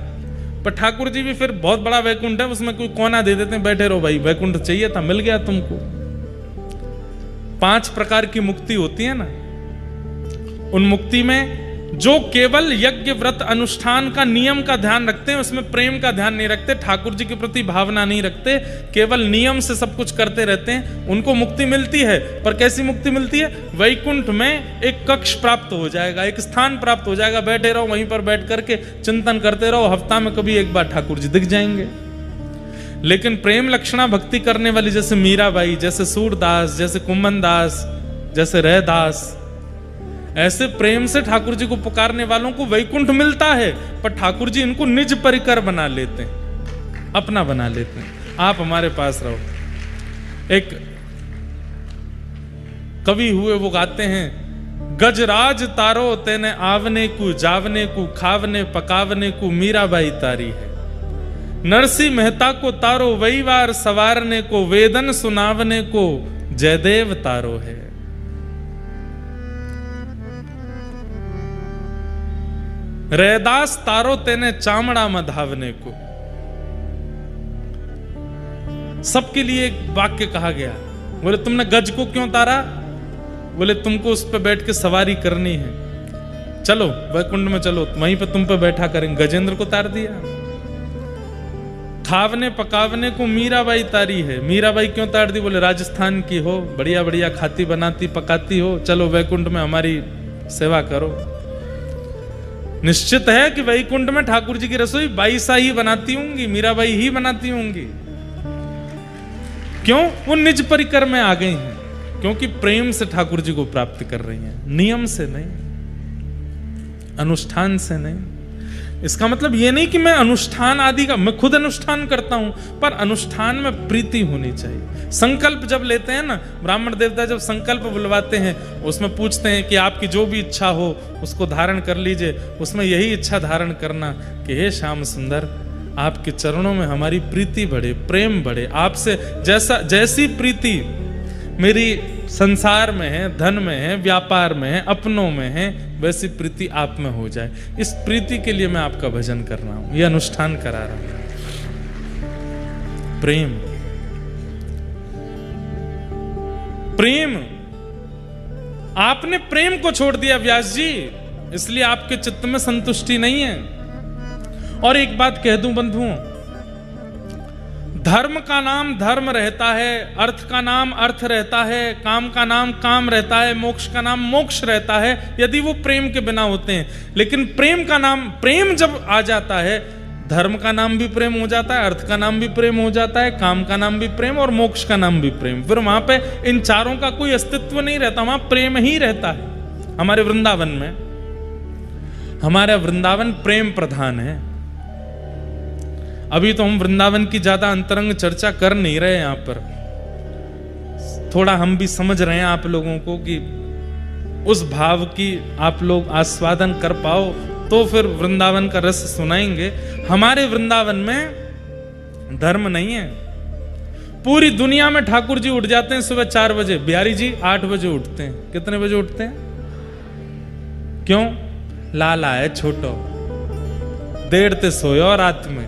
पर ठाकुर जी भी फिर बहुत बड़ा वैकुंठ है, उसमें कोई कोना दे देते हैं, बैठे रहो भाई, वैकुंठ चाहिए था मिल गया तुमको। 5 प्रकार की मुक्ति होती है ना, उन मुक्ति में जो केवल यज्ञ व्रत अनुष्ठान का नियम का ध्यान रखते हैं, उसमें प्रेम का ध्यान नहीं रखते, ठाकुर जी के प्रति भावना नहीं रखते, केवल नियम से सब कुछ करते रहते हैं, उनको मुक्ति मिलती है। पर कैसी मुक्ति मिलती है? वैकुंठ में एक कक्ष प्राप्त हो जाएगा, एक स्थान प्राप्त हो जाएगा, बैठे रहो वहीं पर बैठ करके चिंतन करते रहो, हफ्ता में कभी एक बार ठाकुर जी दिख जाएंगे। लेकिन प्रेम लक्षणा भक्ति करने वाली, जैसे मीराबाई, जैसे सूरदास, जैसे कुंभन दास, जैसे रहदास, ऐसे प्रेम से ठाकुर जी को पुकारने वालों को वैकुंठ मिलता है, पर ठाकुर जी इनको निज परिकर बना लेते हैं, अपना बना लेते हैं। आप हमारे पास रहो। एक कवि हुए, वो गाते हैं, गजराज तारो तेने आवने को, जावने को, खावने पकावने को मीराबाई तारी है। नरसी मेहता को तारो वही वार सवारने को, वेदन सुनावने को जयदेव तारो है। रैदास तारो तेने चामड़ा में धावने को। सबके लिए एक वाक्य कहा गया, बोले तुमने गज को क्यों तारा? बोले तुमको उस पे बैठ के सवारी करनी है, चलो वैकुंठ में चलो, वहीं पे तुम पे बैठा करेंगे। गजेंद्र को तार दिया। खावने पकावने को मीराबाई तारी है। मीराबाई क्यों तार दी? बोले राजस्थान की हो, बढ़िया बढ़िया खाती बनाती पकाती हो, चलो वैकुंठ में हमारी सेवा करो। निश्चित है कि वैकुंठ में ठाकुर जी की रसोई बाई सा ही बनाती होंगी, मीराबाई ही बनाती होंगी। क्यों? वो निज परिकर में आ गई हैं, क्योंकि प्रेम से ठाकुर जी को प्राप्त कर रही हैं, नियम से नहीं, अनुष्ठान से नहीं। इसका मतलब ये नहीं कि मैं अनुष्ठान आदि का, मैं खुद अनुष्ठान करता हूं, पर अनुष्ठान में प्रीति होनी चाहिए। संकल्प जब लेते हैं ना, ब्राह्मण देवता जब संकल्प बुलवाते हैं, उसमें पूछते हैं कि आपकी जो भी इच्छा हो उसको धारण कर लीजिए। उसमें यही इच्छा धारण करना कि हे श्याम सुंदर, आपके चरणों में हमारी प्रीति बढ़े, प्रेम बढ़े, आपसे जैसी प्रीति मेरी संसार में है, धन में है, व्यापार में है, अपनों में है, वैसी प्रीति आप में हो जाए। इस प्रीति के लिए मैं आपका भजन कर रहा हूं, ये अनुष्ठान करा रहा हूं। प्रेम, प्रेम, आपने प्रेम को छोड़ दिया व्यास जी, इसलिए आपके चित्त में संतुष्टि नहीं है। और एक बात कह दूं बंधुओं, धर्म का नाम धर्म रहता है, अर्थ का नाम अर्थ रहता है, काम का नाम काम रहता है, मोक्ष का नाम मोक्ष रहता है, यदि वो प्रेम के बिना होते हैं। लेकिन प्रेम का नाम, प्रेम जब आ जाता है, धर्म का नाम भी प्रेम हो जाता है, अर्थ का नाम भी प्रेम हो जाता है, काम का नाम भी प्रेम और मोक्ष का नाम भी प्रेम। फिर वहां पे इन चारों का कोई अस्तित्व नहीं रहता, वहां प्रेम ही रहता है। हमारे वृंदावन में, हमारा वृंदावन प्रेम प्रधान है। अभी तो हम वृंदावन की ज्यादा अंतरंग चर्चा कर नहीं रहे यहां पर, थोड़ा हम भी समझ रहे हैं आप लोगों को कि उस भाव की आप लोग आस्वादन कर पाओ, तो फिर वृंदावन का रस सुनाएंगे। हमारे वृंदावन में धर्म नहीं है। पूरी दुनिया में ठाकुर जी उठ जाते हैं सुबह 4 बजे, बिहारी जी 8 बजे उठते हैं। कितने बजे उठते हैं? क्यों? लाला है छोटो, देर ते सोयो रात में,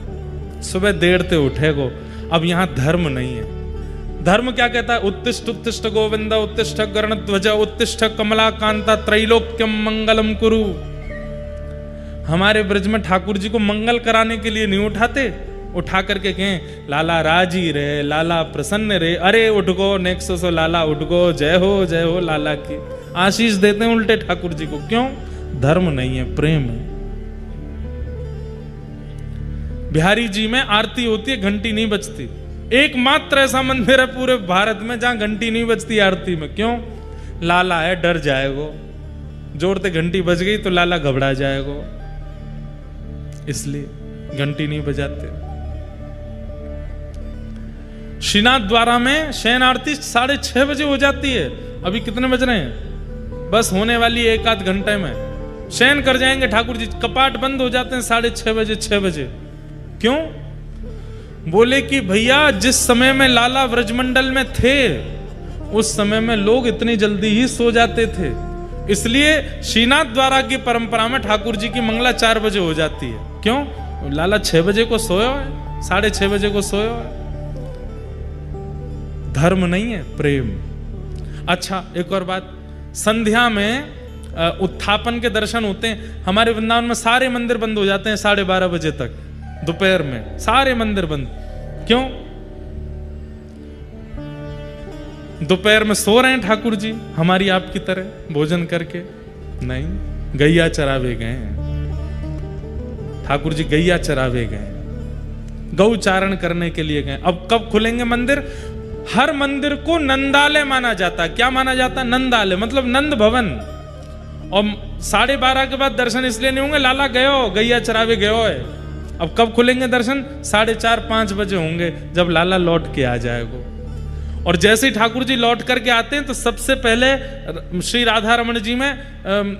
सुबह देर ते उठेगो। अब यहां धर्म नहीं है। धर्म क्या कहता है? उत्तिष्ठ उत्तिष्ठ गोविंद, उत्तिष्ठ गरुड़ध्वज, उत्तिष्ठ कमला कांता, त्रैलोक्यम मंगलम कुरु। हमारे ब्रज में ठाकुर जी को मंगल कराने के लिए नहीं उठाते, उठा करके कहें लाला राजी रहे, लाला प्रसन्न रहे, अरे उठ गो नेक्सो सो लाला उठ गो, जय हो लाला की आशीष देते हैं उल्टे ठाकुर जी को। क्यों? धर्म नहीं है, प्रेम है। बिहारी जी में आरती होती है, घंटी नहीं बजती। एकमात्र ऐसा मंदिर है पूरे भारत में जहां घंटी नहीं बजती आरती में। क्यों? लाला है, डर जाएगो, जोरते घंटी बज गई तो लाला घबरा जाएगो, इसलिए घंटी नहीं बजाते। श्रीनाथ द्वारा में शयन आरती 6:30 बजे हो जाती है। अभी कितने बज रहे हैं? बस होने वाली 1-8 घंटे में शयन कर जाएंगे ठाकुर जी। कपाट बंद हो जाते हैं 6:30 बजे, 6 बजे। क्यों? बोले कि भैया जिस समय में लाला व्रजमंडल में थे उस समय में लोग इतनी जल्दी ही सो जाते थे, इसलिए श्रीनाथ द्वारा की परंपरा में ठाकुर जी की मंगला 4 बजे हो जाती है। क्यों? लाला 6 बजे को सोयो है, 6:30 बजे को सोयो है। धर्म नहीं है, प्रेम। अच्छा, एक और बात, संध्या में उत्थापन के दर्शन होते हैं। हमारे वृंदावन में सारे मंदिर बंद हो जाते हैं 12:30 बजे तक, दोपहर में सारे मंदिर बंद। क्यों? दोपहर में सो रहे हैं ठाकुर जी हमारी आपकी तरह भोजन करके? नहीं, गैया चरावे गए हैं ठाकुर जी, गैया चरावे गए, गौचारण करने के लिए गए। अब कब खुलेंगे मंदिर? हर मंदिर को नंदालय माना जाता है। क्या माना जाता है? नंदालय, मतलब नंद भवन। और 12:30 के बाद दर्शन इसलिए नहीं होंगे, लाला गयो, गैया चरावे गयो है। अब कब खुलेंगे दर्शन? 4:30-5 बजे होंगे, जब लाला लौट के आ जाएगा। और जैसे ही ठाकुर जी लौट करके आते हैं तो सबसे पहले श्री राधा रमण जी में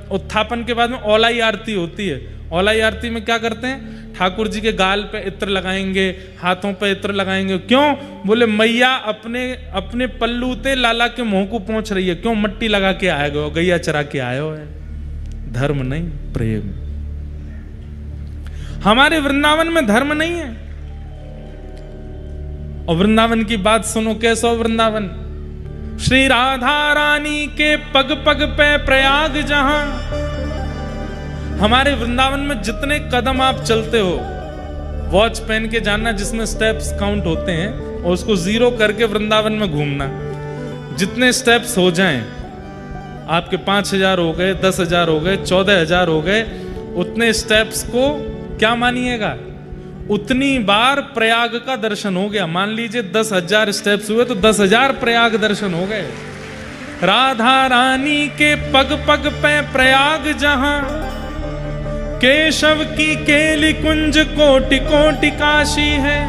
उत्थापन के बाद में औलाई आरती होती है। औलाई आरती में क्या करते हैं? ठाकुर जी के गाल पे इत्र लगाएंगे, हाथों पे इत्र लगाएंगे। क्यों? बोले मैया अपने पल्लू ते लाला के मुंह को पहुंच रही है। क्यों? मट्टी लगा के आए गए, गैया चरा के आए हो। धर्म नहीं, प्रेम। हमारे वृंदावन में धर्म नहीं है। और वृंदावन की बात सुनो, कैसा वृंदावन? श्री राधा रानी के पग पग पे प्रयाग जहां। हमारे वृंदावन में जितने कदम आप चलते हो, वॉच पहन के जानना जिसमें स्टेप्स काउंट होते हैं, और उसको 0 करके वृंदावन में घूमना। जितने स्टेप्स हो जाएं, आपके 5000 हो गए, 10,000 हो गए, 14,000 हो गए, उतने स्टेप्स को क्या मानिएगा, उतनी बार प्रयाग का दर्शन हो गया। मान लीजिए 10,000 स्टेप्स हुए तो 10,000 प्रयाग दर्शन हो गए। राधा रानी के पग पग पे प्रयाग जहां, केशव की केली कुंज कोटि कोटि काशी है।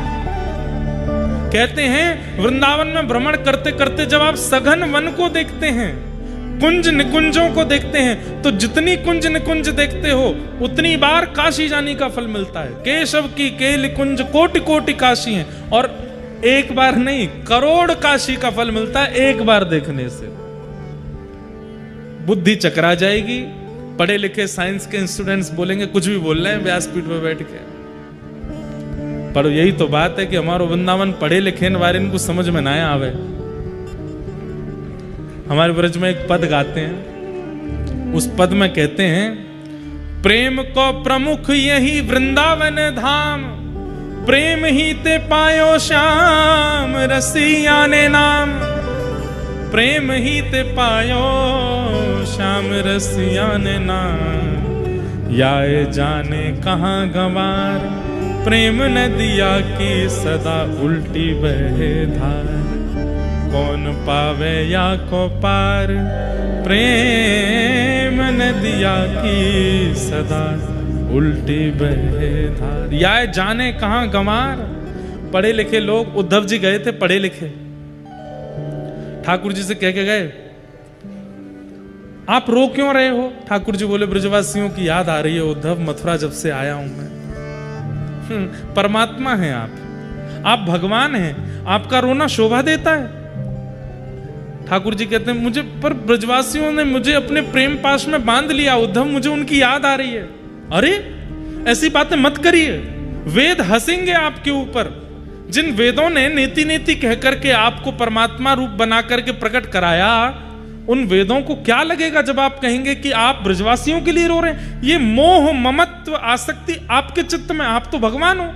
कहते हैं वृंदावन में भ्रमण करते करते जब आप सघन वन को देखते हैं, कुंज निकुंजों को देखते हैं, तो जितनी कुंज निकुंज देखते हो उतनी बार काशी जाने का फल मिलता है। केशव की केली कुंज कोटि कोटि काशी है, और एक बार नहीं, करोड़ काशी का फल मिलता है एक बार देखने से। बुद्धि चकरा जाएगी। पढ़े लिखे साइंस के स्टूडेंट्स बोलेंगे कुछ भी बोल रहे हैं व्यासपीठ पे बैठ के, पर यही तो बात है कि हमारो वृंदावन पढ़े लिखे वाले इनको समझ में ना आवे। हमारे ब्रज में एक पद गाते हैं, उस पद में कहते हैं, प्रेम को प्रमुख यही वृंदावन धाम, प्रेम ही ते पायो श्याम रसिया ने नाम, प्रेम ही ते पायो श्याम रसिया ने नाम, याए जाने कहाँ गंवार, प्रेम नदिया की सदा उल्टी बहे धार, कौन पावे या को पार, प्रेम नदिया की सदा उल्टी बहे धार। या जाने कहां गंवार। पढ़े लिखे लोग, उद्धव जी गए थे पढ़े लिखे, ठाकुर जी से कह के गए, आप रो क्यों रहे हो? ठाकुर जी बोले, ब्रजवासियों की याद आ रही है उद्धव, मथुरा जब से आया हूं मैं। परमात्मा हैं आप भगवान हैं, आपका रोना शोभा देता है। ठाकुर जी कहते हैं, मुझे पर ब्रजवासियों ने मुझे अपने प्रेम पाश में बांध लिया उद्धव, मुझे उनकी याद आ रही है। अरे ऐसी बातें मत करिए, वेद हंसेंगे आपके ऊपर। जिन वेदों ने नेति नेति कह करके आपको परमात्मा रूप बना करके प्रकट कराया, उन वेदों को क्या लगेगा जब आप कहेंगे कि आप ब्रजवासियों के लिए रो रहे हैं? ये मोह ममत्व आसक्ति आपके चित्त में, आप तो भगवान हो।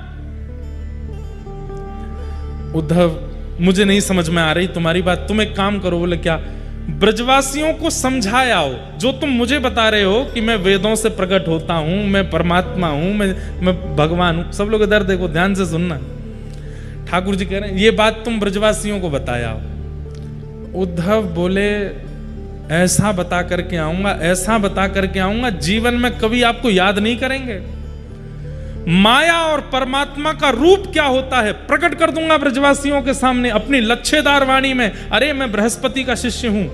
उद्धव, मुझे नहीं समझ में आ रही तुम्हारी बात, तुम एक काम करो। बोले क्या? ब्रजवासियों को समझाया हो जो तुम मुझे बता रहे हो कि मैं वेदों से प्रकट होता हूं, मैं परमात्मा हूं, मैं भगवान हूं। सब लोग इधर देखो, ध्यान से सुनना। ठाकुर जी कह रहे हैं ये बात तुम ब्रजवासियों को बताया हो। उद्धव बोले, ऐसा बता करके आऊंगा, ऐसा बता करके आऊंगा, जीवन में कभी आपको याद नहीं करेंगे। माया और परमात्मा का रूप क्या होता है प्रकट कर दूंगा ब्रजवासियों के सामने अपनी लच्छेदार वाणी में। अरे मैं बृहस्पति का शिष्य हूं।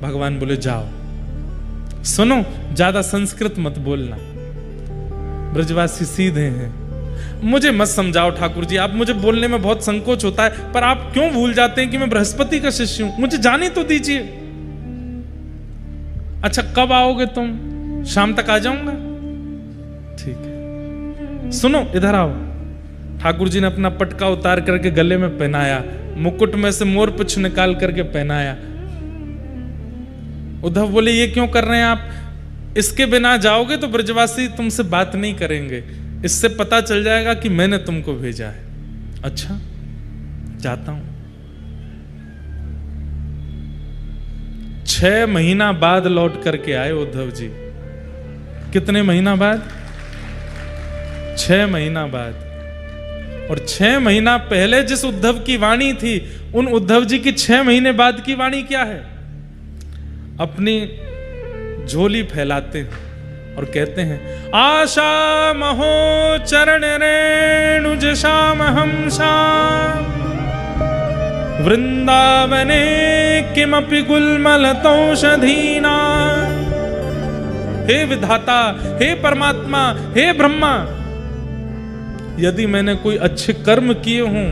भगवान बोले, जाओ सुनो, ज्यादा संस्कृत मत बोलना, ब्रजवासी सीधे हैं। मुझे मत समझाओ ठाकुर जी, आप मुझे बोलने में बहुत संकोच होता है, पर आप क्यों भूल जाते हैं कि मैं बृहस्पति का शिष्य हूं? मुझे जाने तो दीजिए। अच्छा कब आओगे तुम? शाम तक आ जाऊंगा। ठीक है, सुनो इधर आओ। ठाकुर जी ने अपना पटका उतार करके गले में पहनाया, मुकुट में से मोर पुच्छ निकाल करके पहनाया। उद्धव बोले, ये क्यों कर रहे हैं आप? इसके बिना जाओगे तो ब्रजवासी तुमसे बात नहीं करेंगे, इससे पता चल जाएगा कि मैंने तुमको भेजा है। अच्छा जाता हूं। 6 महीना बाद लौट करके आए उद्धव जी। कितने महीना बाद? 6 महीना बाद। और 6 महीना पहले जिस उद्धव की वाणी थी, उन उद्धव जी की 6 महीने बाद की वाणी क्या है? अपनी झोली फैलाते हैं और कहते हैं, आशा महो चरण रेणुज श्याम हम श्याम, वृंदावने किमपि गुल्मलतौषधीना। हे विधाता, हे परमात्मा, हे ब्रह्मा, यदि मैंने कोई अच्छे कर्म किए हों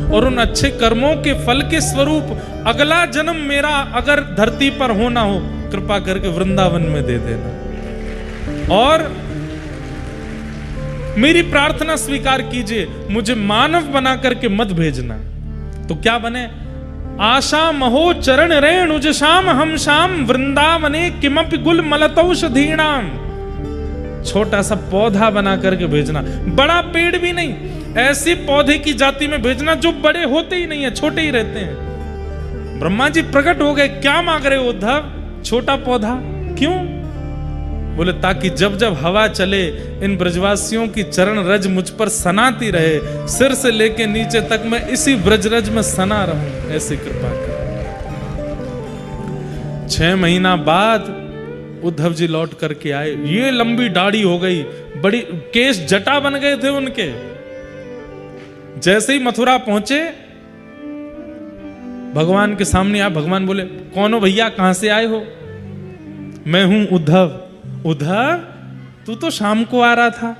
और उन अच्छे कर्मों के फल के स्वरूप अगला जन्म मेरा अगर धरती पर होना हो, कृपा करके वृंदावन में दे देना और मेरी प्रार्थना स्वीकार कीजिए, मुझे मानव बना करके मत भेजना। तो क्या बने? आशा महो चरण रेणुज श्याम हम श्याम वृंदावने किमपि गुल मलतौषधीणाम। छोटा सा पौधा बना करके भेजना, बड़ा पेड़ भी नहीं, ऐसी पौधे की जाति में भेजना जो बड़े होते ही नहीं है, छोटे ही रहते हैं। ब्रह्मा जी प्रकट हो गए, क्या मांग रहे हो उद्धव? छोटा पौधा क्यों? बोले ताकि जब जब हवा चले इन ब्रजवासियों की चरण रज मुझ पर सनाती रहे, सिर से लेके नीचे तक मैं इसी ब्रजरज में सना रहूं, ऐसी कृपा कर। 6 महीना बाद उद्धव जी लौट करके आए, ये लंबी दाढ़ी हो गई, बड़ी केश जटा बन गए थे उनके। जैसे ही मथुरा पहुंचे, भगवान के सामने आ, भगवान बोले कौन हो भैया, कहां से आए हो? मैं हूं उद्धव। उद्धव तू तो शाम को आ रहा था,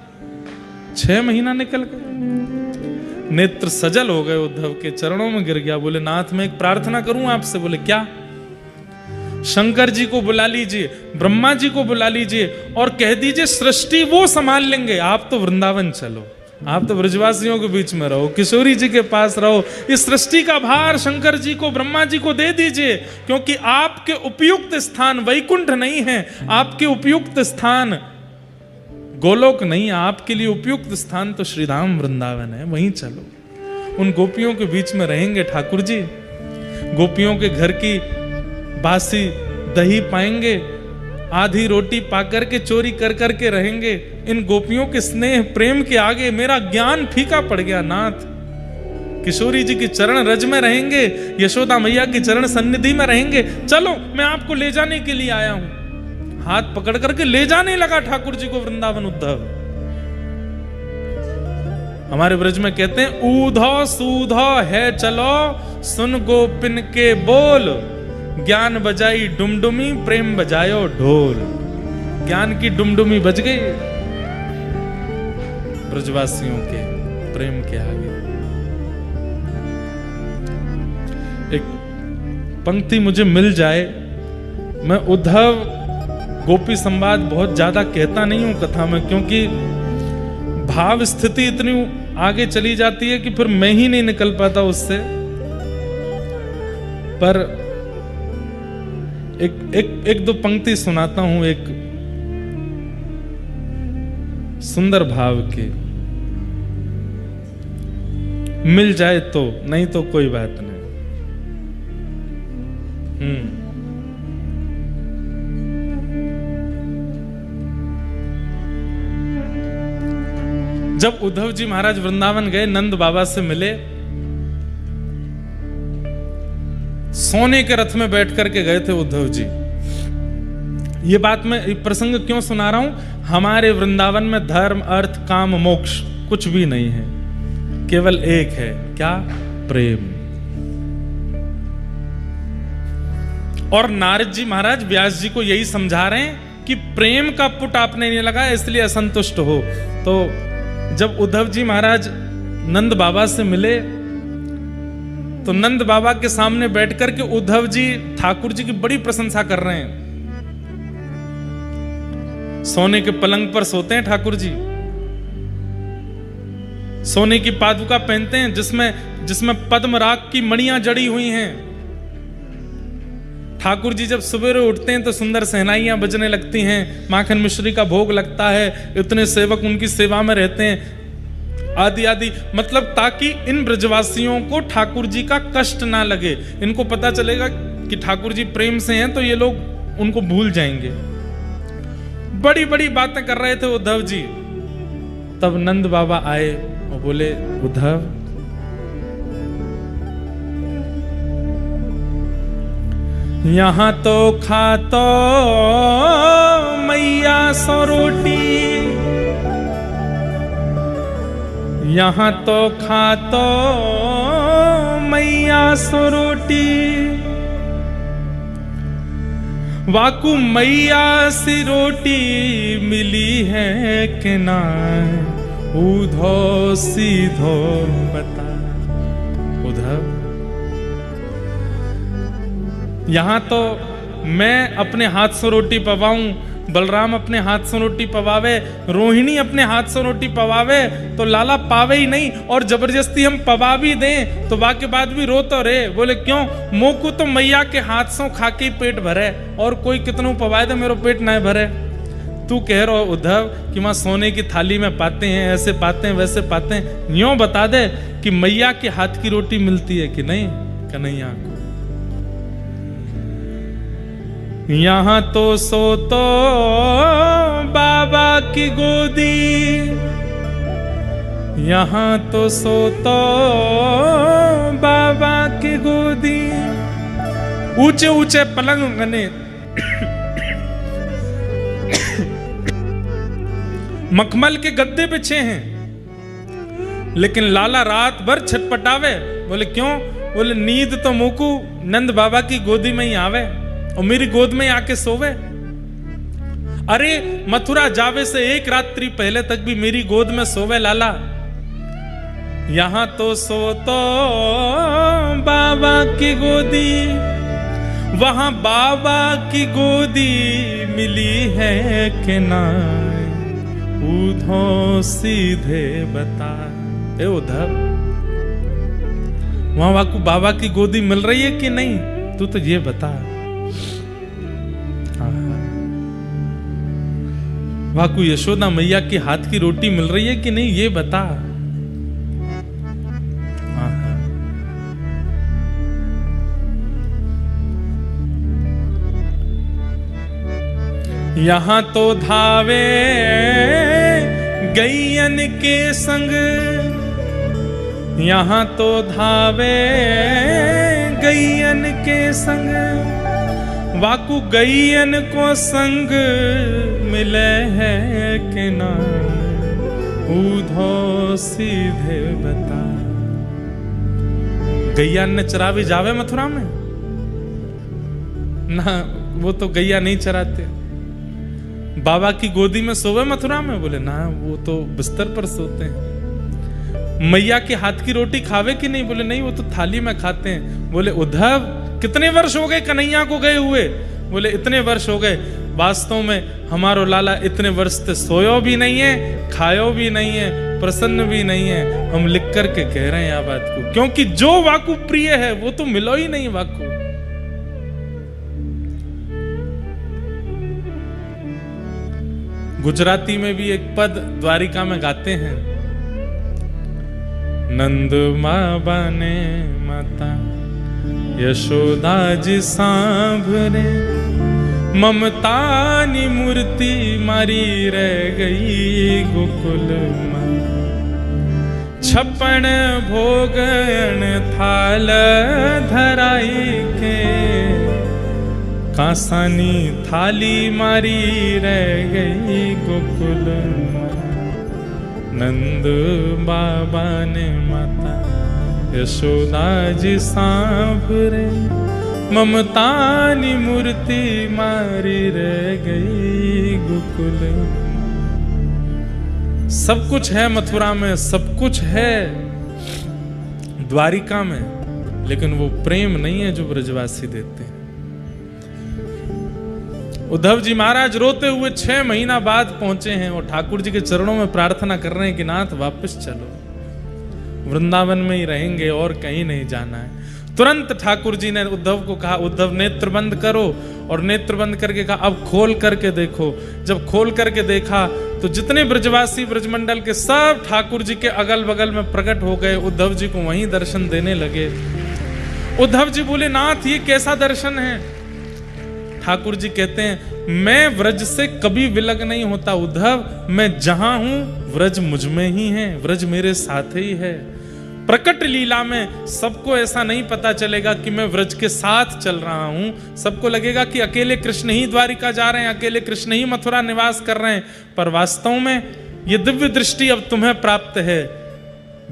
6 महीना निकल गए। नेत्र सजल हो गए, उद्धव के चरणों में गिर गया, बोले नाथ मैं एक प्रार्थना करूं आपसे। बोले क्या? शंकर जी को बुला लीजिए, ब्रह्मा जी को बुला लीजिए और कह दीजिए सृष्टि वो संभाल लेंगे, आप तो वृंदावन चलो, आप तो ब्रजवासियों के बीच में रहो, किशोरी जी के पास रहो। इस सृष्टि का भार शंकर जी को, ब्रह्मा जी को दे दीजिए, क्योंकि आपके उपयुक्त स्थान वैकुंठ नहीं है, आपके उपयुक्त स्थान गोलोक नहीं है, आपके लिए उपयुक्त स्थान तो श्रीधाम वृंदावन है, वहीं चलो। उन गोपियों के बीच में रहेंगे ठाकुर जी, गोपियों के घर की बासी दही पाएंगे, आधी रोटी पाकर के चोरी कर करके रहेंगे। इन गोपियों के स्नेह प्रेम के आगे मेरा ज्ञान फीका पड़ गया नाथ। किशोरी जी की चरण रज में रहेंगे, यशोदा मैया की चरण सन्निधि में रहेंगे। चलो मैं आपको ले जाने के लिए आया हूं। हाथ पकड़ करके ले जाने लगा ठाकुर जी को वृंदावन उद्धव। हमारे ब्रज में कहते हैं ऊधो सूधो है चलो, सुन गोपिन के बोल, ज्ञान बजाई डुमडुमी प्रेम बजायो ढोल। ज्ञान की डुमडुमी बज गई ब्रजवासियों के प्रेम के आगे। एक पंक्ति मुझे मिल जाए, मैं उद्धव गोपी संवाद बहुत ज्यादा कहता नहीं हूं कथा में, क्योंकि भाव स्थिति इतनी आगे चली जाती है कि फिर मैं ही नहीं निकल पाता उससे। पर एक दो पंक्ति सुनाता हूं, एक सुंदर भाव के। मिल जाए तो, नहीं तो कोई बात नहीं। जब उद्धव जी महाराज वृंदावन गए, नंद बाबा से मिले, सोने के रथ में बैठ करके गए थे उद्धव जी। ये बात मैं प्रसंग क्यों सुना रहा हूं? हमारे वृंदावन में धर्म अर्थ काम मोक्ष कुछ भी नहीं है, केवल एक है, क्या? प्रेम। और नारद जी महाराज व्यास जी को यही समझा रहे हैं कि प्रेम का पुट आपने नहीं लगाया इसलिए असंतुष्ट हो। तो जब उद्धव जी महाराज नंद बाबा से मिले तो नंद बाबा के सामने बैठकर के उद्धव जी ठाकुर जी की बड़ी प्रशंसा कर रहे हैं। सोने के पलंग पर सोते हैं ठाकुर जी, सोने की पादुका पहनते हैं जिसमें पद्मराग की मणियां जड़ी हुई हैं। ठाकुर जी जब सवेरे उठते हैं तो सुंदर सहनाइयां बजने लगती हैं, माखन मिश्री का भोग लगता है, इतने सेवक उनकी सेवा में रहते हैं, आदि आदि। मतलब ताकि इन ब्रजवासियों को ठाकुर जी का कष्ट ना लगे। इनको पता चलेगा कि ठाकुर जी प्रेम से हैं तो ये लोग उनको भूल जाएंगे। बड़ी बड़ी बातें कर रहे थे उद्धव जी। तब नंद बाबा आए और बोले उद्धव, यहां तो खातो मैया सो रोटी, यहां तो खातो मैया सो रोटी, वाकु मैया सी रोटी मिली है कि ना, ऊधो सीधो बता। उद्धव, यहां तो मैं अपने हाथ से रोटी पवाऊं, बलराम अपने हाथ से रोटी पवावे, रोहिणी अपने हाथ से रोटी पवावे तो लाला पावे ही नहीं, और जबरदस्ती हम पवा भी दें तो वाके बाद भी रो तो रहे। बोले क्यों? मोकू तो मैया के हाथ से खा के ही पेट भरे, और कोई कितनों पवाए दे मेरो पेट ना भरे। तू कह रहा उद्धव कि मां सोने की थाली में पाते हैं, ऐसे पाते हैं वैसे पाते हैं, यूं बता दे कि मैया के हाथ की रोटी मिलती है कि नहीं कन्हैया को? यहां तो सो तो बाबा की गोदी, यहां तो सो तो बाबा की गोदी, ऊंचे ऊंचे पलंग बने, मखमल के गद्दे बिछे हैं, लेकिन लाला रात भर छटपटावे। बोले क्यों? बोले नींद तो मोकू नंद बाबा की गोदी में ही आवे और मेरी गोद में आके सोवे। अरे मथुरा जावे से एक रात्रि पहले तक भी मेरी गोद में सोवे लाला। यहां तो सो तो बाबा की गोदी, वहां बाबा की गोदी मिली है कि ना, उधो सीधे बता। ए उद्धव, वहां वाकू बाबा की गोदी मिल रही है कि नहीं? तू तो ये बता। वाकू यशोदा मैया के हाथ की रोटी मिल रही है कि नहीं? ये बता। यहां तो धावे गैयन के संग, यहां तो धावे गैयन के संग, वाकू गैयन को संग मिले है कि ना, उधो सीधे बता। गैया ने चरावे जावे मथुरा में ना? वो तो गैया नहीं चराते। बाबा की गोदी में सोवे मथुरा में? बोले ना, वो तो बिस्तर पर सोते हैं। मैया के हाथ की रोटी खावे कि नहीं? बोले नहीं, वो तो थाली में खाते हैं। बोले उद्धव, कितने वर्ष हो गए कन्हैया को गए हुए? बोले इतने वर्ष हो गए। वास्तव में हमारो लाला इतने वर्ष से सोयो भी नहीं है, खायो भी नहीं है, प्रसन्न भी नहीं है। हम लिख करके कह रहे हैं यह बात को, क्योंकि जो वाकु प्रिय है वो तो मिलो ही नहीं वाकु। गुजराती में भी एक पद द्वारिका में गाते हैं, नंद बाबा ने माता यशोदा जी सांभरे, ममता नी मूर्ति मारी रह गई गोकुल मां। छप्पन भोगन थाल धराई के, कांसानी थाली मारी रह गई गोकुल मां। नंद बाबा ने माता यशोदा जी सांभरे, ममता नी मूर्ति मारी रह गई गोकुल। सब कुछ है मथुरा में, सब कुछ है द्वारिका में, लेकिन वो प्रेम नहीं है जो ब्रजवासी देते हैं। उद्धव जी महाराज रोते हुए 6 महीना बाद पहुंचे हैं और ठाकुर जी के चरणों में प्रार्थना कर रहे हैं कि नाथ वापस चलो, वृंदावन में ही रहेंगे और कहीं नहीं जाना है। तुरंत ठाकुर जी ने उद्धव को कहा, उद्धव नेत्र बंद करो, और नेत्र बंद करके कहा अब खोल करके देखो। जब खोल करके देखा तो जितने ब्रजवासी ब्रजमंडल के सब ठाकुर जी के अगल बगल में प्रकट हो गए, उद्धव जी को वहीं दर्शन देने लगे। उद्धव जी बोले नाथ ये कैसा दर्शन है? ठाकुर जी कहते हैं मैं व्रज से कभी विलग नहीं होता उद्धव, मैं जहां हूं व्रज मुझ में ही है, व्रज मेरे साथ ही है। प्रकट लीला में सबको ऐसा नहीं पता चलेगा कि मैं व्रज के साथ चल रहा हूं, सबको लगेगा कि अकेले कृष्ण ही द्वारिका जा रहे हैं, अकेले कृष्ण ही मथुरा निवास कर रहे हैं। पर वास्तव में ये दिव्य दृष्टि अब तुम्हें प्राप्त है।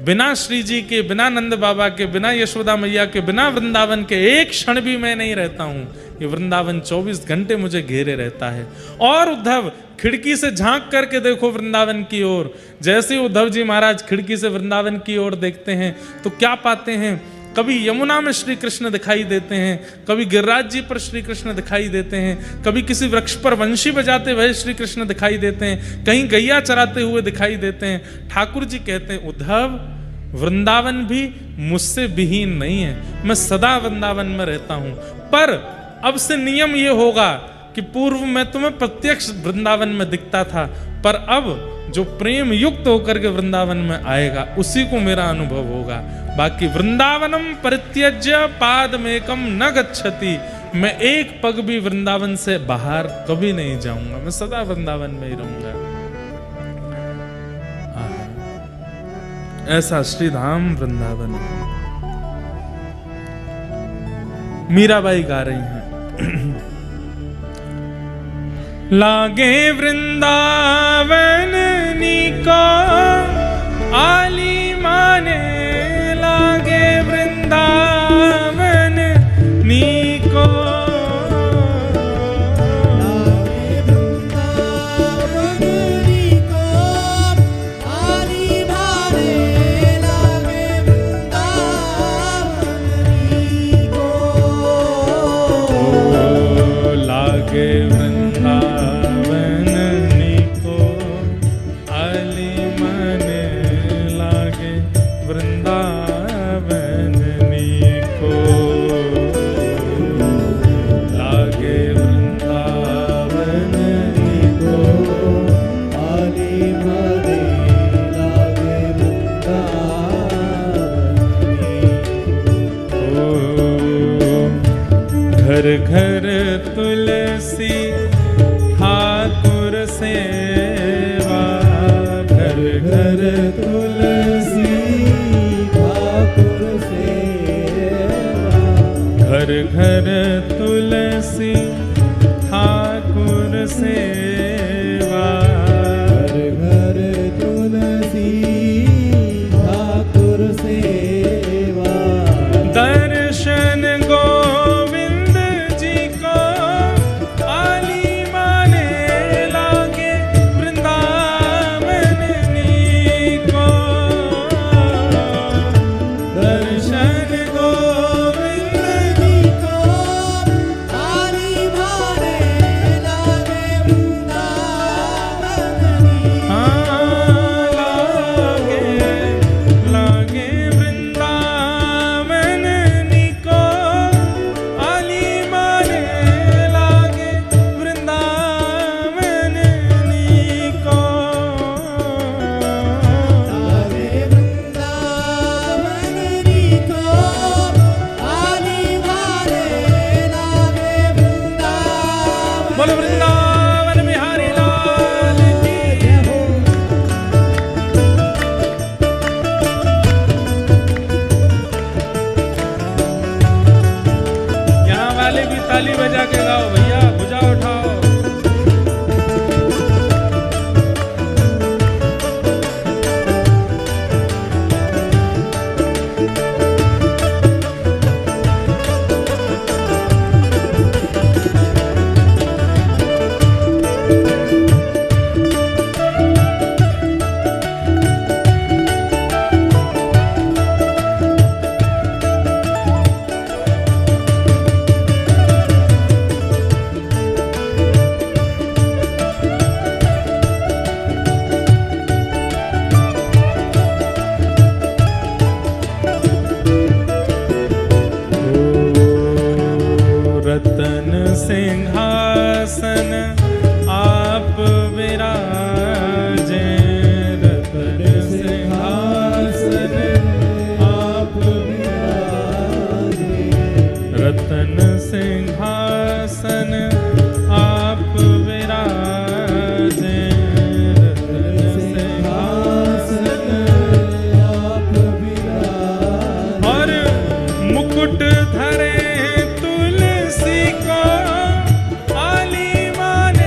बिना श्री जी के, बिना नंद बाबा के, बिना यशोदा मैया के, बिना वृंदावन के एक क्षण भी मैं नहीं रहता हूं। ये वृंदावन 24 घंटे मुझे घेरे रहता है। और उद्धव खिड़की से झांक करके देखो वृंदावन की ओर। जैसे उद्धव जी महाराज खिड़की से वृंदावन की ओर देखते हैं तो क्या पाते हैं? कभी यमुना में श्री कृष्ण दिखाई देते हैं, कभी गिरिराज जी पर श्री कृष्ण दिखाई देते हैं, कभी किसी वृक्ष पर वंशी बजाते हुए श्री कृष्ण दिखाई देते हैं, कहीं गैया चराते हुए दिखाई देते हैं। ठाकुर जी कहते हैं उद्धव, वृंदावन भी मुझसे विहीन नहीं है, मैं सदा वृंदावन में रहता हूं। पर अब से नियम ये होगा कि पूर्व में तुम्हें प्रत्यक्ष वृंदावन में दिखता था, पर अब जो प्रेम युक्त होकर के वृंदावन में आएगा उसी को मेरा अनुभव होगा। बाकी वृंदावनम परित्यज्य पादमेकम न गच्छति, मैं एक पग भी वृंदावन से बाहर कभी नहीं जाऊंगा, मैं सदा वृंदावन में ही रहूंगा। ऐसा श्री धाम वृंदावन। मीराबाई गा रही हैं लागे वृंदावन नीको आली माने, लागे वृंदावन नीको, घर घर तुलसी ठाकुर सेवा, घर घर तुलसी ठाकुर सेवा, घर घर तुलसी ठाकुर सेवा, घर घर तुलसी ठाकुर सेवा, दर्शन गोविंद जी को आली माने, लागे वृंदावन नीको, दर्शन गोविंद जी को आली माने, लागे वृंदावन नीको, लागे वृंदावन नीको, आली माने, लागे वृंदावन नीको, लागे वृंदावन नीको, आली माने, लागे वृंदावन। बोलो वृंदावन बिहारी लाल की जय हो। यहाँ वाले भी ताली बजा के गाओ भैया, भुजा उठाओ। रतन सिंहासन आप विराजे, रतन सिंहासन आप विराजे, रतन सिंहासन आप विराजे, रतन सिंहासन आप विराजे, और मुकुट धरे तुलसी को आली माने,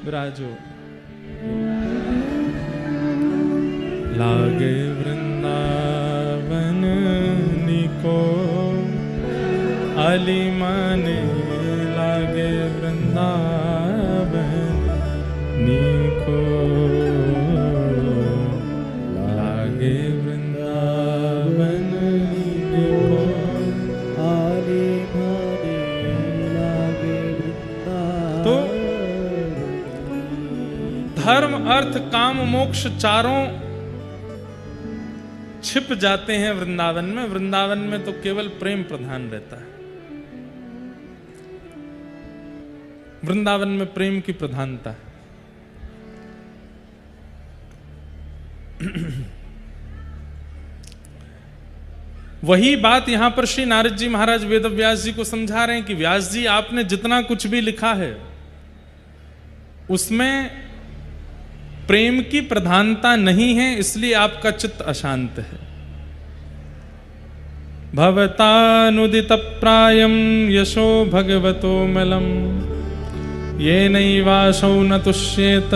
विराजो। लागे वृंदावन निको अली माने, लागे वृंदावन निको, लागे वृंदावन निको आली माने, लागे वृंदावन। तो धर्म अर्थ काम मोक्ष चारों छिप जाते हैं वृंदावन में। वृंदावन में तो केवल प्रेम प्रधान रहता है। वृंदावन में प्रेम की प्रधानता है। वही बात यहां पर श्री नारद जी महाराज वेदव्यास जी को समझा रहे हैं कि व्यास जी, आपने जितना कुछ भी लिखा है उसमें प्रेम की प्रधानता नहीं है, इसलिए आपका चित्त अशांत है। भवतानुदित प्रायम यशो भगवतो मलम, ये नैवासौ न तुष्येत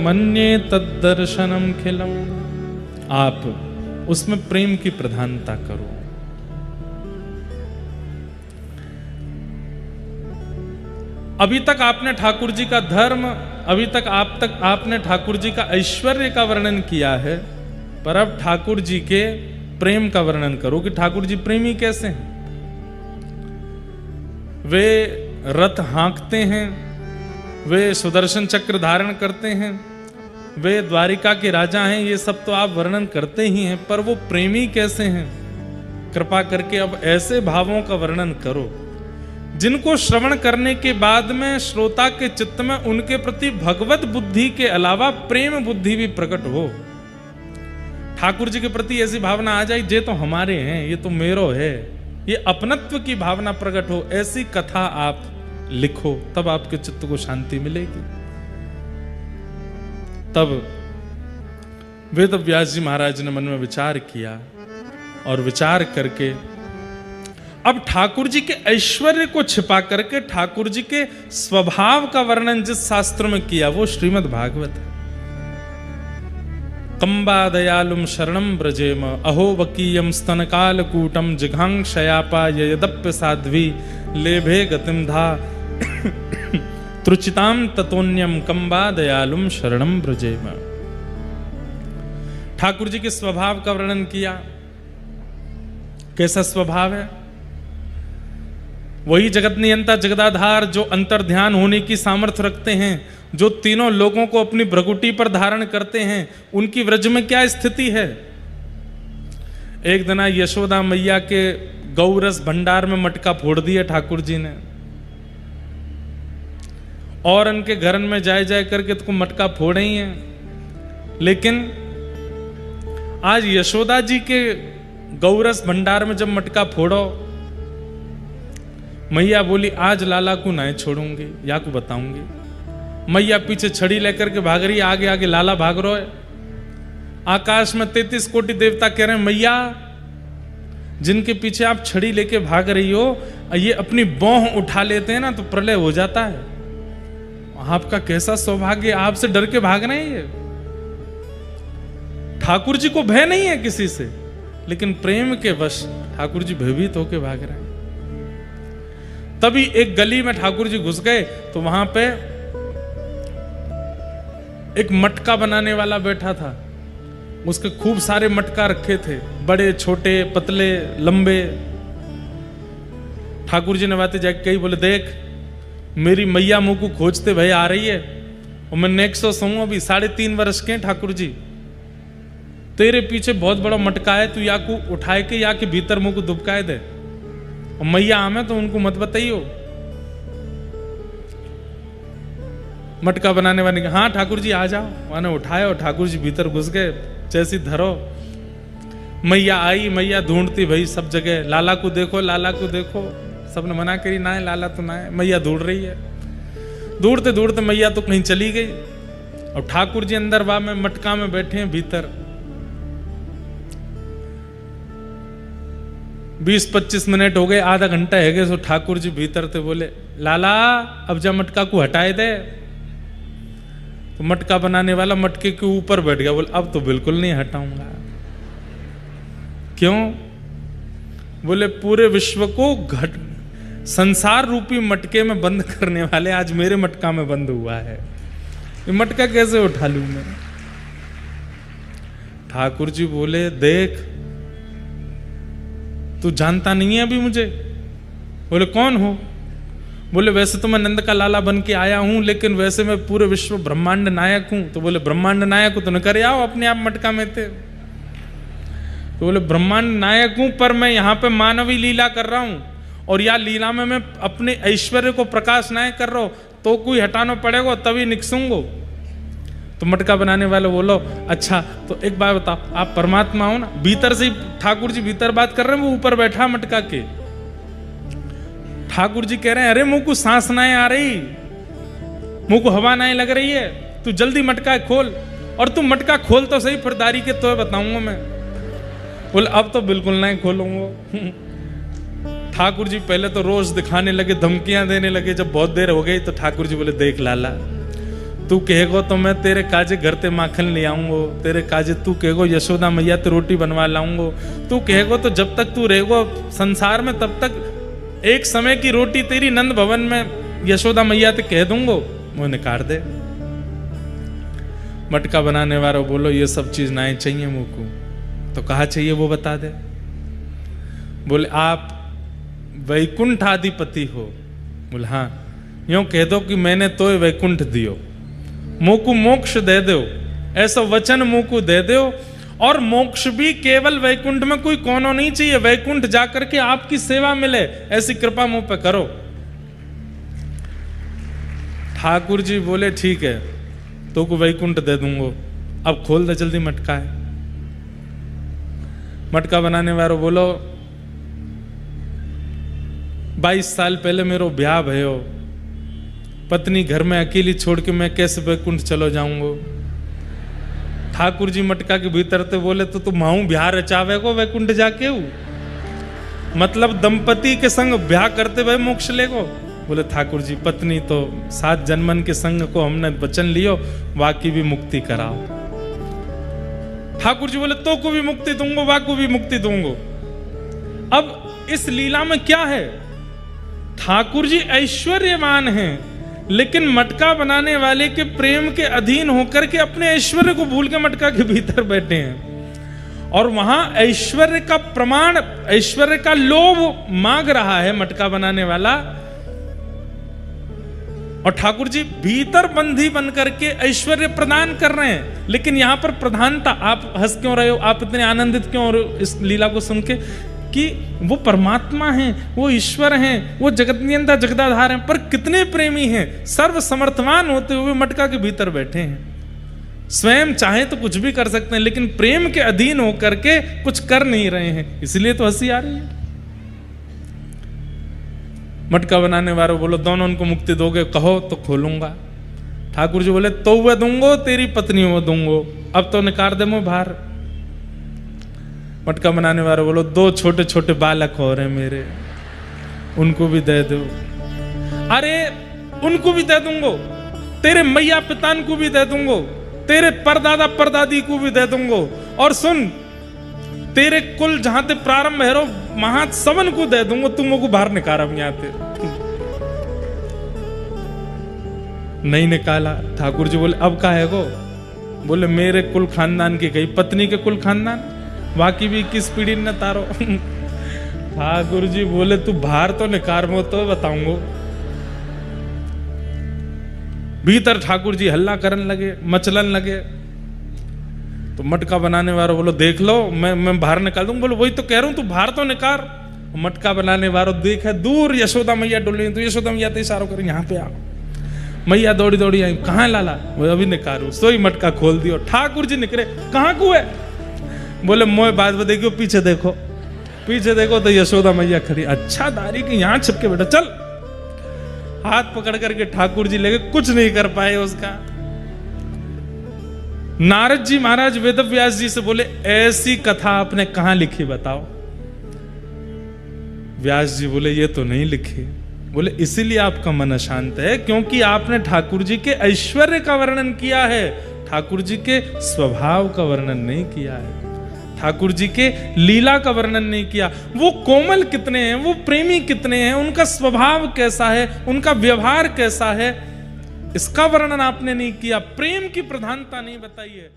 मन्ये तद्दर्शनम खिलम। आप उसमें प्रेम की प्रधानता करो। अभी तक आपने ठाकुर जी का धर्म, अभी तक आपने ठाकुर जी का ऐश्वर्य का वर्णन किया है, पर अब ठाकुर जी के प्रेम का वर्णन करो कि ठाकुर जी प्रेमी कैसे हैं। वे रथ हाँकते हैं, वे सुदर्शन चक्र धारण करते हैं, वे द्वारिका के राजा हैं, ये सब तो आप वर्णन करते ही हैं, पर वो प्रेमी कैसे हैं? कृपा करके अब ऐसे भावों का वर्णन करो जिनको श्रवण करने के बाद में श्रोता के चित्त में उनके प्रति भगवत बुद्धि के अलावा प्रेम बुद्धि भी प्रकट हो। ठाकुर जी के प्रति ऐसी भावना आ जाए, ये तो हमारे हैं, ये तो मेरो है, ये अपनत्व की भावना प्रकट हो। ऐसी कथा आप लिखो, तब आपके चित्त को शांति मिलेगी। तब वेदव्यास जी महाराज ने मन में विचार किया और विचार करके अब ठाकुर जी के ऐश्वर्य को छिपा करके ठाकुर जी के स्वभाव का वर्णन जिस शास्त्र में किया वो श्रीमद् भागवत है। कंबा दयालुम शरणम ब्रजेम, अहो वकीयम स्तनकालकूटम, जिघांक्षयापा यदप्य साध्वी लेभे गतिम धा त्रुचिताम ततोन्यम कंबा दयालुम शरणम ब्रजेम। ठाकुर जी के स्वभाव का वर्णन किया। कैसा स्वभाव है? वही जगत नियंता जगदाधार जो अंतर ध्यान होने की सामर्थ्य रखते हैं, जो तीनों लोगों को अपनी भ्रगुटी पर धारण करते हैं। उनकी व्रज में क्या स्थिति है? एक दिन यशोदा मैया के गौरस भंडार में मटका फोड़ दिया ठाकुर जी ने, और उनके घर में जाए जाए करके तो मटका फोड़े ही हैं। लेकिन आज यशोदा जी के गौरस भंडार में जब मटका फोड़ो, मैया बोली आज लाला को नहीं छोड़ूंगी, या को बताऊंगी। मैया पीछे छड़ी लेकर के भाग रही, आगे आगे लाला भाग रहा है। आकाश में 33 कोटि देवता कह रहे हैं, मैया जिनके पीछे आप छड़ी लेके भाग रही हो, ये अपनी बौह उठा लेते हैं ना तो प्रलय हो जाता है। आपका कैसा सौभाग्य, आपसे डर के भाग रहे हैं। ये ठाकुर जी को भय नहीं है किसी से, लेकिन प्रेम के वश ठाकुर जी भयभीत होके भाग रहे हैं। तभी एक गली में ठाकुर जी घुस गए तो वहां पे एक मटका बनाने वाला बैठा था। उसके खूब सारे मटका रखे थे, बड़े छोटे पतले लंबे। ठाकुर जी ने बातें जाके कही, बोले देख मेरी मैया मुंह को खोजते भय आ रही है, और मैं नेक्स्ट हूं, अभी 3.5 वर्ष के ठाकुर जी, तेरे पीछे बहुत बड़ा मटका है, तू या को उठाए के या के भीतर मुंह को दुबकाए दे, और मैया आमे तो उनको मत बताइयो। मटका बनाने वाले हाँ ठाकुर जी आ जाओ, मैंने उठाया और ठाकुर जी भीतर घुस गए। जैसी धरो मैया आई, मैया ढूंढती भाई सब जगह, लाला को देखो लाला को देखो, सबने मना करी ना है लाला तो ना है। मैया ढूंढ रही है, ढूंढते ढूंढते मैया तो कहीं चली गई, और ठाकुर जी अंदर बा में मटका में बैठे हैं भीतर। 20-25 मिनट हो गए, आधा घंटा है गए, तो ठाकुर जी भीतर थे। बोले लाला अब जा मटका को हटाए दे। तो मटका बनाने वाला मटके के ऊपर बैठ गया, बोले अब तो बिल्कुल नहीं हटाऊंगा। क्यों? बोले पूरे विश्व को संसार रूपी मटके में बंद करने वाले आज मेरे मटका में बंद हुआ है, ये मटका कैसे उठा लूं मैं? ठाकुर जी बोले देख, तू जानता नहीं है अभी मुझे। बोले कौन हो? बोले वैसे तो मैं नंद का लाला बन के आया हूं, लेकिन वैसे मैं पूरे विश्व ब्रह्मांड नायक हूं। तो बोले ब्रह्मांड नायक हो तो न करे आओ अपने आप मटका में थे। तो बोले ब्रह्मांड नायक हूं, पर मैं यहां पे मानवी लीला कर रहा हूं, और या लीला में मैं अपने ऐश्वर्य को प्रकाश नायक कर रहा हूं, तो कोई हटाना पड़ेगा तभी निकसूंगो। तो मटका बनाने वाले बोलो अच्छा तो एक बात बताओ, आप परमात्मा हो ना? भीतर से ठाकुर जी भीतर बात कर रहे हैं, वो ऊपर बैठा मटका के। ठाकुर जी कह रहे हैं अरे मुंह को सांस नाए आ रही, मुंह को हवा नाए लग रही है, तू जल्दी मटका खोल। और तू मटका खोल तो सही, फिर दारी के तो बताऊंगा मैं। बोले अब तो बिल्कुल नहीं खोलूंगा। ठाकुर जी पहले तो रोज दिखाने लगे, धमकियां देने लगे। जब बहुत देर हो गई तो ठाकुर जी बोले देख लाला, तू कहेगो तो मैं तेरे काजे घर ते माखन ले आऊंगो, तेरे काजे तू कहेगो यशोदा मैया ते रोटी बनवा लाऊंगो, तू कहेगो तो जब तक तू रहेगो संसार में तब तक एक समय की रोटी तेरी नंद भवन में यशोदा मैया ते कह दूंगो, वो निकाल दे। मटका बनाने वाला बोलो ये सब चीज ना चाहिए मुंह को। तो कहा चाहिए वो बता दे। बोले आप वैकुंठ आधिपति हो। बोले हाँ। यूं कह दो कि मैंने तो वैकुंठ दियो, मुंह को मोक्ष दे दो, ऐसा वचन मुंह को दे दो। और मोक्ष भी केवल वैकुंठ में कोई कोनो नहीं चाहिए, वैकुंठ जाकर के आपकी सेवा मिले, ऐसी कृपा मुंह पे करो। ठाकुर जी बोले ठीक है, तो को वैकुंठ दे दूंगो, अब खोल दे जल्दी मटका है। मटका बनाने वालों बोलो 22 साल पहले मेरो ब्याह भयो, पत्नी घर में अकेली छोड़ के मैं कैसे वैकुंठ चलो जाऊंगो। ठाकुर जी मटका के भीतर तो बोले तो तू माऊ ब्याह रचावे को वैकुंठ जाके हूँ, मतलब दंपति के संग ब्याह करते हुए मोक्ष लेगो। बोले ठाकुर जी पत्नी तो 7 जन्मन के संग को हमने वचन लियो, बाकी भी मुक्ति कराओ। ठाकुर जी बोले तो को भी मुक्ति दूंगो, वाको भी मुक्ति दूंगो। अब इस लीला में क्या है, ठाकुर जी ऐश्वर्यवान हैं, लेकिन मटका बनाने वाले के प्रेम के अधीन होकर के अपने ऐश्वर्य को भूल के मटका के भीतर बैठे हैं। और वहां ऐश्वर्य का प्रमाण, ऐश्वर्य का लोभ मांग रहा है मटका बनाने वाला, और ठाकुर जी भीतर बंधी बन करके ऐश्वर्य प्रदान कर रहे हैं। लेकिन यहां पर प्रधानता, आप हंस क्यों रहे हो, आप इतने आनंदित क्यों हो रहे हो इस लीला को सुन के, कि वो परमात्मा हैं, वो ईश्वर हैं, वो जगत नियंता जगदाधार हैं, पर कितने प्रेमी हैं, सर्व समर्थवान होते हुए मटका के भीतर बैठे हैं। स्वयं चाहे तो कुछ भी कर सकते हैं, लेकिन प्रेम के अधीन होकर के कुछ कर नहीं रहे हैं, इसलिए तो हंसी आ रही है। मटका बनाने वाले बोलो दोनों उनको मुक्ति दोगे, कहो तो खोलूंगा। ठाकुर जी बोले तो वह दूंगो, तेरी पत्नी वो दूंगो, अब तो निकाल दे मुंह बाहर। मटका बनाने वाले बोलो 2 छोटे छोटे बालक हो रहे मेरे, उनको भी दे दो। अरे उनको भी दे दूंगो, तेरे मैया पितान को भी दे दूंगो, तेरे परदादा परदादी को भी दे दूंगो, और सुन तेरे कुल जहां ते प्रारंभ है रो महासवन को दे दूंगो, तुम को बाहर निकाल यहां ते। नहीं निकाला। ठाकुर जी बोले अब का है गो? बोले मेरे कुल खानदान की गई, पत्नी के कुल खानदान, बाकी भी 21 पीढ़ी न तारो। ठाकुर जी बोले तू बाहर तो निकार मो तो बताऊंगो। भीतर ठाकुर जी हल्ला करने लगे, मचलन लगे। तो मटका बनाने वाला बोलो देख लो मैं बाहर निकाल दूंगा। बोलो वही तो कह रहा हूं, तू बाहर तो निकार। मटका बनाने वाला देखा दूर यशोदा मैया डोली, तो यशोदा मैया तो इशारा कर यहाँ पे आओ। मैया दौड़ी दौड़ी आई, कहाँ लाला? वो अभी निकारू। सोई मटका खोल दियो। ठाकुर जी निकले, कहाँ को है? बोले मोए बात बताइए, पीछे देखो, पीछे देखो तो यशोदा मैया खड़ी। अच्छा दारी की यहाँ छिपके बेटा, चल। हाथ पकड़ करके ठाकुर जी लेके, कुछ नहीं कर पाए उसका। नारद जी महाराज वेद व्यास जी से बोले ऐसी कथा आपने कहां लिखी बताओ। व्यास जी बोले ये तो नहीं लिखी। बोले इसीलिए आपका मन अशांत है क्योंकि आपने ठाकुर जी के ऐश्वर्य का वर्णन किया है, ठाकुर जी के स्वभाव का वर्णन नहीं किया है, ठाकुर जी के लीला का वर्णन नहीं किया। वो कोमल कितने हैं, वो प्रेमी कितने हैं, उनका स्वभाव कैसा है, उनका व्यवहार कैसा है, इसका वर्णन आपने नहीं किया, प्रेम की प्रधानता नहीं बताई है।